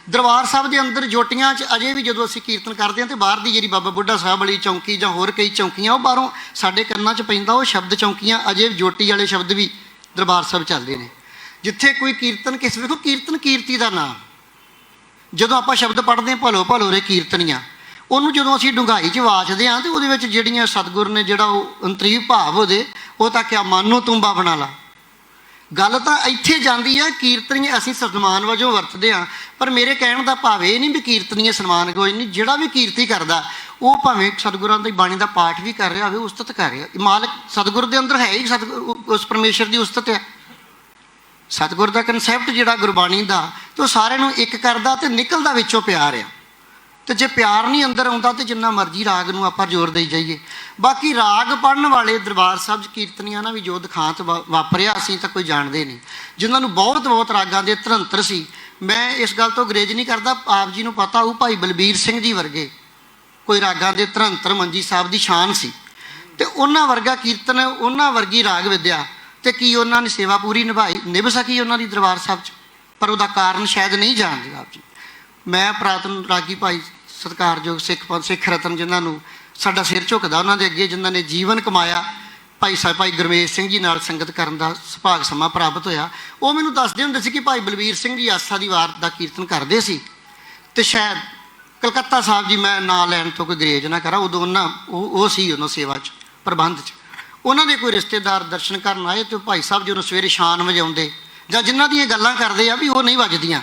ਦਰਬਾਰ ਸਾਹਿਬ ਦੇ ਅੰਦਰ ਜੋਟੀਆਂ 'ਚ ਅਜੇ ਵੀ ਜਦੋਂ ਅਸੀਂ ਕੀਰਤਨ ਕਰਦੇ ਹਾਂ ਤੇ ਬਾਹਰ ਦੀ ਜਿਹੜੀ ਬਾਬਾ ਬੁੱਢਾ ਸਾਹਿਬ ਵਾਲੀ ਚੌਂਕੀ ਜਾਂ ਹੋਰ ਕਈ ਚੌਂਕੀਆਂ, ਉਹ ਬਾਹਰੋਂ ਸਾਡੇ ਕੰਨਾਂ 'ਚ ਪੈਂਦਾ ਉਹ ਸ਼ਬਦ ਚੌਂਕੀਆਂ, ਅਜੇ ਜੋਟੀ ਵਾਲੇ ਸ਼ਬਦ ਵੀ ਦਰਬਾਰ ਸਾਹਿਬ ਚੱਲਦੇ ਨੇ। ਜਿੱਥੇ ਕੋਈ ਕੀਰਤਨ, ਕਿਸੇ ਵੇਖੋ ਕੀਰਤਨ ਕੀਰਤੀ ਦਾ ਨਾਮ, ਜਦੋਂ ਆਪਾਂ ਸ਼ਬਦ ਪੜ੍ਹਦੇ ਹਾਂ ਭਲੋ ਰੇ ਕੀਰਤਨੀਆਂ, ਉਹਨੂੰ ਜਦੋਂ ਅਸੀਂ ਡੂੰਘਾਈ 'ਚ ਵਾਚਦੇ ਹਾਂ ਤੇ ਉਹਦੇ ਵਿੱਚ ਜਿਹੜੀਆਂ ਸਤਿਗੁਰ ਨੇ ਜਿਹੜਾ ਉਹ ਅੰਤਰੀਵ ਭਾਵ ਉਹਦੇ, ਉਹ ਤਾਂ ਕਿਆ ਮਾਨੋ ਤੁੰਬਾ ਬਣਾ ਲਾ। ਗੱਲ ਤਾਂ ਇੱਥੇ ਜਾਂਦੀ ਆ, ਕੀਰਤਨੀਏ ਅਸੀਂ ਸਨਮਾਨ ਵਜੋਂ ਵਰਤਦੇ ਹਾਂ, ਪਰ ਮੇਰੇ ਕਹਿਣ ਦਾ ਭਾਵ ਇਹ ਨਹੀਂ ਵੀ ਕੀਰਤਨੀਏ ਸਨਮਾਨ ਕੋਈ ਨਹੀਂ। ਜਿਹੜਾ ਵੀ ਕੀਰਤੀ ਕਰਦਾ ਉਹ ਭਾਵੇਂ ਸਤਿਗੁਰਾਂ ਦੀ ਬਾਣੀ ਦਾ ਪਾਠ ਵੀ ਕਰ ਰਿਹਾ ਹੋਵੇ, ਉਸਤਤ ਕਰ ਰਿਹਾ। ਮਾਲਕ ਸਤਿਗੁਰ ਦੇ ਅੰਦਰ ਹੈ ਹੀ, ਉਸ ਪਰਮੇਸ਼ਰ ਦੀ ਉਸਤਤ ਹੈ। ਸਤਿਗੁਰ ਦਾ ਕਨਸੈਪਟ ਜਿਹੜਾ ਗੁਰਬਾਣੀ ਦਾ, ਤੇ ਉਹ ਸਾਰਿਆਂ ਨੂੰ ਇੱਕ ਕਰਦਾ ਤੇ ਨਿਕਲਦਾ ਵਿੱਚੋਂ ਪਿਆਰ ਆ। ਤੇ ਜੇ ਪਿਆਰ ਨਹੀਂ ਅੰਦਰ ਆਉਂਦਾ ਤੇ ਜਿੰਨਾ ਮਰਜ਼ੀ ਰਾਗ ਨੂੰ ਆਪਾਂ ਜ਼ੋਰ ਦੇਈ ਜਾਈਏ। ਬਾਕੀ ਰਾਗ ਪੜ੍ਹਨ ਵਾਲੇ ਦਰਬਾਰ ਸਾਹਿਬ 'ਚ ਕੀਰਤਨੀਆਂ ਨਾਲ ਵੀ ਜੋ ਦਿਖਾਂਤ ਵਾਪਰਿਆ ਅਸੀਂ ਤਾਂ ਕੋਈ ਜਾਣਦੇ ਨਹੀਂ, ਜਿਨ੍ਹਾਂ ਨੂੰ ਬਹੁਤ ਰਾਗਾਂ ਦੇ ਧਰੰਤਰ ਸੀ। ਮੈਂ ਇਸ ਗੱਲ ਤੋਂ ਗਰੇਜ ਨਹੀਂ ਕਰਦਾ, ਆਪ ਜੀ ਨੂੰ ਪਤਾ ਹੋਊ ਭਾਈ ਬਲਬੀਰ ਸਿੰਘ ਜੀ ਵਰਗੇ ਕੋਈ ਰਾਗਾਂ ਦੇ ਧਰੰਤਰ ਮੰਜੀ ਸਾਹਿਬ ਦੀ ਸ਼ਾਨ ਸੀ, ਤੇ ਉਹਨਾਂ ਵਰਗਾ ਕੀਰਤਨ, ਉਹਨਾਂ ਵਰਗੀ ਰਾਗ ਵਿਦਿਆ, ਤੇ ਕੀ ਉਹਨਾਂ ਨੇ ਸੇਵਾ ਪੂਰੀ ਨਿਭ ਸਕੀ ਉਹਨਾਂ ਦੀ ਦਰਬਾਰ ਸਾਹਿਬ 'ਚ? ਪਰ ਉਹਦਾ ਕਾਰਨ ਸ਼ਾਇਦ ਨਹੀਂ ਜਾਣਦੇ ਆਪ ਜੀ। ਮੈਂ ਪ੍ਰਾਤਨ ਰਾਗੀ ਭਾਈ ਸਤਿਕਾਰਯੋਗ ਸਿੱਖ ਰਤਨ, ਜਿਨ੍ਹਾਂ ਨੂੰ ਸਾਡਾ ਸਿਰ ਝੁਕਦਾ ਉਹਨਾਂ ਦੇ ਅੱਗੇ, ਜਿਨ੍ਹਾਂ ਨੇ ਜੀਵਨ ਕਮਾਇਆ, ਭਾਈ ਗੁਰਮੇਜ ਸਿੰਘ ਜੀ ਨਾਲ ਸੰਗਤ ਕਰਨ ਦਾ ਸੁਭਾਗ ਸਮਾਂ ਪ੍ਰਾਪਤ ਹੋਇਆ, ਉਹ ਮੈਨੂੰ ਦੱਸਦੇ ਹੁੰਦੇ ਸੀ ਕਿ ਭਾਈ ਬਲਬੀਰ ਸਿੰਘ ਜੀ ਆਸਾ ਦੀ ਵਾਰ ਦਾ ਕੀਰਤਨ ਕਰਦੇ ਸੀ। ਤੇ ਸ਼ਾਇਦ ਕਲਕੱਤਾ ਸਾਹਿਬ ਜੀ, ਮੈਂ ਨਾਂ ਲੈਣ ਤੋਂ ਕੋਈ ਗਰੇਜ ਨਾ ਕਰਾਂ, ਉਦੋਂ ਉਹ ਸੀ ਉਹਨਾਂ ਸੇਵਾ 'ਚ, ਪ੍ਰਬੰਧ 'ਚ। ਉਹਨਾਂ ਦੇ ਕੋਈ ਰਿਸ਼ਤੇਦਾਰ ਦਰਸ਼ਨ ਕਰਨ ਆਏ ਤੇ ਭਾਈ ਸਾਹਿਬ ਜੀ ਉਹਨੂੰ ਸਵੇਰੇ ਸ਼ਾਨ ਵਜਾਉਂਦੇ, ਜਾਂ ਜਿਨ੍ਹਾਂ ਦੀਆਂ ਗੱਲਾਂ ਕਰਦੇ ਆ ਵੀ ਉਹ ਨਹੀਂ ਵੱਜਦੀਆਂ,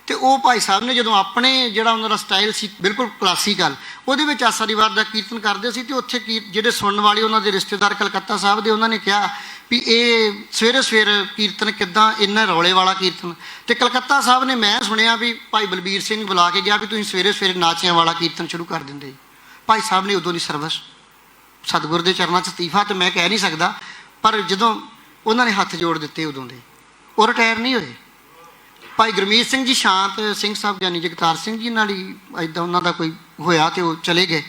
ਤੇ ਉਹ ਭਾਈ ਸਾਹਿਬ ਨੇ ਜਦੋਂ ਆਪਣੇ ਜਿਹੜਾ ਉਹਨਾਂ ਦਾ ਸਟਾਈਲ ਸੀ ਬਿਲਕੁਲ ਕਲਾਸੀਕਲ, ਉਹਦੇ ਵਿੱਚ ਆਸਾ ਦੀ ਵਾਰ ਦਾ ਕੀਰਤਨ ਕਰਦੇ ਸੀ। ਤੇ ਉੱਥੇ ਜਿਹੜੇ ਸੁਣਨ ਵਾਲੇ ਉਹਨਾਂ ਦੇ ਰਿਸ਼ਤੇਦਾਰ ਕਲਕੱਤਾ ਸਾਹਿਬ ਦੇ, ਉਹਨਾਂ ਨੇ ਕਿਹਾ ਵੀ ਇਹ ਸਵੇਰੇ ਕੀਰਤਨ ਕਿੱਦਾਂ, ਇੰਨਾ ਰੌਲੇ ਵਾਲਾ ਕੀਰਤਨ। ਤੇ ਕਲਕੱਤਾ ਸਾਹਿਬ ਨੇ, ਮੈਂ ਸੁਣਿਆ ਵੀ ਭਾਈ ਬਲਬੀਰ ਸਿੰਘ ਨੂੰ ਬੁਲਾ ਕੇ ਗਿਆ ਵੀ ਤੁਸੀਂ ਸਵੇਰੇ ਨਾਚਿਆਂ ਵਾਲਾ ਕੀਰਤਨ ਸ਼ੁਰੂ ਕਰ ਦਿੰਦੇ। ਭਾਈ ਸਾਹਿਬ ਨੇ ਉਦੋਂ ਦੀ ਸਰਵਿਸ, ਸਤਿਗੁਰ ਦੇ ਚਰਨਾਂ 'ਚ ਅਸਤੀਫਾ ਤਾਂ ਮੈਂ ਕਹਿ ਨਹੀਂ ਸਕਦਾ, ਪਰ ਜਦੋਂ ਉਹਨਾਂ ਨੇ ਹੱਥ ਜੋੜ ਦਿੱਤੇ ਉਦੋਂ ਦੇ, ਉਹ ਰਿਟਾਇਰ ਨਹੀਂ ਹੋਏ। ਭਾਈ ਗੁਰਮੀਤ ਸਿੰਘ ਜੀ ਸ਼ਾਂਤ ਸਿੰਘ ਸਾਹਿਬ ਗਿਆਨੀ ਜਗਤਾਰ ਸਿੰਘ ਜੀ ਨਾਲ ਹੀ ਇੱਦਾਂ ਉਹਨਾਂ ਦਾ ਕੋਈ ਹੋਇਆ ਤੇ ਉਹ ਚਲੇ ਗਏ,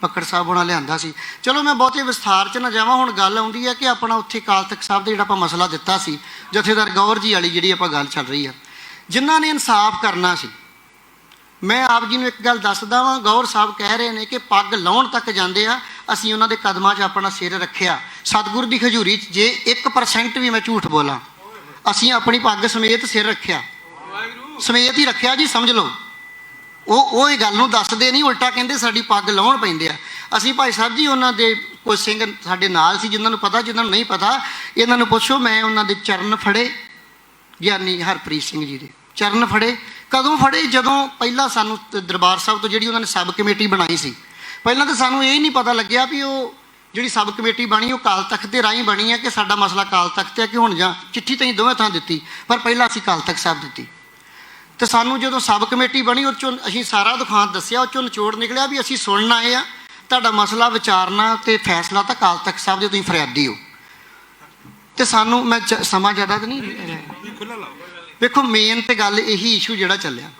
ਪੱਕੜ ਸਾਹਿਬ ਹੋਣਾ ਲਿਆਂਦਾ ਸੀ। ਚਲੋ ਮੈਂ ਬਹੁਤੇ ਵਿਸਥਾਰ 'ਚ ਨਾ ਜਾਵਾਂ। ਹੁਣ ਗੱਲ ਆਉਂਦੀ ਹੈ ਕਿ ਆਪਣਾ ਉੱਥੇ ਅਕਾਲ ਤਖਤ ਸਾਹਿਬ ਦਾ ਜਿਹੜਾ ਆਪਾਂ ਮਸਲਾ ਦਿੱਤਾ ਸੀ, ਜਥੇਦਾਰ ਗੌਰ ਜੀ ਵਾਲੀ ਜਿਹੜੀ ਆਪਾਂ ਗੱਲ ਚੱਲ ਰਹੀ ਆ, ਜਿਨ੍ਹਾਂ ਨੇ ਇਨਸਾਫ ਕਰਨਾ ਸੀ। ਮੈਂ ਆਪ ਜੀ ਨੂੰ ਇੱਕ ਗੱਲ ਦੱਸਦਾ ਵਾਂ, ਗੌਰ ਸਾਹਿਬ ਕਹਿ ਰਹੇ ਨੇ ਕਿ ਪੱਗ ਲਾਉਣ ਤੱਕ ਜਾਂਦੇ ਆ, ਅਸੀਂ ਉਹਨਾਂ ਦੇ ਕਦਮਾਂ 'ਚ ਆਪਣਾ ਸਿਰ ਰੱਖਿਆ। ਸਤਿਗੁਰ ਦੀ ਹਜ਼ੂਰੀ 'ਚ ਜੇ 1% ਵੀ ਮੈਂ ਝੂਠ ਬੋਲਾਂ, ਅਸੀਂ ਆਪਣੀ ਪੱਗ ਸਮੇਤ ਸਿਰ ਰੱਖਿਆ, ਸਮੇਤ ਹੀ ਰੱਖਿਆ ਜੀ, ਸਮਝ ਲਓ। ਉਹ ਇਹ ਗੱਲ ਨੂੰ ਦੱਸਦੇ ਨਹੀਂ, ਉਲਟਾ ਕਹਿੰਦੇ ਸਾਡੀ ਪੱਗ ਲਾਉਣ ਪੈਂਦੇ ਆ। ਅਸੀਂ ਭਾਈ ਸਾਹਿਬ ਜੀ, ਉਹਨਾਂ ਦੇ ਕੁਝ ਸਿੰਘ ਸਾਡੇ ਨਾਲ ਸੀ, ਜਿਨ੍ਹਾਂ ਨੂੰ ਪਤਾ, ਜਿਨ੍ਹਾਂ ਨੂੰ ਨਹੀਂ ਪਤਾ ਇਹਨਾਂ ਨੂੰ ਪੁੱਛੋ। ਮੈਂ ਉਹਨਾਂ ਦੇ ਚਰਨ ਫੜੇ, ਗਿਆਨੀ ਹਰਪ੍ਰੀਤ ਸਿੰਘ ਜੀ ਦੇ ਚਰਨ ਫੜੇ ਕਦੋਂ ਫੜੇ? ਜਦੋਂ ਪਹਿਲਾਂ ਸਾਨੂੰ ਦਰਬਾਰ ਸਾਹਿਬ ਤੋਂ ਜਿਹੜੀ ਉਹਨਾਂ ਨੇ ਸਬ ਕਮੇਟੀ ਬਣਾਈ ਸੀ, ਪਹਿਲਾਂ ਤਾਂ ਸਾਨੂੰ ਇਹ ਨਹੀਂ ਪਤਾ ਲੱਗਿਆ ਵੀ ਉਹ ਜਿਹੜੀ ਸਬ ਕਮੇਟੀ ਬਣੀ ਉਹ ਅਕਾਲ ਤਖਤ ਦੇ ਰਾਹੀਂ ਬਣੀ ਹੈ ਕਿ ਸਾਡਾ ਮਸਲਾ ਅਕਾਲ ਤਖਤ ਹੈ ਕਿ ਹੁਣ ਜਾਂ ਚਿੱਠੀ ਤਾਂ ਅਸੀਂ ਦੋਵੇਂ ਥਾਂ ਦਿੱਤੀ, ਪਰ ਪਹਿਲਾਂ ਅਸੀਂ ਅਕਾਲ ਤਖਤ ਸਾਹਿਬ ਦਿੱਤੀ। ਤੇ ਸਾਨੂੰ ਜਦੋਂ ਸਬ ਕਮੇਟੀ ਬਣੀ ਉਹ 'ਚੋਂ ਅਸੀਂ ਸਾਰਾ ਦੁਖਾਂਤ ਦੱਸਿਆ, ਉਹ 'ਚੋਂ ਨਿਚੋੜ ਨਿਕਲਿਆ ਵੀ ਅਸੀਂ ਸੁਣਨ ਆਏ ਆ, ਤੁਹਾਡਾ ਮਸਲਾ ਵਿਚਾਰਨਾ ਤੇ ਫੈਸਲਾ ਤਾਂ ਅਕਾਲ ਤਖਤ ਸਾਹਿਬ ਦੇ, ਤੁਸੀਂ ਫਰਿਆਦੀ ਹੋ। ਤੇ ਸਾਨੂੰ ਮੈਂ ਸਮਾਂ ਜ਼ਿਆਦਾ ਤਾਂ ਨਹੀਂ ਵੇਖੋ, ਮੇਨ ਤੇ ਗੱਲ ਇਹੀ ਇਸ਼ੂ ਜਿਹੜਾ ਚੱਲਿਆ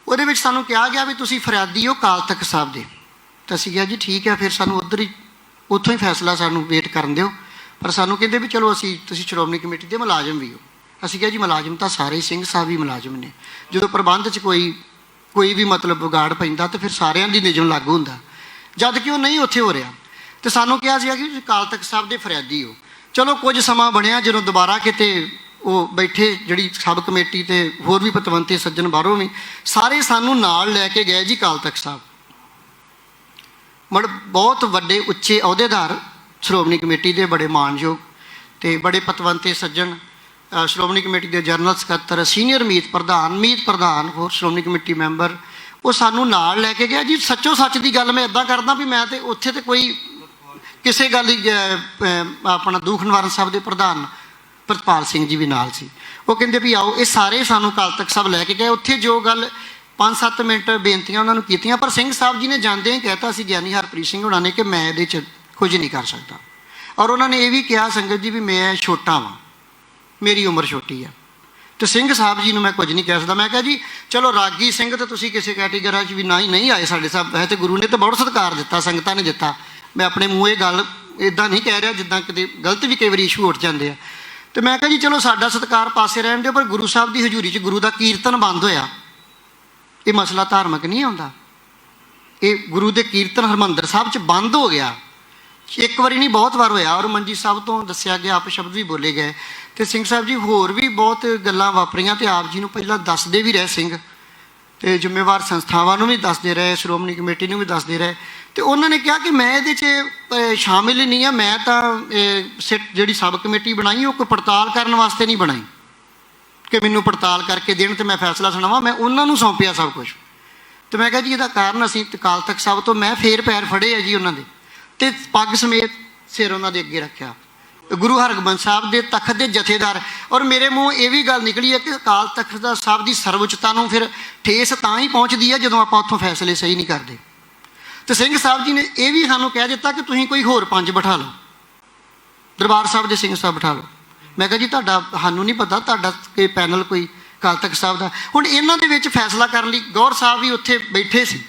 ਉਹਦੇ ਵਿੱਚ ਸਾਨੂੰ ਕਿਹਾ ਗਿਆ ਵੀ ਤੁਸੀਂ ਫਰਿਆਦੀ ਹੋ ਅਕਾਲ ਤਖਤ ਸਾਹਿਬ ਦੇ। ਤਾਂ ਅਸੀਂ ਕਿਹਾ ਜੀ ਠੀਕ ਹੈ, ਫਿਰ ਸਾਨੂੰ ਉੱਥੋਂ ਹੀ ਫੈਸਲਾ ਸਾਨੂੰ ਵੇਟ ਕਰਨ ਦਿਓ। ਪਰ ਸਾਨੂੰ ਕਹਿੰਦੇ ਵੀ ਚਲੋ ਤੁਸੀਂ ਸ਼੍ਰੋਮਣੀ ਕਮੇਟੀ ਦੇ ਮੁਲਾਜ਼ਮ ਵੀ ਹੋ। ਅਸੀਂ ਕਿਹਾ ਜੀ ਮੁਲਾਜ਼ਮ ਤਾਂ ਸਾਰੇ ਸਿੰਘ ਸਾਹਿਬ ਹੀ ਮੁਲਾਜ਼ਮ ਨੇ, ਜਦੋਂ ਪ੍ਰਬੰਧ 'ਚ ਕੋਈ ਵੀ ਮਤਲਬ ਵਿਗਾੜ ਪੈਂਦਾ ਤਾਂ ਫਿਰ ਸਾਰਿਆਂ ਦੀ ਨਿਯਮ ਲਾਗੂ ਹੁੰਦਾ, ਜਦ ਕਿ ਉਹ ਨਹੀਂ ਉੱਥੇ ਹੋ ਰਿਹਾ। ਤੇ ਸਾਨੂੰ ਕਿਹਾ ਸੀਗਾ ਕਿ ਤੁਸੀਂ ਅਕਾਲ ਤਖਤ ਸਾਹਿਬ ਦੇ ਫਰਿਆਦੀ ਹੋ। ਚਲੋ ਕੁਝ ਸਮਾਂ ਬਣਿਆ, ਜਦੋਂ ਦੁਬਾਰਾ ਕਿਤੇ ਉਹ ਬੈਠੇ ਜਿਹੜੀ ਸਬ ਕਮੇਟੀ ਤੇ ਹੋਰ ਵੀ ਪਤਵੰਤੇ ਸੱਜਣ ਬਾਹਰੋਂ ਵੀ ਸਾਰੇ ਸਾਨੂੰ ਨਾਲ ਲੈ ਕੇ ਗਏ ਜੀ ਅਕਾਲ ਤਖਤ ਸਾਹਿਬ। ਬਹੁਤ ਵੱਡੇ ਉੱਚੇ ਅਹੁਦੇਦਾਰ ਸ਼੍ਰੋਮਣੀ ਕਮੇਟੀ ਦੇ, ਬੜੇ ਮਾਣਯੋਗ ਤੇ ਬੜੇ ਪਤਵੰਤੇ ਸੱਜਣ, ਸ਼੍ਰੋਮਣੀ ਕਮੇਟੀ ਦੇ ਜਨਰਲ ਸਕੱਤਰ, ਸੀਨੀਅਰ ਮੀਤ ਪ੍ਰਧਾਨ, ਹੋਰ ਸ਼੍ਰੋਮਣੀ ਕਮੇਟੀ ਮੈਂਬਰ, ਉਹ ਸਾਨੂੰ ਨਾਲ ਲੈ ਕੇ ਗਿਆ ਜੀ। ਸੱਚੋ ਸੱਚ ਦੀ ਗੱਲ ਮੈਂ ਇੱਦਾਂ ਕਰਦਾ ਵੀ ਮੈਂ ਤੇ ਉੱਥੇ ਤੇ ਕੋਈ ਕਿਸੇ ਗੱਲ ਹੀ ਆਪਣਾ ਦੂਖ ਨਿਵਾਰਨ ਸਾਹਿਬ ਦੇ ਪ੍ਰਧਾਨ ਪ੍ਰਿਤਪਾਲ ਸਿੰਘ ਜੀ ਵੀ ਨਾਲ ਸੀ। ਉਹ ਕਹਿੰਦੇ ਵੀ ਆਓ, ਇਹ ਸਾਰੇ ਸਾਨੂੰ ਅਕਾਲ ਤਖਤ ਸਾਹਿਬ ਲੈ ਕੇ ਗਏ। ਉੱਥੇ ਜੋ ਗੱਲ 5-7 ਮਿੰਟ ਬੇਨਤੀਆਂ ਉਹਨਾਂ ਨੂੰ ਕੀਤੀਆਂ, ਪਰ ਸਿੰਘ ਸਾਹਿਬ ਜੀ ਨੇ ਜਾਂਦੇ ਹੀ ਕਹਿਤਾ ਸੀ ਗਿਆਨੀ ਹਰਪ੍ਰੀਤ ਸਿੰਘ ਹੋਣਾ ਨੇ ਕਿ ਮੈਂ ਇਹਦੇ 'ਚ ਕੁਝ ਨਹੀਂ ਕਰ ਸਕਦਾ। ਔਰ ਉਹਨਾਂ ਨੇ ਇਹ ਵੀ ਕਿਹਾ ਸੰਗਤ ਜੀ ਵੀ ਮੈਂ ਛੋਟਾ ਵਾਂ, ਮੇਰੀ ਉਮਰ ਛੋਟੀ ਆ, ਤੇ ਸਿੰਘ ਸਾਹਿਬ ਜੀ ਨੂੰ ਮੈਂ ਕੁਝ ਨਹੀਂ ਕਹਿ ਸਕਦਾ। ਮੈਂ ਕਿਹਾ ਜੀ ਚਲੋ ਰਾਗੀ ਸਿੰਘ ਤਾਂ ਤੁਸੀਂ ਕਿਸੇ ਕੈਟੇਗਰੀ 'ਚ ਵੀ ਨਹੀਂ ਆਏ ਸਾਡੇ ਸਾਹਿਬ, ਹੈ ਤੇ ਗੁਰੂ ਨੇ ਤਾਂ ਬਹੁਤ ਸਤਿਕਾਰ ਦਿੱਤਾ, ਸੰਗਤਾਂ ਨੇ ਦਿੱਤਾ। ਮੈਂ ਆਪਣੇ ਮੂੰਹ ਇਹ ਗੱਲ ਇੱਦਾਂ ਨਹੀਂ ਕਹਿ ਰਿਹਾ ਜਿੱਦਾਂ ਕਿਤੇ ਗਲਤ ਵੀ ਕਈ ਵਾਰੀ ਇਸ਼ੂ ਉੱਠ ਜਾਂਦੇ ਆ। ਤੇ ਮੈਂ ਕਿਹਾ ਜੀ ਚਲੋ ਸਾਡਾ ਸਤਿਕਾਰ ਪਾਸੇ ਰਹਿਣ ਦਿਓ, ਪਰ ਗੁਰੂ ਸਾਹਿਬ ਦੀ ਹਜ਼ੂਰੀ 'ਚ ਗੁਰੂ ਦਾ ਕੀਰਤਨ ਬੰਦ ਹੋਇਆ, ਇਹ ਮਸਲਾ ਧਾਰਮਿਕ ਨਹੀਂ ਆਉਂਦਾ। ਇਹ ਗੁਰੂ ਦੇ ਕੀਰਤਨ ਹਰਿਮੰਦਰ ਸਾਹਿਬ 'ਚ ਬੰਦ ਹੋ ਗਿਆ, ਇੱਕ ਵਾਰੀ ਨਹੀਂ ਬਹੁਤ ਵਾਰ ਹੋਇਆ। ਔਰ ਮੰਜੀ ਸਾਹਿਬ ਤੋਂ ਦੱਸਿਆ ਗਿਆ, ਆਪ ਸ਼ਬਦ ਵੀ ਬੋਲੇ ਗਏ, ਤੇ ਸਿੰਘ ਸਾਹਿਬ ਜੀ ਹੋਰ ਵੀ ਬਹੁਤ ਗੱਲਾਂ ਵਾਪਰੀਆਂ ਤੇ ਆਪ ਜੀ ਨੂੰ ਪਹਿਲਾਂ ਦੱਸਦੇ ਵੀ ਰਹੇ ਸਿੰਘ, ਤੇ ਜ਼ਿੰਮੇਵਾਰ ਸੰਸਥਾਵਾਂ ਨੂੰ ਵੀ ਦੱਸਦੇ ਰਹੇ, ਸ਼੍ਰੋਮਣੀ ਕਮੇਟੀ ਨੂੰ ਵੀ ਦੱਸਦੇ ਰਹੇ। ਤੇ ਉਹਨਾਂ ਨੇ ਕਿਹਾ ਕਿ ਮੈਂ ਇਹਦੇ 'ਚ ਸ਼ਾਮਿਲ ਹੀ ਨਹੀਂ ਹਾਂ, ਮੈਂ ਤਾਂ ਜਿਹੜੀ ਸਬ ਕਮੇਟੀ ਬਣਾਈ ਉਹ ਕੋਈ ਪੜਤਾਲ ਕਰਨ ਵਾਸਤੇ ਨਹੀਂ ਬਣਾਈ ਕਿ ਮੈਨੂੰ ਪੜਤਾਲ ਕਰਕੇ ਦੇਣ ਤੇ ਮੈਂ ਫੈਸਲਾ ਸੁਣਾਵਾਂ, ਮੈਂ ਉਹਨਾਂ ਨੂੰ ਸੌਂਪਿਆ ਸਭ ਕੁਝ। ਤੇ ਮੈਂ ਕਿਹਾ ਜੀ ਇਹਦਾ ਕਾਰਨ ਅਸੀਂ ਅਕਾਲ ਤਖਤ ਸਾਹਿਬ ਤੋਂ ਮੈਂ ਫੇਰ ਪੈਰ ਫੜੇ ਆ ਜੀ ਉਹਨਾਂ ਦੇ, ਤੇ ਪੱਗ ਸਮੇਤ ਸਿਰ ਉਹਨਾਂ ਦੇ ਅੱਗੇ ਰੱਖਿਆ। ਗੁਰੂ ਹਰਗੋਬਿੰਦ ਸਾਹਿਬ ਦੇ ਤਖਤ ਦੇ ਜਥੇਦਾਰ, ਔਰ ਮੇਰੇ ਮੂੰਹ ਇਹ ਵੀ ਗੱਲ ਨਿਕਲੀ ਹੈ ਕਿ ਅਕਾਲ ਤਖਤ ਸਾਹਿਬ ਦੀ ਸਰਵਉੱਚਤਾ ਨੂੰ ਫਿਰ ਠੇਸ ਤਾਂ ਹੀ ਪਹੁੰਚਦੀ ਹੈ ਜਦੋਂ ਆਪਾਂ ਉੱਥੋਂ ਫੈਸਲੇ ਸਹੀ ਨਹੀਂ ਕਰਦੇ। ਤੇ ਸਿੰਘ ਸਾਹਿਬ ਜੀ ਨੇ ਇਹ ਵੀ ਸਾਨੂੰ ਕਹਿ ਦਿੱਤਾ ਕਿ ਤੁਸੀਂ ਕੋਈ ਹੋਰ 5 ਬਿਠਾ ਲਓ, ਦਰਬਾਰ ਸਾਹਿਬ ਦੇ ਸਿੰਘ ਸਾਹਿਬ ਬਿਠਾ ਲਓ। ਮੈਂ ਕਿਹਾ ਜੀ ਤੁਹਾਡਾ ਸਾਨੂੰ ਨਹੀਂ ਪਤਾ, ਤੁਹਾਡਾ ਕੋਈ ਪੈਨਲ ਕੋਈ ਅਕਾਲ ਤਖਤ ਸਾਹਿਬ ਦਾ। ਹੁਣ ਇਹਨਾਂ ਦੇ ਵਿੱਚ ਫੈਸਲਾ ਕਰਨ ਲਈ ਗੌਰ ਸਾਹਿਬ ਵੀ ਉੱਥੇ ਬੈਠੇ ਸੀ,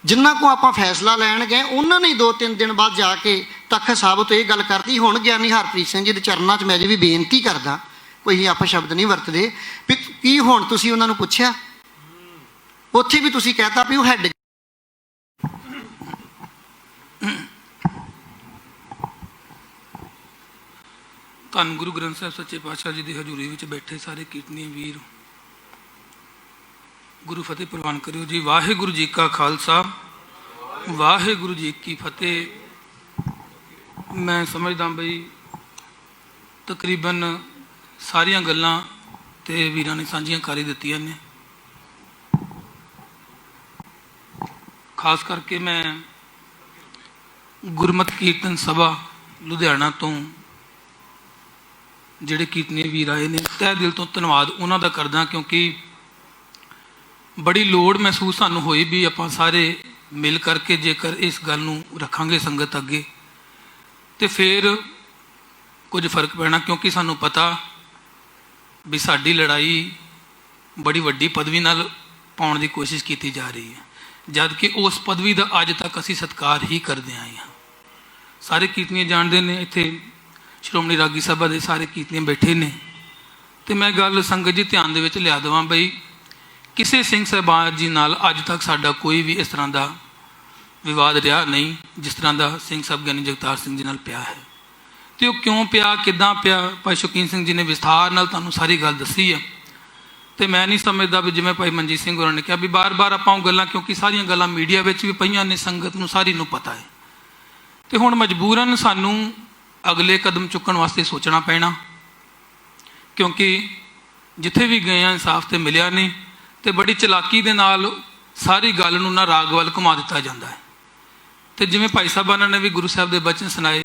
ਜਿਨ੍ਹਾਂ ਕੋਲ ਆਪਾਂ ਫੈਸਲਾ ਲੈਣ ਗਏ ਉਹਨਾਂ ਨੇ 2-3 ਦਿਨ ਬਾਅਦ ਜਾ ਕੇ ਤਖਤ ਸਾਹਿਬ ਤੋਂ ਇਹ ਗੱਲ ਕਰਤੀ। ਹੁਣ ਗਿਆਨੀ ਹਰਪ੍ਰੀਤ ਸਿੰਘ ਜੀ ਦੇ ਚਰਨਾਂ 'ਚ ਮੈਂ ਅਜੇ ਵੀ ਬੇਨਤੀ ਕਰਦਾ, ਕੋਈ ਆਪਾਂ ਸ਼ਬਦ ਨਹੀਂ ਵਰਤਦੇ, ਵੀ ਕੀ ਹੁਣ ਤੁਸੀਂ ਉਹਨਾਂ ਨੂੰ ਪੁੱਛਿਆ? ਉੱਥੇ ਵੀ ਤੁਸੀਂ ਕਹਿਤਾ ਵੀ ਉਹ ਹੈਡ। ਧੰਨ ਗੁਰੂ ਗ੍ਰੰਥ ਸਾਹਿਬ ਸੱਚੇ ਪਾਤਸ਼ਾਹ ਜੀ ਦੀ ਹਜ਼ੂਰੀ ਵਿੱਚ ਬੈਠੇ ਸਾਰੇ ਕੀਰਤਨੀ ਵੀਰ, ਗੁਰੂ ਫਤਿਹ ਪ੍ਰਵਾਨ ਕਰਿਓ ਜੀ। ਵਾਹਿਗੁਰੂ ਜੀ ਕਾ ਖਾਲਸਾ, ਵਾਹਿਗੁਰੂ ਜੀ ਕੀ ਫਤਿਹ। ਮੈਂ ਸਮਝਦਾ ਬਈ ਤਕਰੀਬਨ ਸਾਰੀਆਂ ਗੱਲਾਂ ਤੇ ਵੀਰਾਂ ਨੇ ਸਾਂਝੀਆਂ ਕਰ ਹੀ ਦਿੱਤੀਆਂ ਨੇ। ਖਾਸ ਕਰਕੇ ਮੈਂ ਗੁਰਮਤਿ ਕੀਰਤਨ ਸਭਾ ਲੁਧਿਆਣਾ ਤੋਂ ਜਿਹੜੇ ਕੀਰਤਨੀ ਵੀਰ ਆਏ ਨੇ, ਤਹਿ ਦਿਲ ਤੋਂ ਧੰਨਵਾਦ ਉਹਨਾਂ ਦਾ ਕਰਦਾ, ਕਿਉਂਕਿ ਬੜੀ ਲੋੜ ਮਹਿਸੂਸ ਸਾਨੂੰ ਹੋਈ ਵੀ ਆਪਾਂ ਸਾਰੇ ਮਿਲ ਕਰਕੇ ਜੇਕਰ ਇਸ ਗੱਲ ਨੂੰ ਰੱਖਾਂਗੇ ਸੰਗਤ ਅੱਗੇ ਤੇ ਫਿਰ ਕੁਝ ਫਰਕ ਪੈਣਾ। ਕਿਉਂਕਿ ਸਾਨੂੰ ਪਤਾ ਵੀ ਸਾਡੀ ਲੜਾਈ ਬੜੀ ਵੱਡੀ ਪਦਵੀ ਨਾਲ ਪਾਉਣ ਦੀ ਕੋਸ਼ਿਸ਼ ਕੀਤੀ ਜਾ ਰਹੀ ਹੈ, ਜਦ ਕਿ ਉਸ ਪਦਵੀ ਦਾ ਅੱਜ ਤੱਕ ਅਸੀਂ ਸਤਿਕਾਰ ਹੀ ਕਰਦੇ ਆਏ ਹਾਂ। ਸਾਰੇ ਕੀਰਤਨੀਏ ਜਾਣਦੇ ਨੇ, ਇੱਥੇ ਸ਼੍ਰੋਮਣੀ ਰਾਗੀ ਸਭਾ ਦੇ ਸਾਰੇ ਕੀਰਤਨੀਏ ਬੈਠੇ ਨੇ। ਤੇ ਮੈਂ ਗੱਲ ਸੰਗਤ ਜੀ ਧਿਆਨ ਦੇ ਵਿੱਚ ਲਿਆ ਦੇਵਾਂ ਬਈ ਕਿਸੇ ਸਿੰਘ ਸਾਹਿਬਾਨ ਜੀ ਨਾਲ ਅੱਜ ਤੱਕ ਸਾਡਾ ਕੋਈ ਵੀ ਇਸ ਤਰ੍ਹਾਂ ਦਾ ਵਿਵਾਦ ਰਿਹਾ ਨਹੀਂ ਜਿਸ ਤਰ੍ਹਾਂ ਦਾ ਸਿੰਘ ਸਾਹਿਬ ਗਿਆਨੀ ਜਗਤਾਰ ਸਿੰਘ ਜੀ ਨਾਲ ਪਿਆ ਹੈ। ਤੇ ਉਹ ਕਿਉਂ ਪਿਆ, ਕਿੱਦਾਂ ਪਿਆ, ਭਾਈ ਸ਼ੌਕੀਨ ਸਿੰਘ ਜੀ ਨੇ ਵਿਸਥਾਰ ਨਾਲ ਤੁਹਾਨੂੰ ਸਾਰੀ ਗੱਲ ਦੱਸੀ ਹੈ। ਤੇ ਮੈਂ ਨਹੀਂ ਸਮਝਦਾ ਵੀ ਜਿਵੇਂ ਭਾਈ ਮਨਜੀਤ ਸਿੰਘ ਹੋਰਾਂ ਨੇ ਕਿਹਾ ਵੀ ਬਾਰ-ਬਾਰ ਆਪਾਂ ਉਹ ਗੱਲਾਂ, ਕਿਉਂਕਿ ਸਾਰੀਆਂ ਗੱਲਾਂ ਮੀਡੀਆ ਵਿੱਚ ਵੀ ਪਈਆਂ ਨੇ, ਸੰਗਤ ਨੂੰ ਸਾਰੀ ਨੂੰ ਪਤਾ ਹੈ। ਤੇ ਹੁਣ ਮਜਬੂਰਨ ਸਾਨੂੰ ਅਗਲੇ ਕਦਮ ਚੁੱਕਣ ਵਾਸਤੇ ਸੋਚਣਾ ਪੈਣਾ, ਕਿਉਂਕਿ ਜਿੱਥੇ ਵੀ ਗਏ ਆ ਇਨਸਾਫ ਤੇ ਮਿਲਿਆ ਨਹੀਂ, ਤੇ ਬੜੀ ਚਲਾਕੀ ਦੇ ਨਾਲ ਸਾਰੀ ਗੱਲ ਨੂੰ ਨਾ ਰਾਗ ਵੱਲ ਘੁਮਾ ਦਿੱਤਾ ਜਾਂਦਾ ਹੈ। ਤੇ ਜਿਵੇਂ ਭਾਈ ਸਾਹਿਬਾਨਾਂ ਨੇ ਵੀ ਗੁਰੂ ਸਾਹਿਬ ਦੇ ਬਚਨ ਸੁਣਾਏ,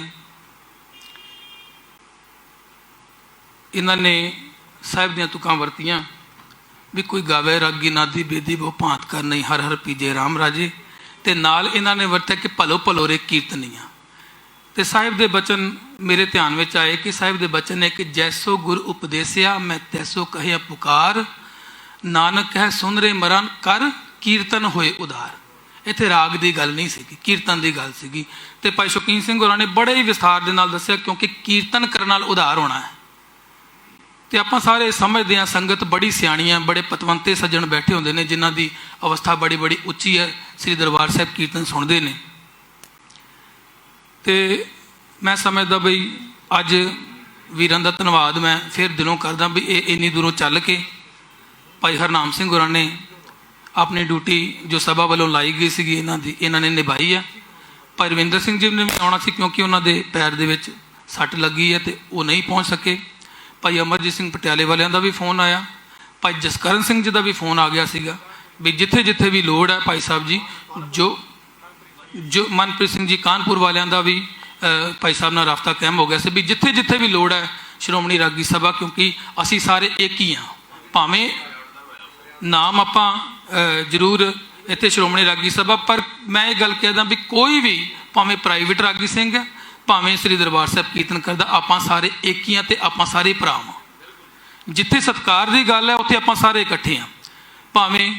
ਇਹਨਾਂ ਨੇ ਸਾਹਿਬ ਦੀਆਂ ਤੁਕਾਂ ਵਰਤੀਆਂ ਵੀ ਕੋਈ ਗਾਵੇ ਰਾਗੀ ਨਾਦੀ ਬੇਦੀ ਬਹੁ ਭਾਂਤ ਕਰ ਨਹੀਂ, ਹਰ ਹਰ ਪੀਜੇ ਰਾਮ ਰਾਜੇ। ਤੇ ਨਾਲ ਇਹਨਾਂ ਨੇ ਵਰਤਿਆ ਕਿ ਭਲੋ ਭਲੋ ਰੇ ਕੀਰਤਨੀਆਂ। ਤੇ ਸਾਹਿਬ ਦੇ ਬਚਨ ਮੇਰੇ ਧਿਆਨ ਵਿੱਚ ਆਏ ਕਿ ਸਾਹਿਬ ਦੇ ਬਚਨ ਨੇ ਕਿ ਜੈਸੋ ਗੁਰ ਉਪਦੇਸਿਆ ਮੈਂ ਤੈਸੋ ਕਹਿਆ ਪੁਕਾਰ, ਨਾਨਕ ਕਹਿ ਸੁਨ ਰੇ ਮਰਨ ਕਰ ਕੀਰਤਨ ਹੋਏ ਉਧਾਰ। ਇੱਥੇ ਰਾਗ ਦੀ ਗੱਲ ਨਹੀਂ ਸੀਗੀ, ਕੀਰਤਨ ਦੀ ਗੱਲ ਸੀਗੀ। ਤੇ ਭਾਈ ਸ਼ੌਕੀਨ ਸਿੰਘ ਹੋਰਾਂ ਨੇ ਬੜੇ ਹੀ ਵਿਸਥਾਰ ਦੇ ਨਾਲ ਦੱਸਿਆ, ਕਿਉਂਕਿ ਕੀਰਤਨ ਕਰਨ ਨਾਲ ਉਧਾਰ ਹੋਣਾ ਹੈ। ਤੇ ਆਪਾਂ ਸਾਰੇ ਸਮਝਦੇ ਹਾਂ ਸੰਗਤ ਬੜੀ ਸਿਆਣੀ ਹੈ, ਬੜੇ ਪਤਵੰਤੇ ਸੱਜਣ ਬੈਠੇ ਹੁੰਦੇ ਨੇ ਜਿਨ੍ਹਾਂ ਦੀ ਅਵਸਥਾ ਬੜੀ ਬੜੀ ਉੱਚੀ ਹੈ, ਸ੍ਰੀ ਦਰਬਾਰ ਸਾਹਿਬ ਕੀਰਤਨ ਸੁਣਦੇ ਨੇ। ਤੇ ਮੈਂ ਸਮਝਦਾ ਬਈ ਅੱਜ ਵੀਰਾਂ ਦਾ ਧੰਨਵਾਦ ਮੈਂ ਫਿਰ ਦਿਲੋਂ ਕਰਦਾ ਵੀ ਇਹ ਇੰਨੀ ਦੂਰੋਂ ਚੱਲ ਕੇ ਭਾਈ ਹਰਨਾਮ ਸਿੰਘ ਹੋਰਾਂ ਨੇ ਆਪਣੀ ਡਿਊਟੀ ਜੋ ਸਭਾ ਵੱਲੋਂ ਲਾਈ ਗਈ ਸੀਗੀ ਇਹਨਾਂ ਨੇ ਨਿਭਾਈ ਹੈ। ਭਾਈ ਰਵਿੰਦਰ ਸਿੰਘ ਜੀ ਨੇ ਵੀ ਆਉਣਾ ਸੀ, ਕਿਉਂਕਿ ਉਹਨਾਂ ਦੇ ਪੈਰ ਦੇ ਵਿੱਚ ਸੱਟ ਲੱਗੀ ਹੈ ਤੇ ਉਹ ਨਹੀਂ ਪਹੁੰਚ ਸਕੇ। ਭਾਈ ਅਮਰਜੀਤ ਸਿੰਘ ਪਟਿਆਲੇ ਵਾਲਿਆਂ ਦਾ ਵੀ ਫੋਨ ਆਇਆ, ਭਾਈ ਜਸਕਰਨ ਸਿੰਘ ਜੀ ਦਾ ਵੀ ਫੋਨ ਆ ਗਿਆ ਸੀਗਾ ਵੀ ਜਿੱਥੇ ਜਿੱਥੇ ਵੀ ਲੋੜ ਹੈ ਭਾਈ ਸਾਹਿਬ ਜੀ, ਜੋ ਮਨਪ੍ਰੀਤ ਸਿੰਘ ਜੀ ਕਾਨਪੁਰ ਵਾਲਿਆਂ ਦਾ ਵੀ ਭਾਈ ਸਾਹਿਬ ਨਾਲ ਰਾਬਤਾ ਕਾਇਮ ਹੋ ਗਿਆ ਸੀ ਵੀ ਜਿੱਥੇ ਜਿੱਥੇ ਵੀ ਲੋੜ ਹੈ ਸ਼੍ਰੋਮਣੀ ਰਾਗੀ ਸਭਾ, ਕਿਉਂਕਿ ਅਸੀਂ ਸਾਰੇ ਇੱਕ ਹੀ ਹਾਂ। ਭਾਵੇਂ ਨਾਮ ਆਪਾਂ ਜ਼ਰੂਰ ਇੱਥੇ ਸ਼੍ਰੋਮਣੀ ਰਾਗੀ ਸਭਾ, ਪਰ ਮੈਂ ਇਹ ਗੱਲ ਕਹਿਦਾ ਵੀ ਕੋਈ ਵੀ ਭਾਵੇਂ ਪ੍ਰਾਈਵੇਟ ਰਾਗੀ ਸਿੰਘ ਹੈ, ਭਾਵੇਂ ਸ੍ਰੀ ਦਰਬਾਰ ਸਾਹਿਬ ਕੀਰਤਨ ਕਰਦਾ, ਆਪਾਂ ਸਾਰੇ ਇੱਕ ਹੀ ਹਾਂ ਤੇ ਆਪਾਂ ਸਾਰੇ ਭਰਾ ਹਾਂ। ਜਿੱਥੇ ਸਤਿਕਾਰ ਦੀ ਗੱਲ ਹੈ ਉੱਥੇ ਆਪਾਂ ਸਾਰੇ ਇਕੱਠੇ ਹਾਂ। ਭਾਵੇਂ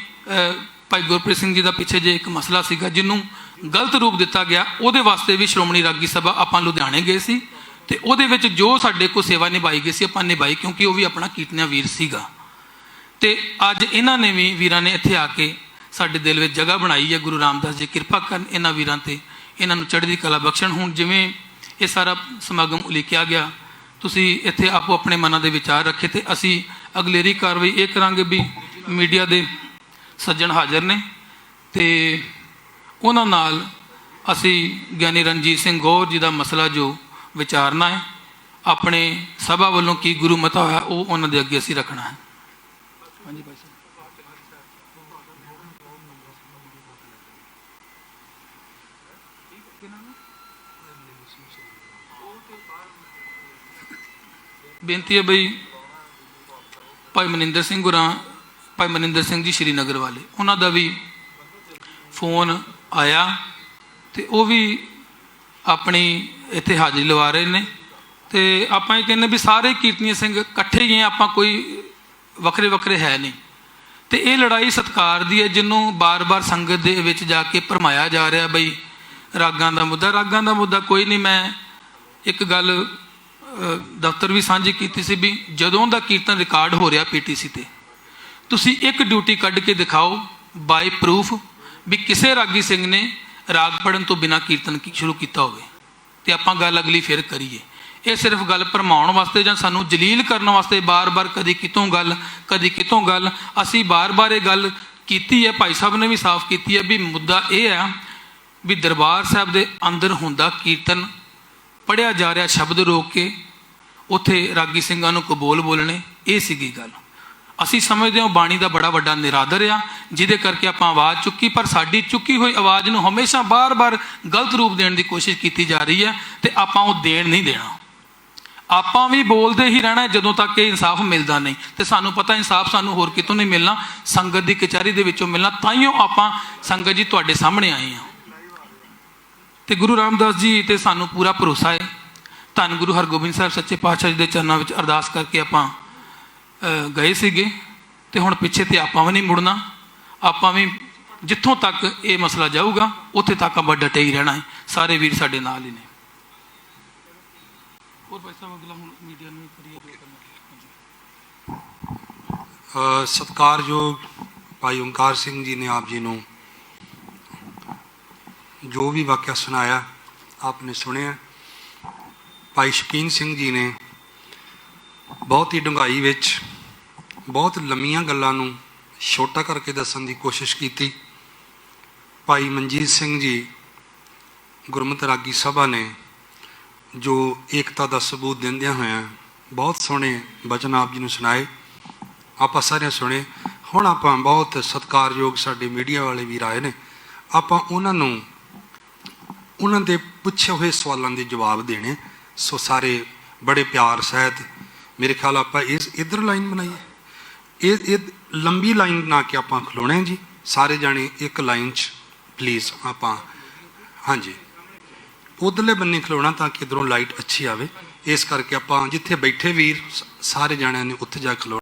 ਭਾਈ ਗੁਰਪ੍ਰੀਤ ਸਿੰਘ ਜੀ ਦਾ ਪਿੱਛੇ ਜੇ ਇੱਕ ਮਸਲਾ ਸੀਗਾ ਜਿਹਨੂੰ ਗਲਤ ਰੂਪ ਦਿੱਤਾ ਗਿਆ, ਉਹਦੇ ਵਾਸਤੇ ਵੀ ਸ਼੍ਰੋਮਣੀ ਰਾਗੀ ਸਭਾ ਆਪਾਂ ਲੁਧਿਆਣੇ ਗਏ ਸੀ ਤੇ ਉਹਦੇ ਵਿੱਚ ਜੋ ਸਾਡੇ ਕੋਲ ਸੇਵਾ ਨਿਭਾਈ ਗਈ ਸੀ ਆਪਾਂ ਨਿਭਾਈ, ਕਿਉਂਕਿ ਉਹ ਵੀ ਆਪਣਾ ਕੀਰਤਨੀਆ ਵੀਰ ਸੀਗਾ। ਤੇ ਅੱਜ ਇਹਨਾਂ ਨੇ ਵੀ ਵੀਰਾਂ ਨੇ ਇੱਥੇ ਆ ਕੇ ਸਾਡੇ ਦਿਲ ਵਿੱਚ ਜਗ੍ਹਾ ਬਣਾਈ ਹੈ। ਗੁਰੂ ਰਾਮਦਾਸ ਜੀ ਕਿਰਪਾ ਕਰਨ ਇਹਨਾਂ ਵੀਰਾਂ ਤੇ, ਇਹਨਾਂ ਨੂੰ ਚੜ੍ਹਦੀ ਕਲਾ ਬਖਸ਼ਣ। ਹੁਣ ਜਿਵੇਂ ਇਹ ਸਾਰਾ ਸਮਾਗਮ ਉਲੀਕਿਆ ਗਿਆ, ਤੁਸੀਂ ਇੱਥੇ ਆਪੋ ਆਪਣੇ ਮਨਾਂ ਦੇ ਵਿਚਾਰ ਰੱਖੇ ਤੇ ਅਸੀਂ ਅਗਲੇਰੀ ਕਾਰਵਾਈ ਇਹ ਕਰਾਂਗੇ ਵੀ ਮੀਡੀਆ ਦੇ ਸੱਜਣ ਹਾਜ਼ਰ ਨੇ ਤੇ ਉਹਨਾਂ ਨਾਲ ਅਸੀਂ ਗਿਆਨੀ ਰਣਜੀਤ ਸਿੰਘ ਗੌਰ ਜੀ ਦਾ ਮਸਲਾ ਜੋ ਵਿਚਾਰਨਾ ਹੈ, ਆਪਣੇ ਸਭਾ ਵੱਲੋਂ ਕੀ ਗੁਰੂ ਮਤਾ ਹੋਇਆ ਉਹ ਉਹਨਾਂ ਦੇ ਅੱਗੇ ਅਸੀਂ ਰੱਖਣਾ ਹੈ। ਹਾਂਜੀ ਭਾਈ ਸਾਹਿਬ। ਬੇਨਤੀ ਹੈ ਬਈ ਭਾਈ ਮਨਿੰਦਰ ਸਿੰਘ ਗੁਰਾਂ, ਭਾਈ ਮਨਿੰਦਰ ਸਿੰਘ ਜੀ ਸ਼੍ਰੀਨਗਰ ਵਾਲੇ, ਉਹਨਾਂ ਦਾ ਵੀ ਫੋਨ ਆਇਆ ਤੇ ਉਹ ਵੀ ਆਪਣੀ ਇੱਥੇ ਹਾਜ਼ਰੀ ਲਵਾ ਰਹੇ ਨੇ। ਤੇ ਆਪਾਂ ਇਹ ਕਹਿੰਦੇ ਵੀ ਸਾਰੇ ਕੀਰਤਨੀਏ ਸਿੰਘ ਇਕੱਠੇ ਹੀ ਆ, ਆਪਾਂ ਕੋਈ ਵੱਖਰੇ ਵੱਖਰੇ ਹੈ ਨਹੀਂ। ਤੇ ਇਹ ਲੜਾਈ ਸਤਿਕਾਰ ਦੀ ਹੈ ਜਿਹਨੂੰ ਬਾਰ-ਬਾਰ ਸੰਗਤ ਦੇ ਵਿੱਚ ਜਾ ਕੇ ਭਰਮਾਇਆ ਜਾ ਰਿਹਾ ਬਈ ਰਾਗਾਂ ਦਾ ਮੁੱਦਾ ਕੋਈ ਨਹੀਂ। ਮੈਂ ਇੱਕ ਗੱਲ ਦਫ਼ਤਰ ਵੀ ਸਾਂਝੀ ਕੀਤੀ ਸੀ ਵੀ ਜਦੋਂ ਦਾ ਕੀਰਤਨ ਰਿਕਾਰਡ ਹੋ ਰਿਹਾ PTC ਤੇ, ਤੁਸੀਂ ਇੱਕ ਡਿਊਟੀ ਕੱਢ ਕੇ ਦਿਖਾਓ ਬਾਈ ਪ੍ਰੂਫ ਵੀ ਕਿਸੇ ਰਾਗੀ ਸਿੰਘ ਨੇ ਰਾਗ ਪੜਨ ਤੋਂ ਬਿਨਾਂ ਕੀਰਤਨ ਸ਼ੁਰੂ ਕੀਤਾ ਹੋਵੇ, ਤੇ ਆਪਾਂ ਗੱਲ ਅਗਲੀ ਫਿਰ ਕਰੀਏ। ਇਹ ਸਿਰਫ ਗੱਲ ਭਰਮਾਉਣ ਵਾਸਤੇ ਜਾਂ ਸਾਨੂੰ ਜਲੀਲ ਕਰਨ ਵਾਸਤੇ ਬਾਰ-ਬਾਰ ਕਦੀ ਕਿਤੋਂ ਗੱਲ ਕਦੀ ਕਿਤੋਂ ਗੱਲ, ਅਸੀਂ ਬਾਰ-ਬਾਰ ਇਹ ਗੱਲ ਕੀਤੀ ਹੈ। ਭਾਈ ਸਾਹਿਬ ਨੇ ਵੀ ਸਾਫ਼ ਕੀਤੀ ਹੈ ਵੀ ਮੁੱਦਾ ਇਹ ਹੈ ਵੀ ਦਰਬਾਰ ਸਾਹਿਬ ਦੇ ਅੰਦਰ ਹੁੰਦਾ ਕੀਰਤਨ ਪੜ੍ਹਿਆ ਜਾ ਰਿਹਾ ਸ਼ਬਦ ਰੋਕ ਕੇ ਉੱਥੇ ਰਾਗੀ ਸਿੰਘਾਂ ਨੂੰ ਕਬੋਲ ਬੋਲਣੇ, ਇਹ ਸੀਗੀ ਗੱਲ। ਅਸੀਂ ਸਮਝਦੇ ਹਾਂ ਬਾਣੀ ਦਾ ਬੜਾ ਵੱਡਾ ਨਿਰਾਦਰ ਆ ਜਿਹਦੇ ਕਰਕੇ ਆਪਾਂ ਆਵਾਜ਼ ਚੁੱਕੀ, ਪਰ ਸਾਡੀ ਚੁੱਕੀ ਹੋਈ ਆਵਾਜ਼ ਨੂੰ ਹਮੇਸ਼ਾ ਬਾਰ-ਬਾਰ ਗਲਤ ਰੂਪ ਦੇਣ ਦੀ ਕੋਸ਼ਿਸ਼ ਕੀਤੀ ਜਾ ਰਹੀ ਹੈ ਤੇ ਆਪਾਂ ਉਹ ਦੇਣ ਨਹੀਂ ਦੇਣਾ। ਆਪਾਂ ਵੀ ਬੋਲਦੇ ਹੀ ਰਹਿਣਾ ਜਦੋਂ ਤੱਕ ਇਹ ਇਨਸਾਫ ਮਿਲਦਾ ਨਹੀਂ। ਤੇ ਸਾਨੂੰ ਪਤਾ ਇਨਸਾਫ ਸਾਨੂੰ ਹੋਰ ਕਿਤੋਂ ਨਹੀਂ ਮਿਲਣਾ, ਸੰਗਤ ਦੀ ਕਚਹਿਰੀ ਦੇ ਵਿੱਚੋਂ ਮਿਲਣਾ। ਤਾਈਓ ਆਪਾਂ ਸੰਗਤ ਜੀ ਤੁਹਾਡੇ ਸਾਹਮਣੇ ਆਏ ਹਾਂ। ਤੇ ਗੁਰੂ ਰਾਮਦਾਸ ਜੀ ਤੇ ਸਾਨੂੰ ਪੂਰਾ ਭਰੋਸਾ ਹੈ। ਧੰਨ ਗੁਰੂ ਹਰਗੋਬਿੰਦ ਸਾਹਿਬ ਸੱਚੇ ਪਾਤਸ਼ਾਹ ਜੀ ਦੇ ਚਰਨਾਂ ਵਿੱਚ ਅਰਦਾਸ ਕਰਕੇ ਆਪਾਂ ਗਏ ਸੀਗੇ ਤੇ ਹੁਣ ਪਿੱਛੇ ਤੇ ਆਪਾਂ ਵੀ ਨਹੀਂ ਮੁੜਨਾ। ਆਪਾਂ ਵੀ ਜਿੱਥੋਂ ਤੱਕ ਇਹ ਮਸਲਾ ਜਾਊਗਾ ਉੱਥੇ ਤੱਕ ਆਪਾਂ ਡਟੇ ਹੀ ਰਹਿਣਾ ਹੈ। ਸਾਰੇ ਵੀਰ ਸਾਡੇ ਨਾਲ ਹੀ ਨੇ। ਹੋਰ ਭਾਈ ਸਾਹਿਬ ਅਗਲਾ ਹੁਣ ਮੀਡੀਆ ਨੂੰ ਕਰੀਏ ਸਤਿਕਾਰਯੋਗ ਭਾਈ ਓਂਕਾਰ ਸਿੰਘ ਜੀ ਨੇ ਆਪ ਜੀ ਨੂੰ ਜੋ ਵੀ ਵਾਕਿਆ ਸੁਣਾਇਆ ਆਪਨੇ ਸੁਣਿਆ। ਭਾਈ ਸ਼ੌਕੀਨ ਸਿੰਘ ਜੀ ਨੇ ਬਹੁਤ ਹੀ ਡੂੰਘਾਈ ਵਿੱਚ ਬਹੁਤ ਲੰਮੀਆਂ ਗੱਲਾਂ ਨੂੰ ਛੋਟਾ ਕਰਕੇ ਦੱਸਣ ਦੀ ਕੋਸ਼ਿਸ਼ ਕੀਤੀ। ਭਾਈ ਮਨਜੀਤ ਸਿੰਘ ਜੀ ਗੁਰਮਤਿ ਰਾਗੀ ਸਭਾ ਨੇ ਜੋ ਏਕਤਾ ਦਾ ਸਬੂਤ ਦਿੰਦਿਆਂ ਹੋਇਆਂ ਬਹੁਤ ਸੋਹਣੇ ਬਚਨ ਆਪ ਜੀ ਨੂੰ ਸੁਣਾਏ। ਆਪਾਂ ਸਾਰਿਆਂ ਸੁਣੇ। ਹੁਣ ਆਪਾਂ ਬਹੁਤ ਸਤਿਕਾਰਯੋਗ ਸਾਡੇ ਮੀਡੀਆ ਵਾਲੇ ਵੀਰ ਆਏ ਨੇ, ਆਪਾਂ ਉਹਨਾਂ ਦੇ ਪੁੱਛੇ ਹੋਏ ਸਵਾਲਾਂ ਦੇ ਜਵਾਬ ਦੇਣੇ। ਸੋ ਸਾਰੇ ਬੜੇ ਪਿਆਰ ਸਹਿਤ ਮੇਰੇ ਖਿਆਲ ਆਪਾਂ ਇੱਧਰ ਲਾਈਨ ਬਣਾਈਏ, ਇਹ ਲੰਬੀ ਲਾਈਨ ਬਣਾ ਕੇ ਆਪਾਂ ਖਲੋਣੇ ਜੀ, ਸਾਰੇ ਜਾਣੇ ਇੱਕ ਲਾਈਨ 'ਚ ਪਲੀਜ਼। ਆਪਾਂ ਹਾਂਜੀ ਉਧਰਲੇ ਬੰਨੇ ਖਲੋਣਾ ਤਾਂ ਕਿ ਇੱਧਰੋਂ ਲਾਈਟ ਅੱਛੀ ਆਵੇ। ਇਸ ਕਰਕੇ ਆਪਾਂ ਜਿੱਥੇ ਬੈਠੇ ਵੀਰ ਸਾਰੇ ਜਾਣਿਆਂ ਨੇ ਉੱਥੇ ਜਾ ਖਲੋਣਾ।